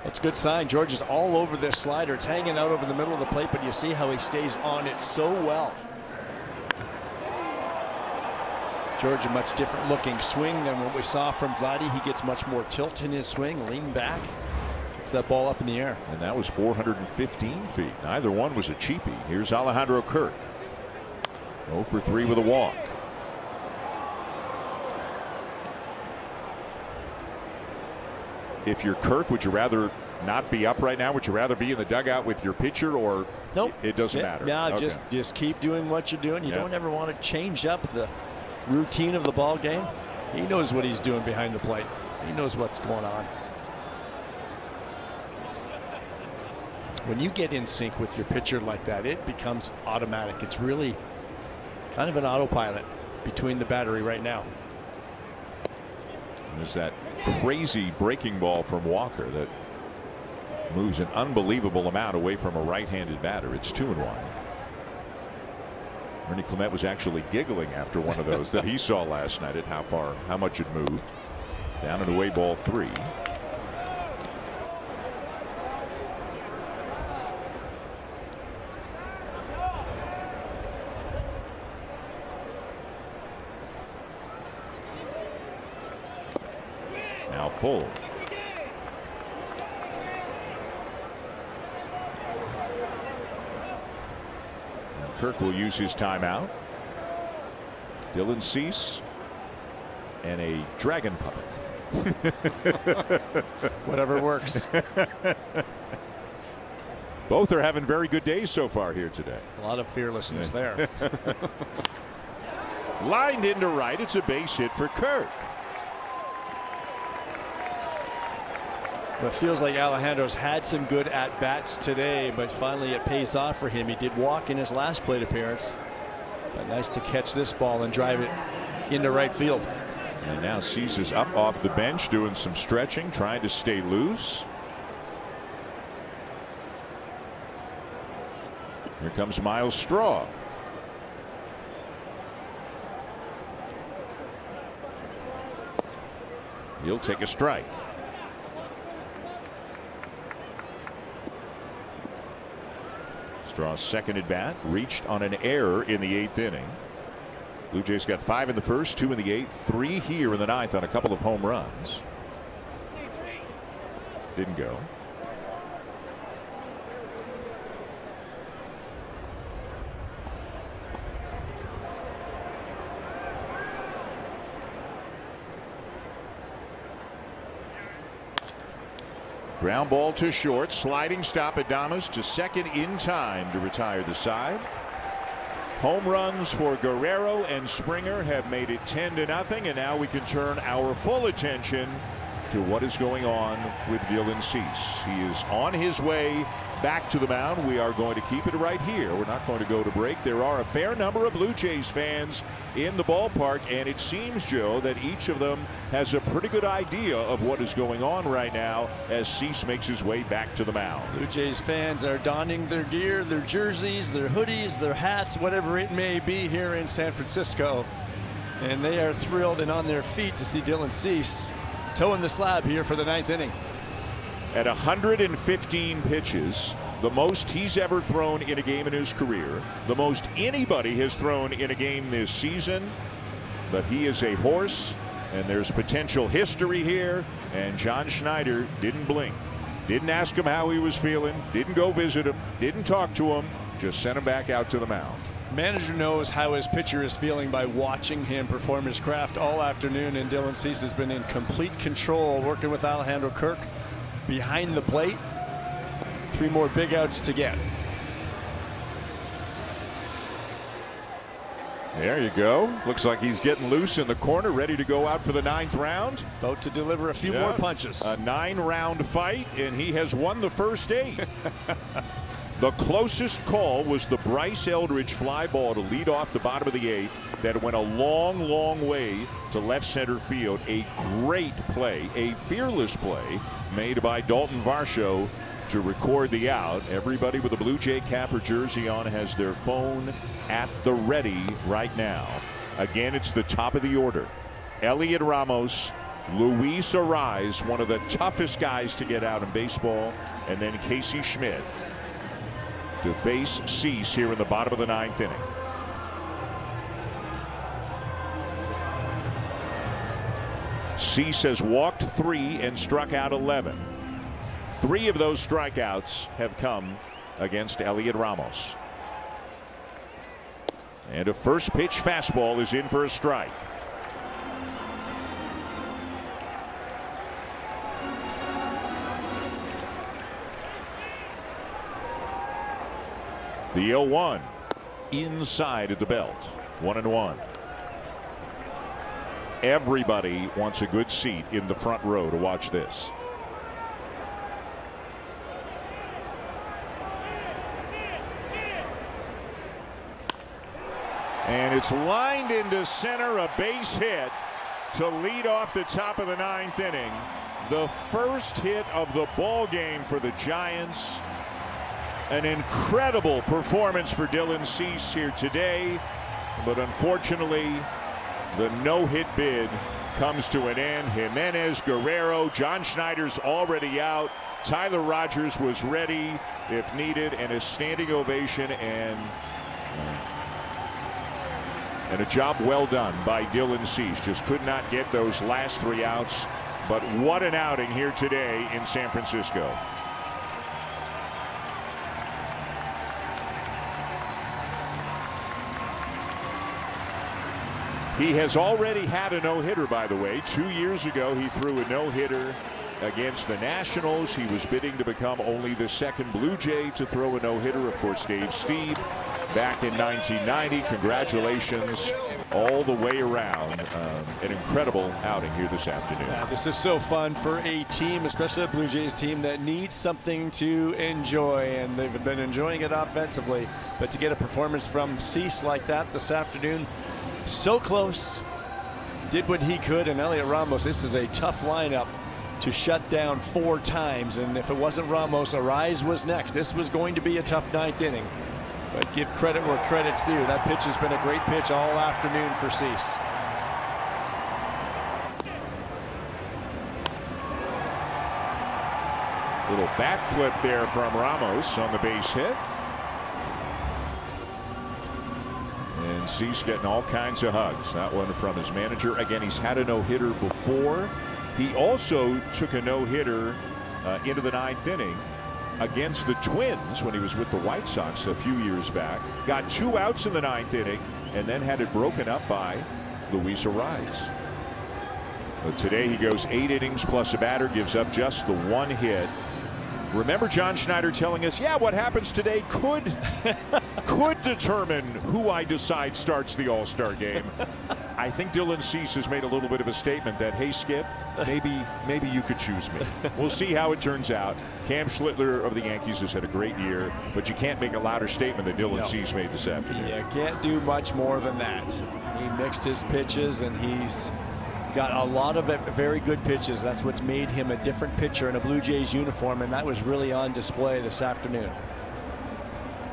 That's a good sign. George is all over this slider. It's hanging out over the middle of the plate, but you see how he stays on it so well. George, a much different looking swing than what we saw from Vladdy. He gets much more tilt in his swing, lean back. Gets that ball up in the air. And that was 415 feet. Neither one was a cheapie. Here's Alejandro Kirk. 0 for 3 with a walk. If you're Kirk, would you rather not be up right now? Would you rather be in the dugout with your pitcher, or nope, it doesn't matter? Yeah, okay. just keep doing what you're doing. You don't ever want to change up the routine of the ball game. He knows what he's doing behind the plate. He knows what's going on. When you get in sync with your pitcher like that, it becomes automatic. It's really kind of an autopilot between the battery right now. There's that crazy breaking ball from Walker that moves an unbelievable amount away from a right-handed batter. It's 2-1. Ernie Clement was actually giggling after one of those that he saw last night at how much it moved. Down and away, ball 3. Now full. And Kirk will use his timeout. Dylan Cease and a dragon puppet. Whatever works. Both are having very good days so far here today. A lot of fearlessness there. Lined into right. It's a base hit for Kirk. It feels like Alejandro's had some good at-bats today, but finally it pays off for him. He did walk in his last plate appearance, but nice to catch this ball and drive it into right field. And now Cease is up off the bench doing some stretching, trying to stay loose. Here comes Miles Straw. He'll take a strike. Straw's second at bat reached on an error in the 8th inning. Blue Jays got 5 in the first, 2 in the 8th, 3 here in the 9th on a couple of home runs. Didn't go. Ground ball to short. Sliding stop. Adames to second in time to retire the side. Home runs for Guerrero and Springer have made it 10-0, and now we can turn our full attention to what is going on with Dylan Cease. He is on his way back to the mound. We are going to keep it right here. We're not going to go to break. There are a fair number of Blue Jays fans in the ballpark, and it seems, Joe, that each of them has a pretty good idea of what is going on right now as Cease makes his way back to the mound. Blue Jays fans are donning their gear, their jerseys, their hoodies, their hats, whatever it may be here in San Francisco. And they are thrilled and on their feet to see Dylan Cease toeing the slab here for the 9th inning. At 115 pitches, the most he's ever thrown in a game in his career, the most anybody has thrown in a game this season. But he is a horse, and there's potential history here. And John Schneider didn't blink, didn't ask him how he was feeling, didn't go visit him, didn't talk to him, just sent him back out to the mound. Manager knows how his pitcher is feeling by watching him perform his craft all afternoon, and Dylan Cease has been in complete control working with Alejandro Kirk behind the plate. 3 more big outs to get. There you go. Looks like he's getting loose in the corner, ready to go out for the 9th round. About to deliver a few more punches. A 9-round fight, and he has won the first 8. The closest call was the Bryce Eldridge fly ball to lead off the bottom of the 8th that went a long, long way to left center field. A great play, a fearless play made by Dalton Varsho to record the out. Everybody with a Blue Jay cap or jersey on has their phone at the ready right now. Again, it's the top of the order. Elliot Ramos, Luis Arraez, one of the toughest guys to get out in baseball, and then Casey Schmidt to face Cease here in the bottom of the 9th inning. Cease has walked 3 and struck out 11. 3 of those strikeouts have come against Elliot Ramos. And a first pitch fastball is in for a strike. The 0-1 inside at the belt. 1-1. Everybody wants a good seat in the front row to watch this. And it's lined into center, a base hit to lead off the top of the 9th inning. The first hit of the ball game for the Giants. An incredible performance for Dylan Cease here today, but unfortunately the no-hit bid comes to an end. Jimenez, Guerrero, John Schneider's already out. Tyler Rogers was ready if needed, and a standing ovation and a job well done by Dylan Cease. Just could not get those last 3 outs, but what an outing here today in San Francisco. He has already had a no-hitter, by the way. 2 years ago, he threw a no-hitter against the Nationals. He was bidding to become only the 2nd Blue Jay to throw a no-hitter. Of course, Dave Stieb back in 1990. Congratulations all the way around. An incredible outing here this afternoon. Yeah, this is so fun for a team, especially a Blue Jays team that needs something to enjoy, and they've been enjoying it offensively. But to get a performance from Cease like that this afternoon, so close, did what he could, and Elliot Ramos, this is a tough lineup to shut down 4 times, and if it wasn't Ramos, Arraez was next. This was going to be a tough 9th inning, but give credit where credit's due. That pitch has been a great pitch all afternoon for Cease. Little backflip there from Ramos on the base hit. And Cease getting all kinds of hugs. That one from his manager. Again, he's had a no-hitter before. He also took a no-hitter into the 9th inning against the Twins when he was with the White Sox a few years back. Got 2 outs in the 9th inning and then had it broken up by Luis Arraez. But today he goes 8 innings plus a batter, gives up just the 1 hit. Remember John Schneider telling us, yeah, what happens today could determine who I decide starts the All-Star game. I think Dylan Cease has made a little bit of a statement that, hey, Skip, maybe you could choose me. We'll see how it turns out. Cam Schlittler of the Yankees has had a great year, but you can't make a louder statement than Dylan Cease made this afternoon. Yeah, can't do much more than that. He mixed his pitches, and he's got a lot of very good pitches. That's what's made him a different pitcher in a Blue Jays uniform, and that was really on display this afternoon.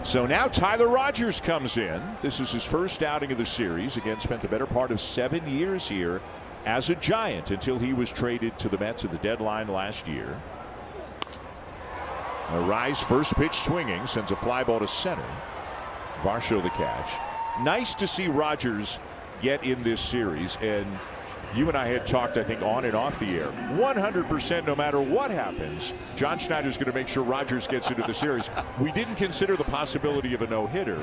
So now Tyler Rogers comes in. This is his first outing of the series. Again, spent the better part of 7 years here as a Giant until he was traded to the Mets at the deadline last year. Arraez first pitch swinging, sends a fly ball to center. Varsho the catch. Nice to see Rogers get in this series, and you and I had talked, I think, on and off the air. 100% no matter what happens, John Schneider's going to make sure Rogers gets into the series. We didn't consider the possibility of a no-hitter.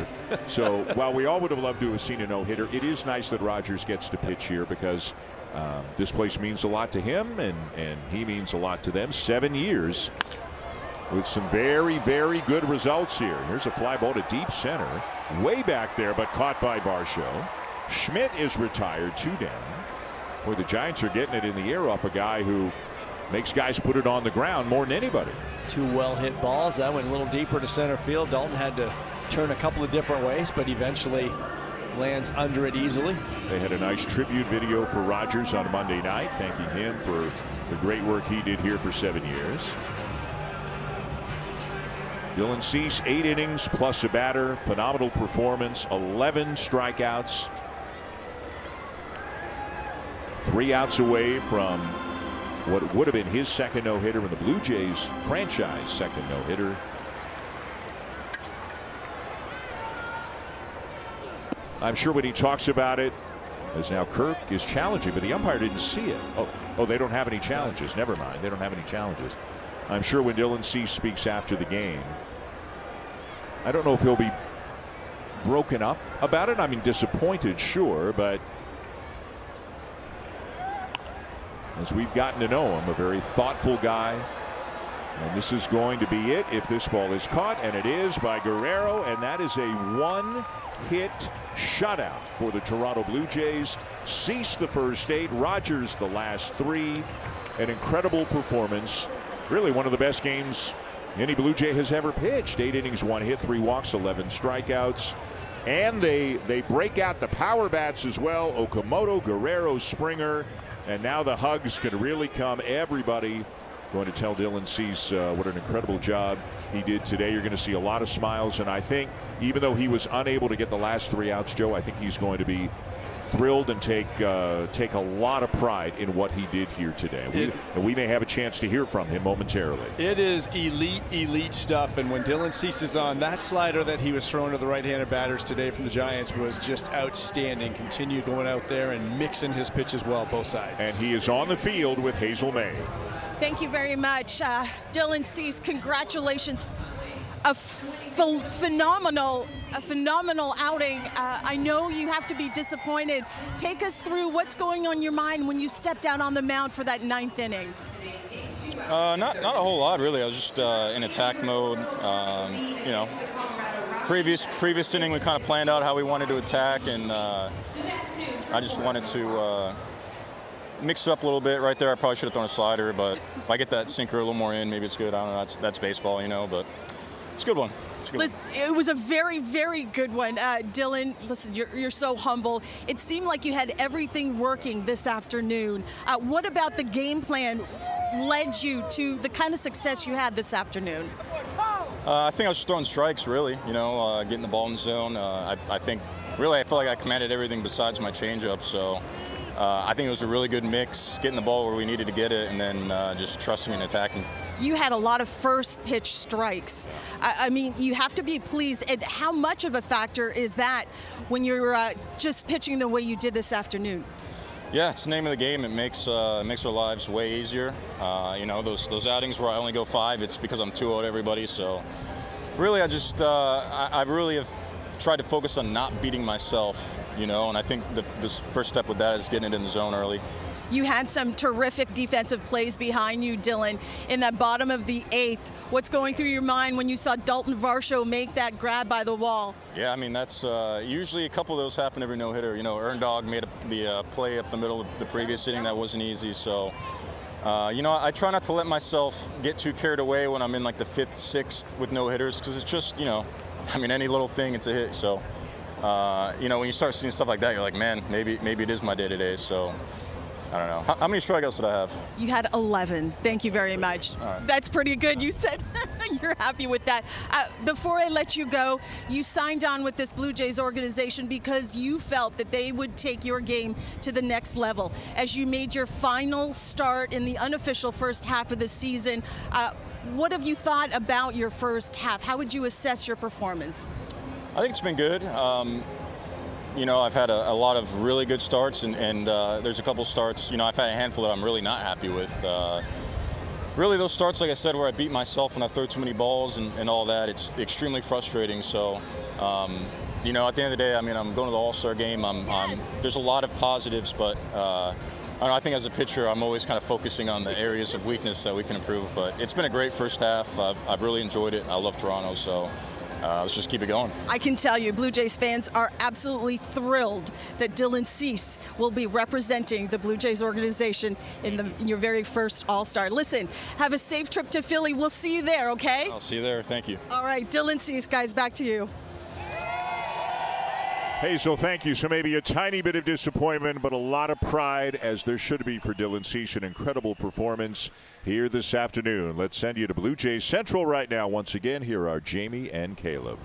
So while we all would have loved to have seen a no-hitter, it is nice that Rogers gets to pitch here because this place means a lot to him, and he means a lot to them. 7 years with some very, very good results here. Here's a fly ball to deep center. Way back there, but caught by Varsho. Schmidt is retired, 2 down. Boy, the Giants are getting it in the air off a guy who makes guys put it on the ground more than anybody. 2 well-hit balls. That went a little deeper to center field. Dalton had to turn a couple of different ways, but eventually lands under it easily. They had a nice tribute video for Rogers on Monday night, thanking him for the great work he did here for 7 years. Dylan Cease, 8 innings plus a batter. Phenomenal performance, 11 strikeouts. 3 outs away from what would have been his second no-hitter and the Blue Jays franchise second no-hitter. I'm sure when he talks about it, as now Kirk is challenging, but the umpire didn't see it. Oh, they don't have any challenges. Never mind. They don't have any challenges. I'm sure when Dylan Cease speaks after the game, I don't know if he'll be broken up about it. I mean, disappointed, sure, but as we've gotten to know him, a very thoughtful guy. And this is going to be it if this ball is caught, and it is by Guerrero, and that is a 1-hit shutout for the Toronto Blue Jays. Cease the first 8, Rogers the last 3. An incredible performance. Really one of the best games any Blue Jay has ever pitched. 8 innings, 1 hit, 3 walks, 11 strikeouts. And they break out the power bats as well. Okamoto, Guerrero, Springer. And now the hugs can really come. Everybody going to tell Dylan Cease what an incredible job he did today. You're going to see a lot of smiles. And I think even though he was unable to get the last 3 outs, Joe, I think he's going to be thrilled and take a lot of pride in what he did here today. We may have a chance to hear from him momentarily. It is elite stuff, and when Dylan Cease is on, that slider that he was throwing to the right-handed batters today from the Giants was just outstanding. Continue going out there and mixing his pitches well, both sides. And he is on the field with Hazel May. Thank you very much, Dylan Cease. Congratulations. A phenomenal outing. I know you have to be disappointed. Take us through what's going on in your mind when you stepped out on the mound for that 9th inning. Not a whole lot, really. I was just in attack mode. You know, previous inning we kind of planned out how we wanted to attack, and I just wanted to mix it up a little bit right there. I probably should have thrown a slider, but if I get that sinker a little more in, maybe it's good. I don't know. That's baseball, you know, but it's a good one. It was a very, very good one. Dylan, listen, you're so humble. It seemed like you had everything working this afternoon. What about the game plan led you to the kind of success you had this afternoon? I think I was just throwing strikes, really, you know, getting the ball in the zone. I think, really, I feel like I commanded everything besides my changeup, so I think it was a really good mix, getting the ball where we needed to get it, and then just trusting and attacking. You had a lot of first pitch strikes. I mean, you have to be pleased. And how much of a factor is that when you're just pitching the way you did this afternoon? Yeah, it's the name of the game. It makes our lives way easier. You know, those outings where I only go 5, it's because I'm 2-0 everybody. So really, I really have tried to focus on not beating myself, you know, and I think this first step with that is getting it in the zone early. You had some terrific defensive plays behind you, Dylan, in that bottom of the 8th. What's going through your mind when you saw Dalton Varsho make that grab by the wall? Yeah, I mean, that's usually a couple of those happen every no-hitter. You know, Erndog made the play up the middle of the previous inning that wasn't easy. So, you know, I try not to let myself get too carried away when I'm in like the 5th, 6th with no-hitters, because it's just, you know, I mean, any little thing, it's a hit. So, you know, when you start seeing stuff like that, you're like, man, maybe it is my day today. So, I don't know. How many strikeouts did I have? You had 11. Thank you very much. Right. That's pretty good. You said you're happy with that. Before I let you go, you signed on with this Blue Jays organization because you felt that they would take your game to the next level. As you made your final start in the unofficial first half of the season, what have you thought about your first half? How would you assess your performance? I think it's been good. You know, I've had a lot of really good starts, and there's a couple starts, you know, I've had a handful that I'm really not happy with. Really, those starts, like I said, where I beat myself and I throw too many balls and all that, it's extremely frustrating. So, you know, at the end of the day, I mean, I'm going to the All-Star game. There's a lot of positives, but I don't know, I think as a pitcher, I'm always kind of focusing on the areas of weakness that we can improve. But it's been a great first half. I've really enjoyed it. I love Toronto, so let's just keep it going. I can tell you, Blue Jays fans are absolutely thrilled that Dylan Cease will be representing the Blue Jays organization in your very first All-Star. Listen, have a safe trip to Philly. We'll see you there, okay? I'll see you there. Thank you. All right, Dylan Cease, guys, back to you. Hazel, thank you. So maybe a tiny bit of disappointment, but a lot of pride, as there should be for Dylan Cease. An incredible performance here this afternoon. Let's send you to Blue Jays Central right now. Once again, here are Jamie and Caleb.